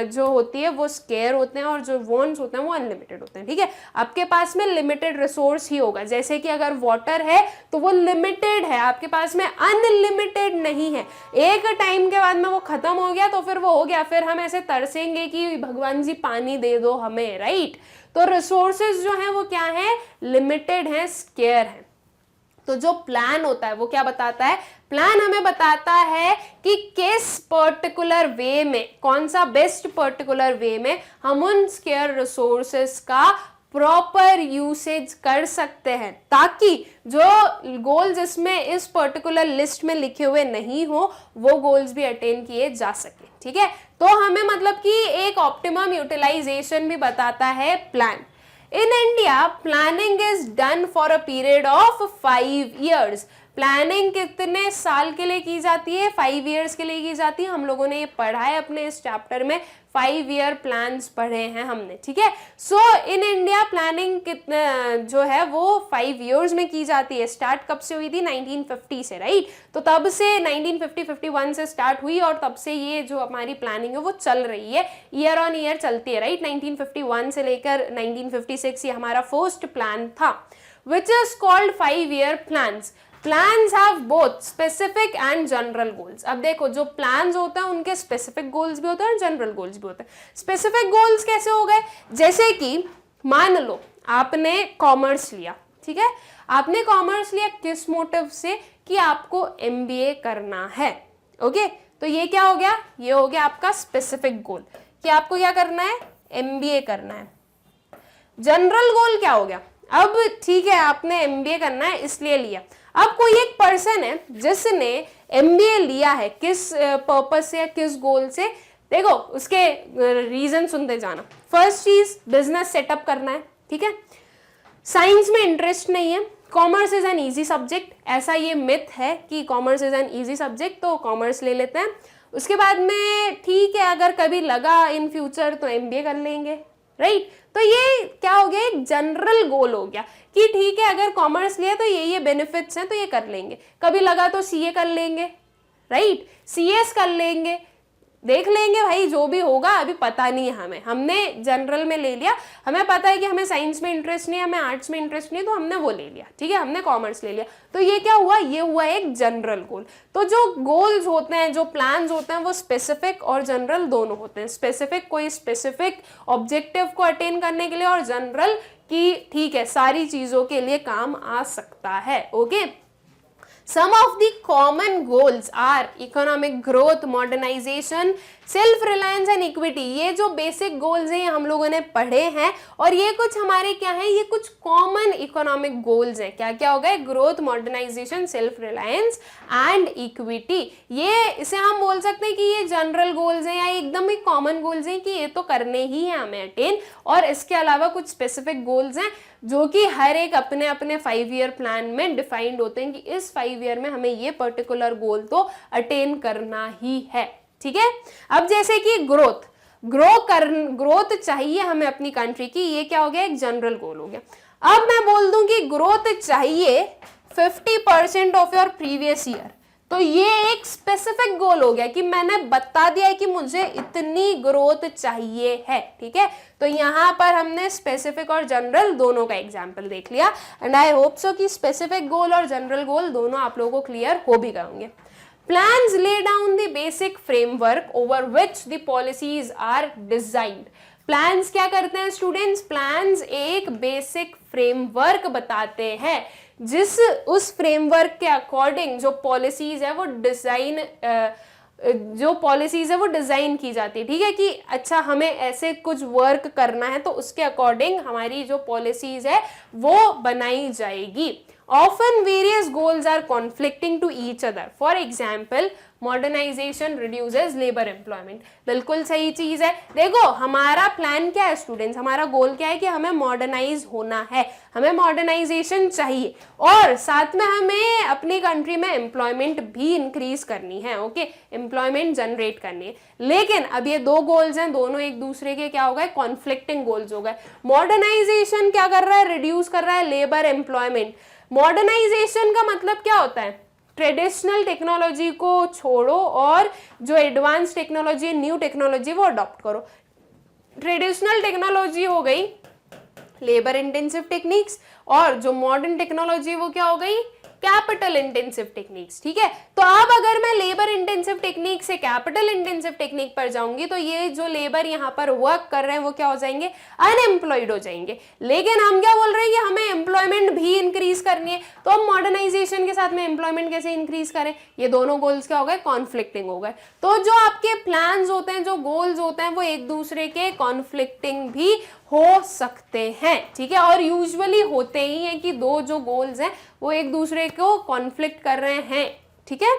जो होती है वो स्केयर होते हैं और जो वांट्स होते हैं वो अनलिमिटेड होते हैं, ठीक है। आपके पास में लिमिटेड रिसोर्स ही होगा, जैसे कि अगर वाटर है तो वो लिमिटेड है, आपके पास में अनलिमिटेड नहीं है। एक टाइम के बाद में वो खत्म हो गया तो फिर वो हो गया, फिर हम ऐसे तरसेंगे कि भगवान जी पानी दे दो हमें, राइट। तो रिसोर्सेज जो है वो क्या है, लिमिटेड है, स्केयर है। तो जो प्लान होता है वो क्या बताता है, प्लान हमें बताता है कि किस पर्टिकुलर वे में, कौन सा बेस्ट पर्टिकुलर वे में हम उन स्केयर रिसोर्सेस का प्रॉपर यूसेज कर सकते हैं, ताकि जो गोल्स इसमें इस पर्टिकुलर लिस्ट में लिखे हुए नहीं हो वो गोल्स भी अटेन किए जा सके, ठीक है। तो हमें मतलब कि एक ऑप्टिमम यूटिलाइजेशन भी बताता है plan. In India, planning is done for a period of 5 years। Planning कितने साल के लिए की जाती है, 5 इयर्स के लिए की जाती है। हम लोगों ने ये पढ़ा है अपने इस चैप्टर में, 5 ईयर प्लान्स पढ़े हैं हमने, ठीक है। सो इन इंडिया प्लानिंग कितने जो है वो 5 इयर्स में की जाती है। स्टार्ट कब से हुई थी, 1950 से, राइट। तो तब से 1950-51 से स्टार्ट हुई और तब से ये जो हमारी प्लानिंग है वो चल रही है, ईयर ऑन ईयर चलती है, राइट। 1951 से लेकर 1956 ये हमारा फर्स्ट प्लान था, which is called 5 year plans. Plans have both specific and general goals. अब देखो जो प्लान्स होते हैं उनके स्पेसिफिक गोल्स भी होते हैं और जनरल गोल्स भी होते हैं। स्पेसिफिक गोल्स कैसे हो गए, जैसे कि मान लो आपने कॉमर्स लिया, ठीक है। आपने कॉमर्स लिया किस मोटिव से, कि आपको MBA करना है, ओके। तो ये क्या हो गया, ये हो गया आपका स्पेसिफिक गोल कि आपको क्या करना है, MBA करना है। जनरल गोल क्या हो गया, अब ठीक है आपने MBA करना है इसलिए लिया। अब कोई एक पर्सन है जिसने MBA लिया है, किस पर्पस से या किस गोल से, देखो उसके रीजन सुनते जाना। फर्स्ट चीज बिजनेस सेटअप करना है, ठीक है। साइंस में इंटरेस्ट नहीं है, commerce is an easy subject, ऐसा ये मिथ है कि commerce is an easy subject तो कॉमर्स ले लेते हैं। उसके बाद में ठीक है अगर कभी लगा इन फ्यूचर तो MBA कर लेंगे, राइट। तो ये क्या हो गया, एक जनरल गोल हो गया कि ठीक है अगर कॉमर्स लिया तो ये बेनिफिट्स हैं तो ये कर लेंगे। कभी लगा तो CA कर लेंगे, राइट, CS कर लेंगे, देख लेंगे भाई, जो भी होगा अभी पता नहीं है हमें, हमने जनरल में ले लिया, हमें पता है कि हमें साइंस में इंटरेस्ट नहीं है, हमें आर्ट्स में इंटरेस्ट नहीं है, तो हमने वो ले लिया, ठीक है, हमने कॉमर्स ले लिया। तो ये क्या हुआ, ये हुआ एक जनरल गोल। तो जो गोल्स होते हैं, जो प्लान्स होते हैं, वो स्पेसिफिक और जनरल दोनों होते हैं। स्पेसिफिक कोई स्पेसिफिक ऑब्जेक्टिव को अटेन करने के लिए, और जनरल कि ठीक है सारी चीजों के लिए काम आ सकता है। Okay, some of the common goals are economic growth, modernization, self reliance and equity. ये जो बेसिक गोल्स हैं हम लोगों ने पढ़े हैं, और ये कुछ हमारे क्या है, ये कुछ कॉमन इकोनॉमिक गोल्स हैं। क्या क्या हो गए, growth, modernisation, self reliance and equity. ये इसे हम बोल सकते हैं कि ये जनरल गोल्स हैं या एकदम ही कॉमन गोल्स हैं कि ये तो करने ही है हमें अटेन। और इसके अलावा कुछ स्पेसिफिक गोल्स हैं जो कि हर एक अपने अपने 5 ईयर प्लान में डिफाइंड होते हैं कि इस 5 ईयर में हमें ये पर्टिकुलर गोल तो अटेन करना ही है, ठीक है। अब जैसे कि ग्रोथ चाहिए हमें अपनी कंट्री की, ये क्या हो गया, एक जनरल गोल हो गया। अब मैं बोल दूं कि ग्रोथ चाहिए 50% ऑफ योर प्रीवियस ईयर, तो ये एक स्पेसिफिक गोल हो गया कि मैंने बता दिया है कि मुझे इतनी ग्रोथ चाहिए है, ठीक है। तो यहां पर हमने स्पेसिफिक और जनरल दोनों का एग्जांपल देख लिया, एंड आई होप सो कि स्पेसिफिक गोल और जनरल गोल दोनों आप लोगों को क्लियर हो भी गए होंगे। Plans lay down the basic framework over which the policies are designed. Plans क्या करते हैं स्टूडेंट्स, प्लान्स एक बेसिक फ्रेमवर्क बताते हैं, उस फ्रेमवर्क के अकॉर्डिंग जो पॉलिसीज है वो डिजाइन की जाती है, ठीक है। कि अच्छा हमें ऐसे कुछ वर्क करना है तो उसके अकॉर्डिंग हमारी जो पॉलिसीज है वो बनाई जाएगी। Often various goals are conflicting to each other. For example, modernization reduces labor employment. बिल्कुल सही चीज है। देखो हमारा प्लान क्या है स्टूडेंट्स, हमारा गोल क्या है कि हमें मॉडर्नाइज होना है, हमें मॉडर्नाइजेशन चाहिए, और साथ में हमें अपनी कंट्री में एम्प्लॉयमेंट भी इंक्रीज करनी है। ओके, एम्प्लॉयमेंट जनरेट करनी है। लेकिन अब ये दो गोल्स हैं, दोनों एक दूसरे के क्या हो गए, कॉन्फ्लिक्टिंग गोल्स हो गए। मॉडर्नाइजेशन क्या कर रहा है, रिड्यूस कर रहा है लेबर एम्प्लॉयमेंट। मॉडर्नाइजेशन का मतलब क्या होता है, ट्रेडिशनल टेक्नोलॉजी को छोड़ो और जो एडवांस टेक्नोलॉजी, न्यू टेक्नोलॉजी वो अडॉप्ट करो। ट्रेडिशनल टेक्नोलॉजी हो गई लेबर इंटेंसिव टेक्निक्स, और जो मॉडर्न टेक्नोलॉजी वो क्या हो गई, कैपिटल इंटेंसिव टेक्निक्स, ठीक है। तो अब अगर मैं लेबर इंटेंसिव टेक्निक से कैपिटल इंटेंसिव टेक्निक पर जाऊंगी तो ये जो लेबर यहाँ पर वर्क कर रहे हैं वो क्या हो जाएंगे, अनएम्प्लॉयड हो जाएंगे। लेकिन हम क्या बोल रहे हैं कि हमें एम्प्लॉयमेंट भी इंक्रीज करनी है, तो हम मॉडर्नाइजेशन के साथ में एम्प्लॉयमेंट कैसे इंक्रीज करें, ये दोनों गोल्स क्या हो गए, कॉन्फ्लिक्टिंग हो गए। तो जो आपके प्लान्स होते हैं, जो गोल्स होते हैं, वो एक दूसरे के कॉन्फ्लिक्टिंग भी हो सकते हैं, ठीक है। और यूजुअली होते ही हैं कि दो जो गोल्स हैं वो एक दूसरे को कॉन्फ्लिक्ट कर रहे हैं, ठीक है।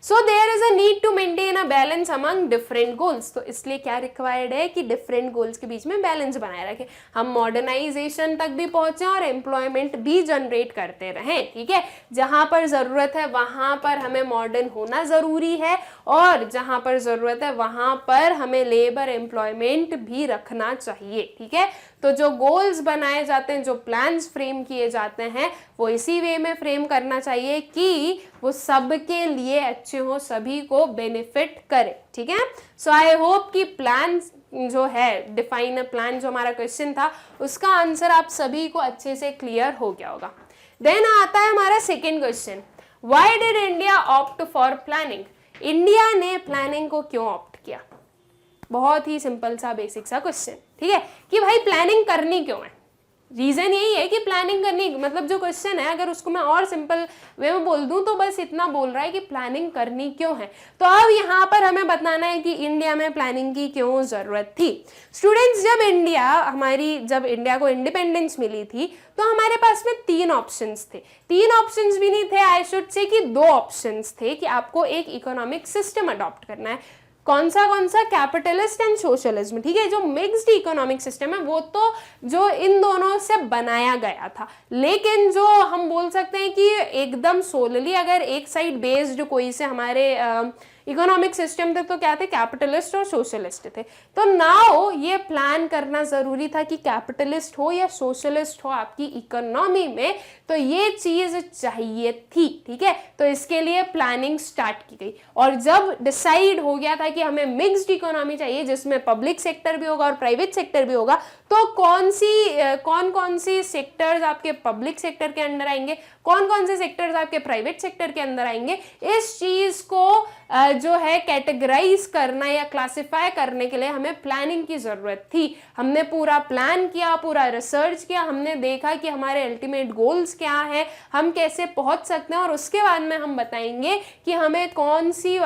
So there is a need to maintain a balance among different goals. तो इसलिए क्या रिक्वायर्ड है कि डिफरेंट गोल्स के बीच में बैलेंस बनाए रखें, हम मॉडर्नाइजेशन तक भी पहुंचे और एम्प्लॉयमेंट भी जनरेट करते रहें, ठीक है। जहां पर जरूरत है वहां पर हमें मॉडर्न होना जरूरी है, और जहां पर जरूरत है वहां पर हमें लेबर एम्प्लॉयमेंट भी रखना चाहिए, ठीक है। तो जो गोल्स बनाए जाते हैं, जो प्लान्स फ्रेम किए जाते हैं, वो इसी वे में फ्रेम करना चाहिए कि वो सबके लिए अच्छे हो, सभी को बेनिफिट करे, ठीक है। सो आई होप कि प्लान जो है, डिफाइन अ प्लान, जो हमारा क्वेश्चन था उसका आंसर आप सभी को अच्छे से क्लियर हो गया होगा। देन आता है हमारा second question, why did India opt for planning. India ने प्लानिंग को क्यों ऑप्ट किया। बहुत ही सिंपल सा बेसिक सा क्वेश्चन, ठीक है, कि भाई प्लानिंग करनी क्यों है। रीजन यही है कि प्लानिंग करनी, मतलब जो क्वेश्चन है अगर उसको मैं और सिंपल वे में बोल दूं तो बस इतना बोल रहा है कि प्लानिंग करनी क्यों है। तो अब यहाँ पर हमें बताना है कि इंडिया में प्लानिंग की क्यों जरूरत थी। स्टूडेंट्स, जब इंडिया को इंडिपेंडेंस मिली थी तो हमारे पास में 3 ऑप्शंस थे। 3 ऑप्शंस भी नहीं थे, आई शुड से कि 2 ऑप्शंस थे कि आपको एक इकोनॉमिक सिस्टम अडॉप्ट करना है। कौन सा, कैपिटलिस्ट एंड सोशलिज्म, ठीक है। जो मिक्स्ड इकोनॉमिक सिस्टम है वो तो जो इन दोनों से बनाया गया था, लेकिन जो हम बोल सकते हैं कि एकदम सोलली अगर एक साइड बेस्ड कोई से हमारे इकोनॉमिक सिस्टम तक तो क्या थे, कैपिटलिस्ट और सोशलिस्ट थे। तो नाउ ये प्लान करना जरूरी था कि कैपिटलिस्ट हो या सोशलिस्ट हो आपकी इकोनॉमी में, तो ये चीज चाहिए थी, ठीक है। तो इसके लिए प्लानिंग स्टार्ट की गई, और जब डिसाइड हो गया था कि हमें मिक्स्ड इकोनॉमी चाहिए जिसमें पब्लिक सेक्टर भी होगा और प्राइवेट सेक्टर भी होगा, तो कौन कौन सी सेक्टर्स आपके पब्लिक सेक्टर के अंडर आएंगे, कौन कौन से सेक्टर्स आपके प्राइवेट सेक्टर के अंदर आएंगे, इस चीज को जो है कैटेगराइज करना या क्लासिफाई करने के लिए हमें प्लानिंग की जरूरत थी। हमने पूरा प्लान किया, पूरा रिसर्च किया, हमने देखा कि हमारे अल्टीमेट गोल्स क्या है, हम कैसे पहुंच सकते हैं, और उसके बाद में हम बताएंगे कि हमें कौन से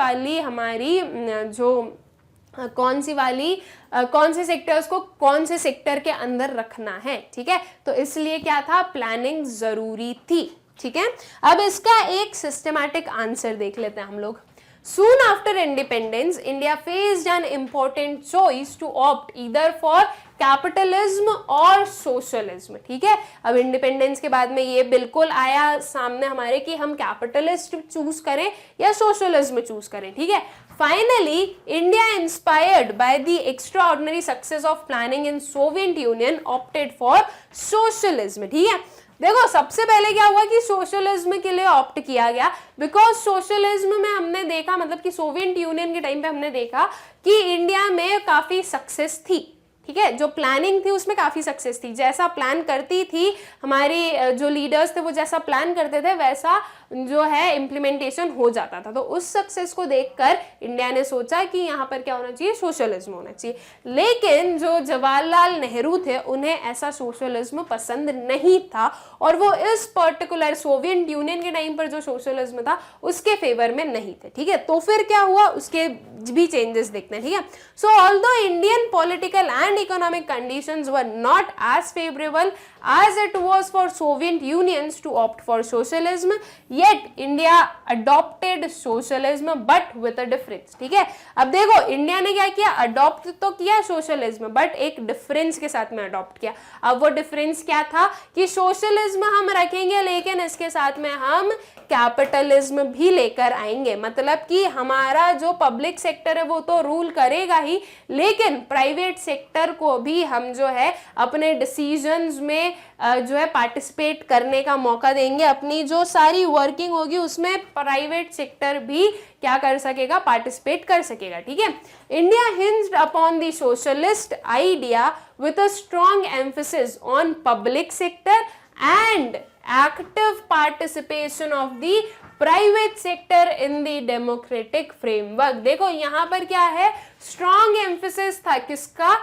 सेक्टर्स को कौन से सेक्टर के अंदर रखना है, ठीक है। तो इसलिए क्या था, प्लानिंग जरूरी थी, ठीक है। अब इसका एक सिस्टमैटिक आंसर देख लेते हैं हम लोग। Soon after independence, India faced an important choice to opt either for capitalism और सोशलिज्म, ठीक है। अब इंडिपेंडेंस के बाद में ये बिल्कुल आया सामने हमारे कि हम कैपिटलिस्ट चूज करें या सोशलिज्म चूज करें, ठीक है। Finally India, inspired by the extraordinary success of planning in Soviet union, opted for socialism, ठीक है। देखो सबसे पहले क्या हुआ कि सोशलिज्म के लिए ऑप्ट किया गया, बिकॉज सोशलिज्म में हमने देखा, मतलब कि सोवियत यूनियन के टाइम पे हमने देखा कि इंडिया में काफी सक्सेस थी, ठीक है। जो प्लानिंग थी उसमें काफी सक्सेस थी, जैसा प्लान करती थी हमारी जो लीडर्स थे वो जैसा प्लान करते थे वैसा जो है इम्प्लीमेंटेशन हो जाता था। तो उस सक्सेस को देखकर इंडिया ने सोचा कि यहाँ पर क्या होना चाहिए, सोशलिज्म होना चाहिए। लेकिन जो जवाहरलाल नेहरू थे उन्हें ऐसा सोशलिज्म पसंद नहीं था, और वो इस पर्टिकुलर सोवियत यूनियन के टाइम पर जो सोशलिज्म था उसके फेवर में नहीं थे, ठीक है। तो फिर क्या हुआ, उसके भी चेंजेस देखते हैं, ठीक है। So although Indian political and economic conditions were not as favourable as it was for Soviet Unions to opt for socialism, yet India adopted socialism but with a difference, ठीक है। अब देखो इंडिया ने क्या किया, अडॉप्ट तो किया सोशलिज्म, बट एक डिफरेंस के साथ में अडॉप्ट किया। अब वो डिफरेंस क्या था कि सोशलिज्म हम रखेंगे लेकिन इसके साथ में हम कैपिटलिज्म भी लेकर आएंगे, मतलब कि हमारा जो पब्लिक सेक्टर है वो तो रूल करेगा ही, लेकिन प्राइवेट सेक्टर को भी हम जो है अपने डिसीजंस में जो है पार्टिसिपेट करने का मौका देंगे। अपनी जो सारी वर्किंग होगी उसमें प्राइवेट सेक्टर भी क्या कर सकेगा, पार्टिसिपेट कर सकेगा, ठीक है। India hinged upon the socialist idea with a strong emphasis on public sector and active participation of the private sector in the democratic framework। देखो यहाँ पर क्या है, strong emphasis था किसका,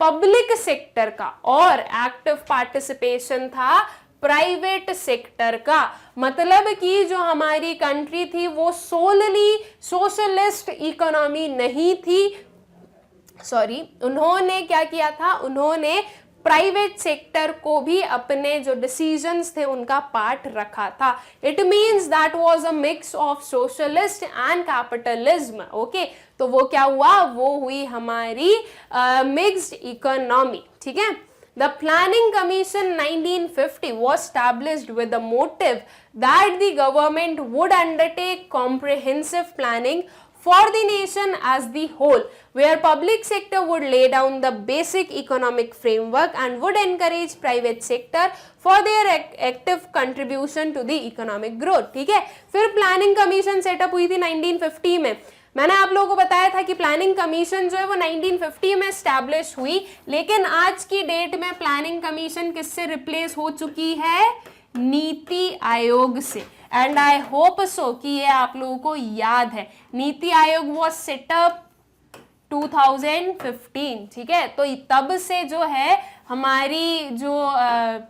पब्लिक सेक्टर का, और एक्टिव पार्टिसिपेशन था प्राइवेट सेक्टर का। मतलब कि जो हमारी कंट्री थी वो सोलली सोशलिस्ट इकोनॉमी नहीं थी, सॉरी, उन्होंने क्या किया था, उन्होंने प्राइवेट सेक्टर को भी अपने जो डिसीजंस थे उनका पार्ट रखा था। It means that was a mix of socialist and capitalism, okay. तो वो क्या हुआ, वो हुई हमारी मिक्स्ड इकोनॉमी, ठीक है। The Planning Commission 1950 was established with the motive that the government would undertake comprehensive planning for the nation as the whole, where public sector would lay down the basic economic framework and would encourage private sector for their active contribution to the economic growth, ठीक है। फिर प्लानिंग कमीशन सेटअप हुई थी 1950 में। मैंने आप लोगों को बताया था कि प्लानिंग कमीशन जो है वो 1950 में स्टैब्लिश हुई, लेकिन आज की डेट में प्लानिंग कमीशन किससे रिप्लेस हो चुकी है, नीति आयोग से। एंड आई होप सो कि ये आप लोगों को याद है, नीति आयोग वाज सेटअप 2015, ठीक है। तो तब से जो है हमारी जो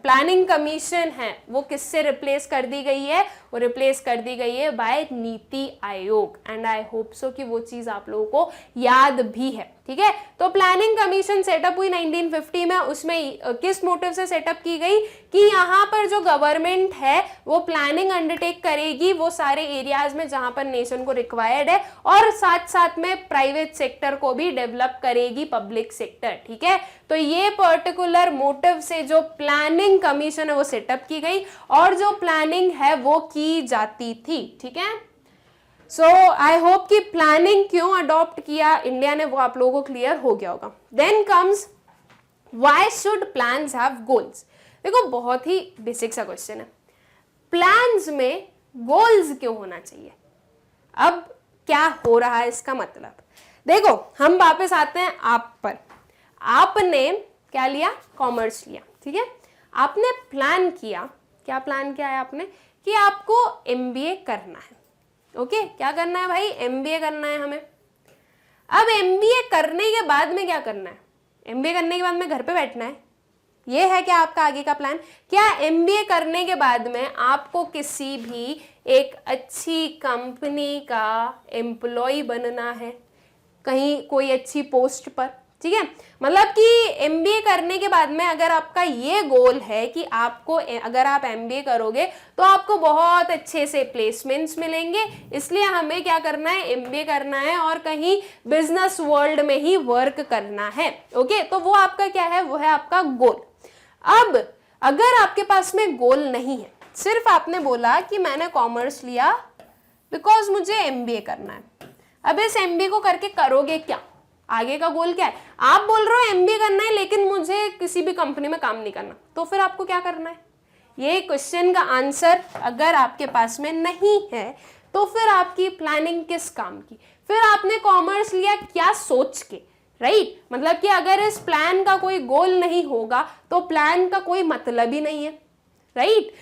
प्लानिंग कमीशन है वो किससे रिप्लेस कर दी गई है, वो रिप्लेस कर दी गई है bye NITI Aayog. And I hope so कि वो चीज आप लोगों को याद भी है, ठीक है। तो प्लानिंग कमीशन सेटअप हुई 1950 में, उसमें किस मोटिव से सेटअप की गई कि यहाँ पर जो गवर्नमेंट है वो प्लानिंग अंडरटेक करेगी वो सारे एरियाज में जहां पर नेशन को रिक्वायर्ड है, और साथ साथ में प्राइवेट सेक्टर को भी डेवलप करेगी पब्लिक सेक्टर, ठीक है। तो ये पर्टिकुलर मोटिव से जो प्लानिंग कमीशन है वो सेटअप की गई और जो प्लानिंग है वो की जाती थी, ठीक है। सो आई होप कि प्लानिंग क्यों अडॉप्ट किया इंडिया ने वो आप लोगों को क्लियर हो गया होगा. Then comes why should plans have goals. देखो बहुत ही बेसिक सा क्वेश्चन है, प्लान्स में गोल्स क्यों होना चाहिए. अब क्या हो रहा है इसका मतलब, देखो हम वापस आते हैं आप पर. आपने क्या लिया, कॉमर्स लिया, ठीक है. आपने प्लान किया, क्या प्लान किया है आपने कि आपको एमबीए करना है. ओके क्या करना है भाई, एमबीए करना है हमें. अब एमबीए करने के बाद में क्या करना है, एमबीए करने के बाद में घर पे बैठना है, ये है क्या आपका आगे का प्लान. क्या एमबीए करने के बाद में आपको किसी भी एक अच्छी कंपनी का एम्प्लॉय बनना है, कहीं कोई अच्छी पोस्ट पर, ठीक है. मतलब कि एमबीए करने के बाद में अगर आपका ये गोल है कि आपको अगर आप एमबीए करोगे तो आपको बहुत अच्छे से प्लेसमेंट्स मिलेंगे, इसलिए हमें क्या करना है, एमबीए करना है और कहीं बिजनेस वर्ल्ड में ही वर्क करना है. ओके तो वो आपका क्या है, वो है आपका गोल. अब अगर आपके पास में गोल नहीं है, सिर्फ आपने बोला कि मैंने कॉमर्स लिया बिकॉज मुझे एमबीए करना है. अब इस एमबीए को करके करोगे क्या, आगे का गोल क्या है. आप बोल रहे हो एमबीए करना है लेकिन मुझे किसी भी कंपनी में काम नहीं करना, तो फिर आपको क्या करना है. ये क्वेश्चन का आंसर अगर आपके पास में नहीं है तो फिर आपकी प्लानिंग किस काम की. फिर आपने कॉमर्स लिया क्या सोच के, राइट. मतलब कि अगर इस प्लान का कोई गोल नहीं होगा तो प्लान का कोई मतलब ही नहीं है, राइट.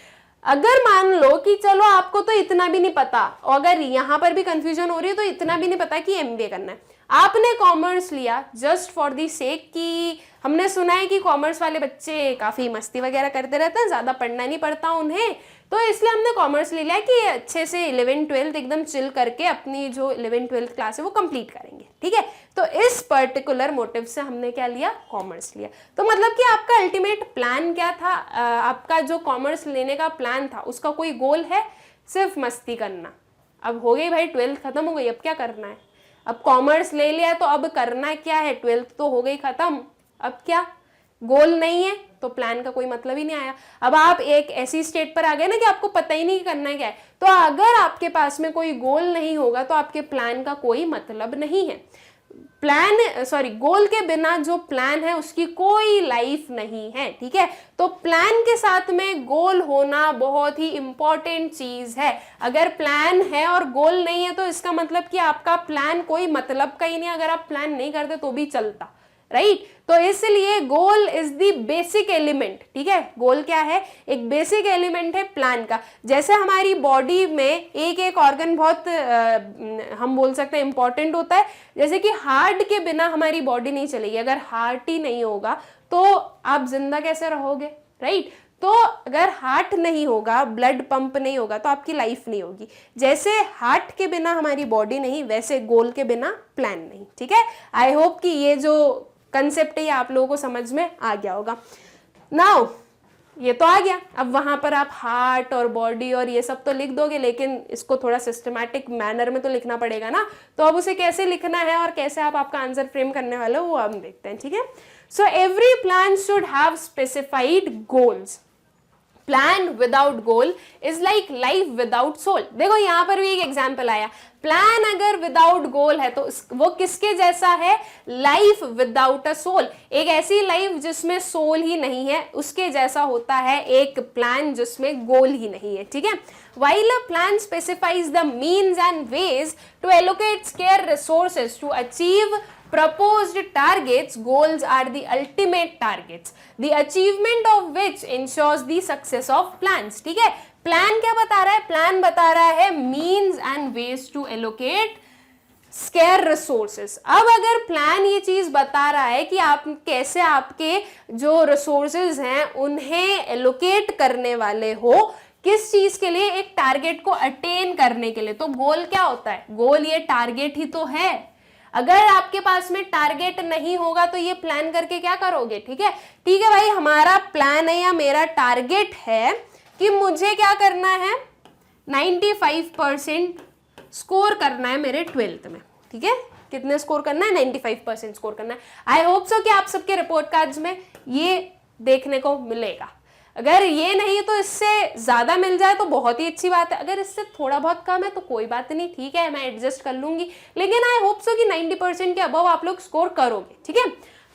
अगर मान लो कि चलो आपको तो इतना भी नहीं पता, और अगर यहां पर भी कंफ्यूजन हो रही है तो इतना भी नहीं पता कि एमबीए करना है, आपने कॉमर्स लिया जस्ट फॉर दी सेक कि हमने सुना है कि कॉमर्स वाले बच्चे काफी मस्ती वगैरह करते रहते हैं, ज्यादा पढ़ना नहीं पड़ता उन्हें, तो इसलिए हमने कॉमर्स ले लिया कि अच्छे से 11th-12th एकदम चिल करके अपनी जो 11th-12th क्लास है वो कंप्लीट करेंगे, ठीक है. तो इस पर्टिकुलर मोटिव से हमने क्या लिया, कॉमर्स लिया. तो मतलब कि आपका अल्टीमेट प्लान क्या था, आपका जो कॉमर्स लेने का प्लान था उसका कोई गोल है, सिर्फ मस्ती करना. अब हो गई भाई 12th खत्म हो गई, अब क्या करना है, अब कॉमर्स ले लिया तो अब करना क्या है, 12th तो हो गई खत्म, अब क्या, गोल नहीं है तो प्लान का कोई मतलब ही नहीं आया. अब आप एक ऐसी स्टेट पर आ गए ना कि आपको पता ही नहीं करना क्या है, तो अगर आपके पास में कोई गोल नहीं होगा तो आपके प्लान का कोई मतलब नहीं है. गोल के बिना जो प्लान है उसकी कोई लाइफ नहीं है, ठीक है. तो प्लान के साथ में गोल होना बहुत ही इंपॉर्टेंट चीज है. अगर प्लान है और गोल नहीं है तो इसका मतलब कि आपका प्लान कोई मतलब का ही नहीं, अगर आप प्लान नहीं करते तो भी चलता, राइट. तो इसलिए goal is the basic element, ठीक है. गोल क्या है, एक बेसिक एलिमेंट है प्लान का. जैसे हमारी बॉडी में एक एक ऑर्गन बहुत हम बोल सकते हैं इंपॉर्टेंट होता है, जैसे कि हार्ट के बिना हमारी बॉडी नहीं चलेगी. अगर हार्ट ही नहीं होगा तो आप जिंदा कैसे रहोगे, राइट. तो अगर हार्ट नहीं होगा, ब्लड पंप नहीं होगा तो आपकी लाइफ नहीं होगी. जैसे हार्ट के बिना हमारी बॉडी नहीं, वैसे गोल के बिना प्लान नहीं, ठीक है. आई होप कि ये जो कंसेप्ट है ये आप लोगों को समझ में आ गया होगा. नाउ ये तो आ गया, अब वहां पर आप हार्ट और बॉडी और ये सब तो लिख दोगे, लेकिन इसको थोड़ा सिस्टमैटिक मैनर में तो लिखना पड़ेगा ना. तो अब उसे कैसे लिखना है और कैसे आप आपका आंसर फ्रेम करने वाले हो वो हम देखते हैं, ठीक है. So every plan should have specified goals. Plan without goal is like life without soul. देखो यहाँ पर भी एक एग्जाम्पल आया, प्लान अगर विदाउट गोल है तो वो किसके जैसा है, लाइफ विदाउट अ सोल. एक ऐसी लाइफ जिसमें सोल ही नहीं है उसके जैसा होता है एक प्लान जिसमें गोल ही नहीं है, ठीक है. While a plan specifies the means and ways to allocate scarce resources to achieve proposed targets, goals are the ultimate targets, the achievement of which ensures the success of plans. ठीक है. प्लान क्या बता रहा है, प्लान बता रहा है means and ways to allocate scarce resources. अब अगर प्लान ये चीज बता रहा है कि आप कैसे आपके जो रिसोर्सेज हैं उन्हें एलोकेट करने वाले हो, किस चीज के लिए, एक टारगेट को अटेन करने के लिए, तो गोल क्या होता है, गोल ये टारगेट ही तो है. अगर आपके पास में टारगेट नहीं होगा तो ये प्लान करके क्या करोगे, ठीक है. ठीक है भाई, हमारा प्लान है या मेरा टारगेट है कि मुझे क्या करना है, 95% स्कोर करना है मेरे 12th में, ठीक है. कितने स्कोर करना है, 95% स्कोर करना है. आई होप सो कि आप सबके रिपोर्ट कार्ड्स में ये देखने को मिलेगा. अगर ये नहीं तो इससे ज़्यादा मिल जाए तो बहुत ही अच्छी बात है, अगर इससे थोड़ा बहुत कम है तो कोई बात नहीं, ठीक है, मैं एडजस्ट कर लूँगी, लेकिन आई होप सो कि 90% के अबव आप लोग स्कोर करोगे, ठीक है।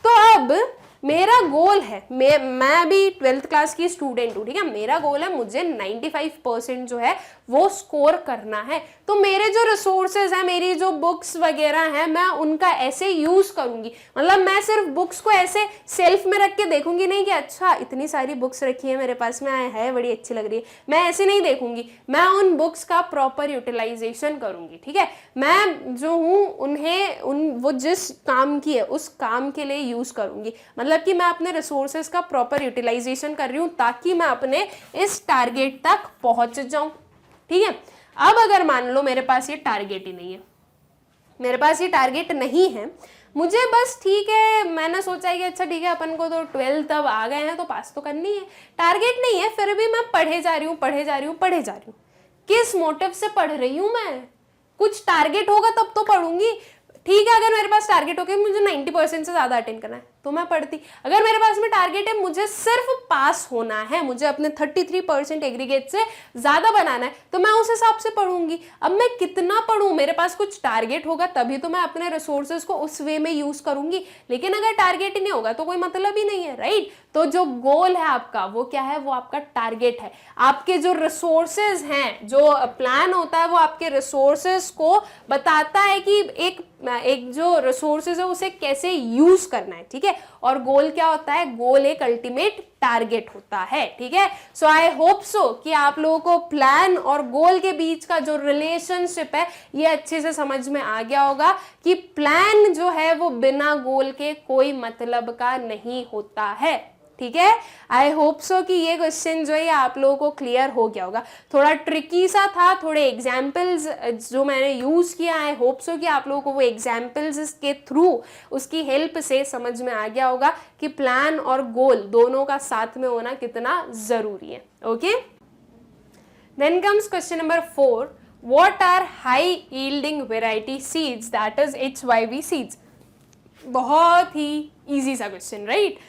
तो अब मेरा गोल है, मैं भी 12th क्लास की स्टूडेंट हूँ, ठीक है, मेरा गोल है मुझे 95% जो है वो स्कोर करना है। तो मेरे जो रिसोर्सेज हैं, मेरी जो बुक्स वगैरह हैं, मैं उनका ऐसे यूज़ करूँगी, मतलब मैं सिर्फ बुक्स को ऐसे सेल्फ में रख के देखूंगी नहीं कि अच्छा इतनी सारी बुक्स रखी है मेरे पास में, है बड़ी अच्छी लग रही है, मैं ऐसे नहीं देखूंगी, मैं उन बुक्स का प्रॉपर यूटिलाइजेशन करूँगी, ठीक है। मैं जो हूँ उन्हें वो जिस काम की है उस काम के लिए यूज़ करूँगी, मतलब कि मैं अपने रिसोर्सेज का प्रॉपर यूटिलाइजेशन कर रही हूँ ताकि मैं अपने इस टारगेट तक पहुँच जाऊँ, ठीक है। अब अगर मान लो मेरे पास ये टारगेट ही नहीं है, मेरे पास ये टारगेट नहीं है, मुझे बस ठीक है, मैंने सोचा है कि अच्छा ठीक है अपन को तो 12th अब आ गए हैं तो पास तो करनी है, टारगेट नहीं है, फिर भी मैं पढ़े जा रही हूँ। किस मोटिव से पढ़ रही हूँ मैं? कुछ टारगेट होगा तब तो पढ़ूंगी, ठीक है। अगर मेरे पास टारगेट हो गया मुझे 90% से ज़्यादा अटेंड करना है तो मैं पढ़ती, अगर मेरे पास में टारगेट है मुझे सिर्फ पास होना है, मुझे अपने 33% एग्रीगेट से ज़्यादा बनाना है, तो मैं उस हिसाब से पढ़ूंगी। अब मैं कितना पढ़ूँ, मेरे पास कुछ टारगेट होगा तभी तो मैं अपने रिसोर्सेज को उस वे में यूज़ करूंगी, लेकिन अगर टारगेट ही नहीं होगा तो कोई मतलब ही नहीं है, राइट। तो जो गोल है आपका वो क्या है, वो आपका टारगेट है। आपके जो रिसोर्सेज हैं, जो प्लान होता है वो आपके रिसोर्सेज को बताता है कि एक जो रिसोर्सेज है उसे कैसे यूज करना है, ठीक है। और गोल क्या होता है, गोल एक अल्टीमेट टारगेट होता है, ठीक है। सो आई होप सो कि आप लोगों को प्लान और गोल के बीच का जो रिलेशनशिप है ये अच्छे से समझ में आ गया होगा कि प्लान जो है वो बिना गोल के कोई मतलब का नहीं होता है, ठीक है। आई होप सो कि ये क्वेश्चन जो है आप लोगों को क्लियर हो गया होगा। थोड़ा ट्रिकी सा था, थोड़े एग्जाम्पल्स जो मैंने यूज़ किया, आई होप सो कि आप लोगों को वो एग्जाम्पल्स के थ्रू उसकी हेल्प से समझ में आ गया होगा कि प्लान और गोल दोनों का साथ में होना कितना ज़रूरी है, okay. Then comes question number 4, what are high yielding variety seeds, that is HYV seeds। बहुत ही इजी सा क्वेश्चन, राइट।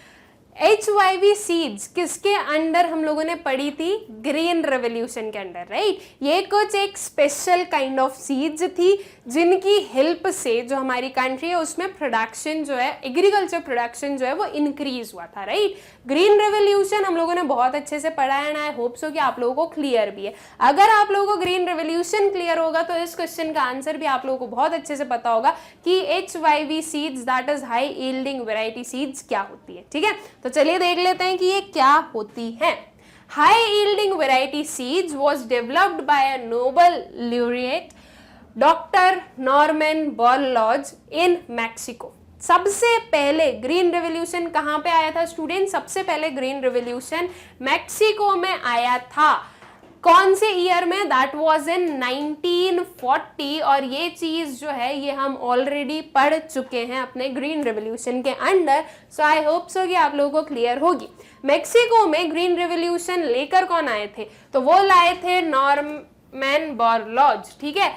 HYV सीड्स किसके अंडर हम लोगों ने पढ़ी थी, ग्रीन रेवोल्यूशन के अंडर, राइट। ये कुछ एक स्पेशल काइंड ऑफ सीड्स थी जिनकी हेल्प से जो हमारी कंट्री है उसमें प्रोडक्शन जो है, एग्रीकल्चर प्रोडक्शन जो है वो इंक्रीज हुआ था, राइट। ग्रीन रेवोल्यूशन हम लोगों ने बहुत अच्छे से पढ़ा है, आई होप सो कि आप लोगों को क्लियर भी है। अगर आप लोगों को ग्रीन रेवोल्यूशन क्लियर होगा तो इस क्वेश्चन का आंसर भी आप लोगों को बहुत अच्छे से पता होगा कि HYV seeds, that is high yielding variety seeds, क्या होती है, ठीक है। तो चलिए देख लेते हैं कि ये क्या होती है। High yielding variety seeds was developed by a Nobel laureate doctor Norman Borlaug in Mexico. सबसे पहले ग्रीन रेवोल्यूशन कहाँ पे आया था स्टूडेंट, सबसे पहले ग्रीन रेवोल्यूशन मैक्सिको में आया था। कौन से ईयर में, दैट वाज इन 1940। और ये चीज जो है ये हम ऑलरेडी पढ़ चुके हैं अपने ग्रीन रेवोल्यूशन के under. So I hope so कि आप लोगों को क्लियर होगी। मैक्सिको में ग्रीन रेवोल्यूशन लेकर कौन आए थे, तो वो लाए थे नॉर्मन बोरलॉज, ठीक है।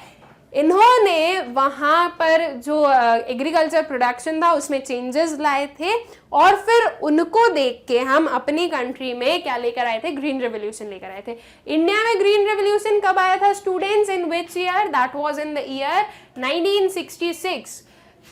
इन्होंने वहाँ पर जो एग्रीकल्चर प्रोडक्शन था उसमें चेंजेस लाए थे और फिर उनको देख के हम अपनी कंट्री में क्या लेकर आए थे, ग्रीन रेवोल्यूशन लेकर आए थे। इंडिया में ग्रीन रेवोल्यूशन कब आया था students, in which year, that was in the year 1966।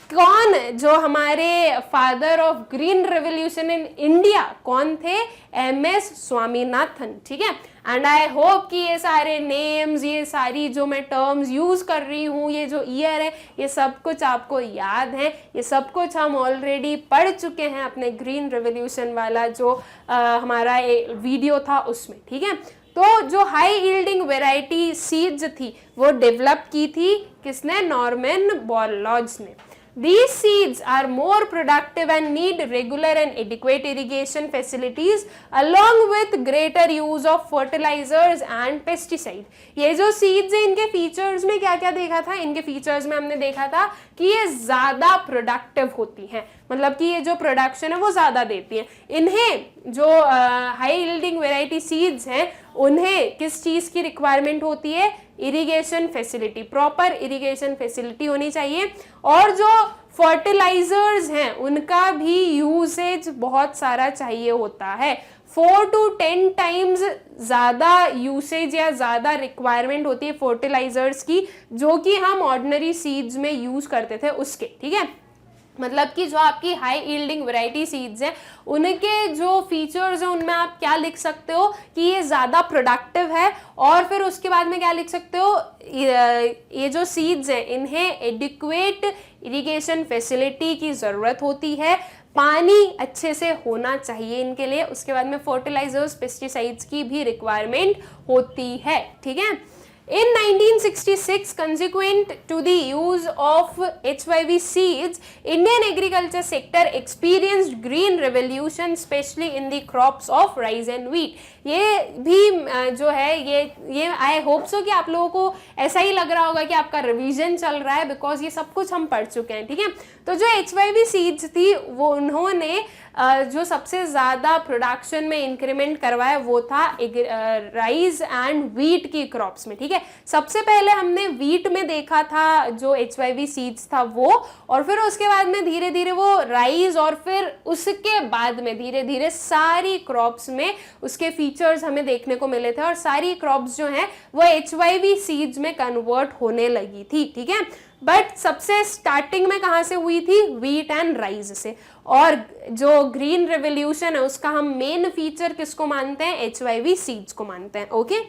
कौन जो हमारे father of green revolution in India कौन थे, MS स्वामीनाथन, ठीक है। एंड आई होप कि ये सारे नेम्स, ये सारी जो मैं टर्म्स यूज कर रही हूँ, ये जो ईयर है, ये सब कुछ आपको याद है, ये सब कुछ हम ऑलरेडी पढ़ चुके हैं अपने ग्रीन रेवोल्यूशन वाला जो हमारा वीडियो था उसमें, ठीक है। तो जो हाई यील्डिंग वेराइटी सीड्स थी वो डेवलप की थी किसने, नॉर्मन बोरलॉज ने। These seeds are more productive and need regular and adequate irrigation facilities along with greater use of fertilizers and pesticide। ये जो seeds हैं इनके features में क्या क्या देखा था, इनके features में हमने देखा था कि ये ज़्यादा productive होती हैं, मतलब कि ये जो प्रोडक्शन है वो ज़्यादा देती हैं। इन्हें जो हाई यील्डिंग वेराइटी सीड्स हैं उन्हें किस चीज़ की रिक्वायरमेंट होती है, irrigation facility, proper irrigation facility होनी चाहिए। और जो फर्टिलाइजर्स हैं उनका भी यूसेज बहुत सारा चाहिए होता है। 4 to 10 टाइम्स ज़्यादा यूसेज या ज़्यादा रिक्वायरमेंट होती है फर्टिलाइजर्स की, जो कि हम ऑर्डिनरी सीड्स में यूज़ करते थे उसके, ठीक है। मतलब कि जो आपकी हाई यील्डिंग वैरायटी सीड्स हैं उनके जो फीचर्स हैं उनमें आप क्या लिख सकते हो कि ये ज़्यादा प्रोडक्टिव है। और फिर उसके बाद में क्या लिख सकते हो, ये जो सीड्स हैं इन्हें एडिक्वेट इरिगेशन फैसिलिटी की ज़रूरत होती है, पानी अच्छे से होना चाहिए इनके लिए। उसके बाद में फर्टिलाइजर्स, पेस्टिसाइड्स की भी रिक्वायरमेंट होती है, ठीक है। In 1966, consequent to the use of HYV seeds, Indian agriculture sector experienced green revolution, especially in the crops of rice and wheat. ये भी जो है ये आई होप सो कि आप लोगों को ऐसा ही लग रहा होगा कि आपका रिवीजन चल रहा है, बिकॉज ये सब कुछ हम पढ़ चुके हैं, ठीक है। तो जो HYV सीड्स थी वो उन्होंने जो सबसे ज़्यादा प्रोडक्शन में इंक्रीमेंट करवाया वो था राइस एंड व्हीट की क्रॉप्स में, ठीक है। सबसे पहले हमने व्हीट में देखा था जो HYV सीड्स था वो, और फिर उसके बाद में धीरे धीरे वो राइस, और फिर उसके बाद में धीरे धीरे सारी क्रॉप्स में उसके फीचर्स हमें देखने को मिले थे, और सारी क्रॉप्स जो हैं वो HYV सीड्स में कन्वर्ट होने लगी थी, ठीक है। बट सबसे स्टार्टिंग में कहाँ से हुई थी, व्हीट एंड राइस से। और जो ग्रीन रेवोल्यूशन है उसका हम मेन फीचर किसको मानते हैं, HYV सीड्स को मानते हैं, okay.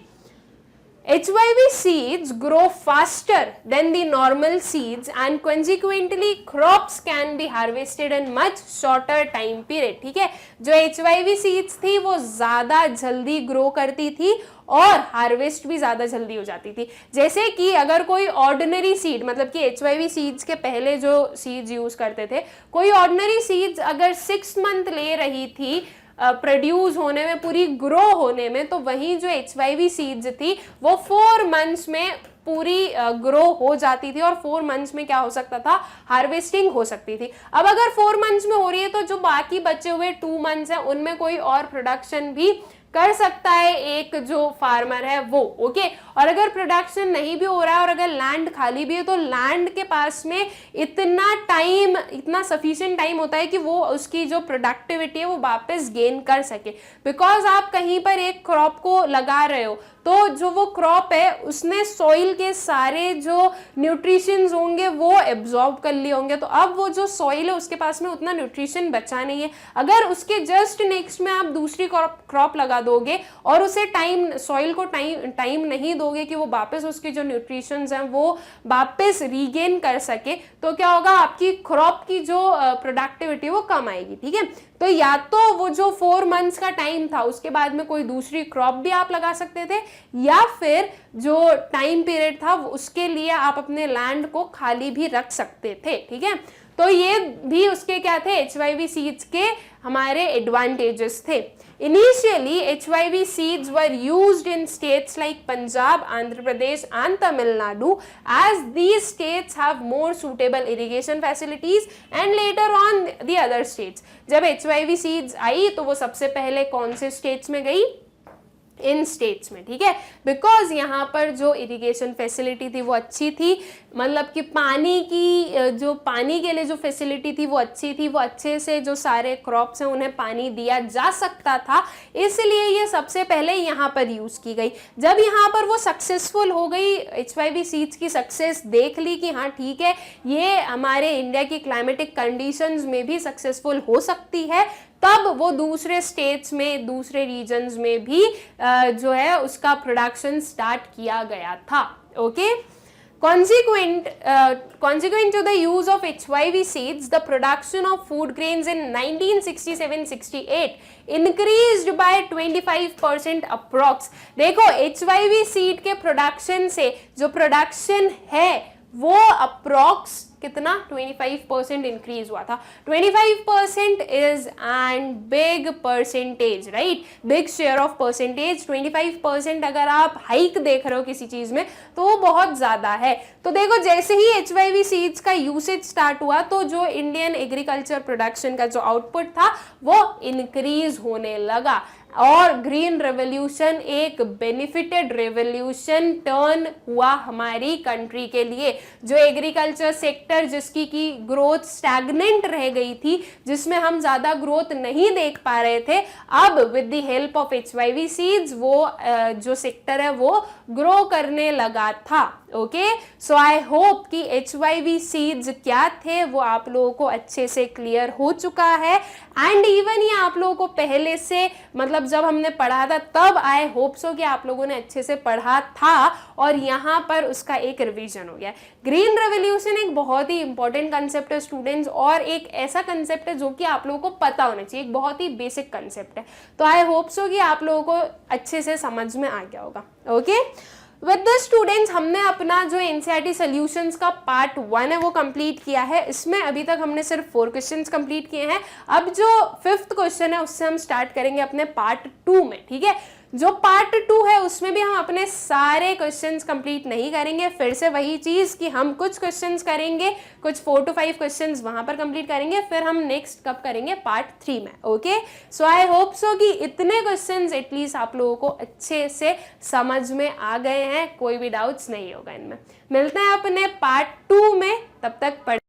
HYV seeds grow faster than the normal seeds and consequently crops can be harvested in much shorter time period, ठीक है। जो HYV seeds थी वो ज़्यादा जल्दी ग्रो करती थी और हार्वेस्ट भी ज़्यादा जल्दी हो जाती थी। जैसे कि अगर कोई ऑर्डिनरी सीड, मतलब कि HYV सीड्स के पहले जो सीड्स यूज़ करते थे, कोई ऑर्डिनरी सीड्स अगर 6 मंथ ले रही थी प्रोड्यूस होने में, पूरी ग्रो होने में, तो वहीं जो HYV सीड्स थी वो 4 मंथ्स में पूरी ग्रो हो जाती थी, और 4 मंथ्स में क्या हो सकता था, हार्वेस्टिंग हो सकती थी। अब अगर 4 मंथ्स में हो रही है तो जो बाकी बचे हुए 2 मंथ्स हैं उनमें कोई और प्रोडक्शन भी कर सकता है एक जो फार्मर है वो, ओके। और अगर प्रोडक्शन नहीं भी हो रहा है और अगर लैंड खाली भी है तो लैंड के पास में इतना सफिशिएंट टाइम होता है कि वो उसकी जो प्रोडक्टिविटी है वो वापस गेन कर सके। बिकॉज आप कहीं पर एक क्रॉप को लगा रहे हो तो जो वो क्रॉप है उसने सॉइल के सारे जो न्यूट्रिशंस होंगे वो एब्जॉर्ब कर लिए होंगे, तो अब वो जो सॉइल है उसके पास में उतना न्यूट्रिशन बचा नहीं है। अगर उसके जस्ट नेक्स्ट में आप दूसरी क्रॉप लगा दोगे और उसे सॉइल को टाइम नहीं दोगे कि वो वापस उसकी जो न्यूट्रिशंस हैं वो वापस रीगेन कर सके, तो क्या होगा, आपकी क्रॉप की जो प्रोडक्टिविटी वो कम आएगी, ठीक है। तो या तो वो जो 4 मंथ्स का टाइम था उसके बाद में कोई दूसरी क्रॉप भी आप लगा सकते थे, या फिर जो टाइम पीरियड था उसके लिए आप अपने लैंड को खाली भी रख सकते थे, ठीक है। तो ये भी उसके क्या थे, HYV सीड्स के हमारे एडवांटेजेस थे। Initially, HYV seeds were used in states like Punjab, Andhra Pradesh and Tamil Nadu, as these states have more suitable irrigation facilities, and later on the other states. जब HYV seeds आई तो वो सबसे पहले कौन से states में गई, इन स्टेट्स में, ठीक है। बिकॉज यहाँ पर जो इरिगेशन फैसिलिटी थी वो अच्छी थी, मतलब कि पानी के लिए जो फैसिलिटी थी वो अच्छी थी, वो अच्छे से जो सारे क्रॉप्स हैं उन्हें पानी दिया जा सकता था, इसलिए ये सबसे पहले यहाँ पर यूज की गई। जब यहाँ पर वो सक्सेसफुल हो गई, HYV सीड्स की सक्सेस देख ली कि हाँ ठीक है ये हमारे इंडिया की क्लाइमेटिक कंडीशंस में भी सक्सेसफुल हो सकती है, तब वो दूसरे स्टेट्स में, दूसरे रीजन्स में भी जो है उसका प्रोडक्शन स्टार्ट किया गया था, okay. Consequent to the use of HYV seeds, the production of food grains in 1967-68 increased by 25% approx। देखो HYV सीड के प्रोडक्शन से जो प्रोडक्शन है वो अप्रोक्स कितना 25% इंक्रीज हुआ था। 25% is and big percentage, right, big share of percentage. 25% अगर आप हाइक देख रहे हो किसी चीज में तो वो बहुत ज्यादा है। तो देखो जैसे ही HYV सीड्स का यूसेज स्टार्ट हुआ तो जो इंडियन एग्रीकल्चर प्रोडक्शन का जो आउटपुट था वो इंक्रीज होने लगा। और ग्रीन रेवोल्यूशन एक बेनिफिटेड रेवोल्यूशन टर्न हुआ हमारी कंट्री के लिए। जो एग्रीकल्चर सेक्टर जिसकी की ग्रोथ स्टैग्नेंट रह गई थी, जिसमें हम ज्यादा ग्रोथ नहीं देख पा रहे थे, अब with the help of HYV seeds वो जो सेक्टर है वो ग्रो करने लगा था। ओके, सो आई होप कि HYV सीड्स क्या थे वो आप लोगों को अच्छे से क्लियर हो चुका है। एंड इवन ये आप लोगों को पहले से, मतलब जब हमने पढ़ा था तब आई होप सो कि आप लोगों ने अच्छे से पढ़ा था और यहाँ पर उसका एक रिवीजन हो गया। ग्रीन रेवोल्यूशन एक बहुत ही इंपॉर्टेंट कंसेप्ट है स्टूडेंट्स, और एक ऐसा कंसेप्ट है जो कि आप लोगों को पता होना चाहिए, एक बहुत ही बेसिक कंसेप्ट है। तो आई होप सो कि आप लोगों को अच्छे से समझ में आ गया होगा। ओके, विद द स्टूडेंट्स हमने अपना जो NCERT सॉल्यूशंस का पार्ट 1 है वो कंप्लीट किया है। इसमें अभी तक हमने सिर्फ 4 क्वेश्चंस कंप्लीट किए हैं। अब जो 5th क्वेश्चन है उससे हम स्टार्ट करेंगे अपने पार्ट 2 में। ठीक है, जो पार्ट 2 है उसमें भी हम अपने सारे क्वेश्चंस कंप्लीट नहीं करेंगे, फिर से वही चीज कि हम कुछ क्वेश्चंस करेंगे, कुछ 4 to 5 क्वेश्चंस वहां पर कंप्लीट करेंगे, फिर हम नेक्स्ट कब करेंगे पार्ट 3 में। Okay, so I hope so कि इतने क्वेश्चंस एटलीस्ट आप लोगों को अच्छे से समझ में आ गए हैं, कोई भी डाउट्स नहीं होगा इनमें। मिलते हैं अपने पार्ट 2 में, तब तक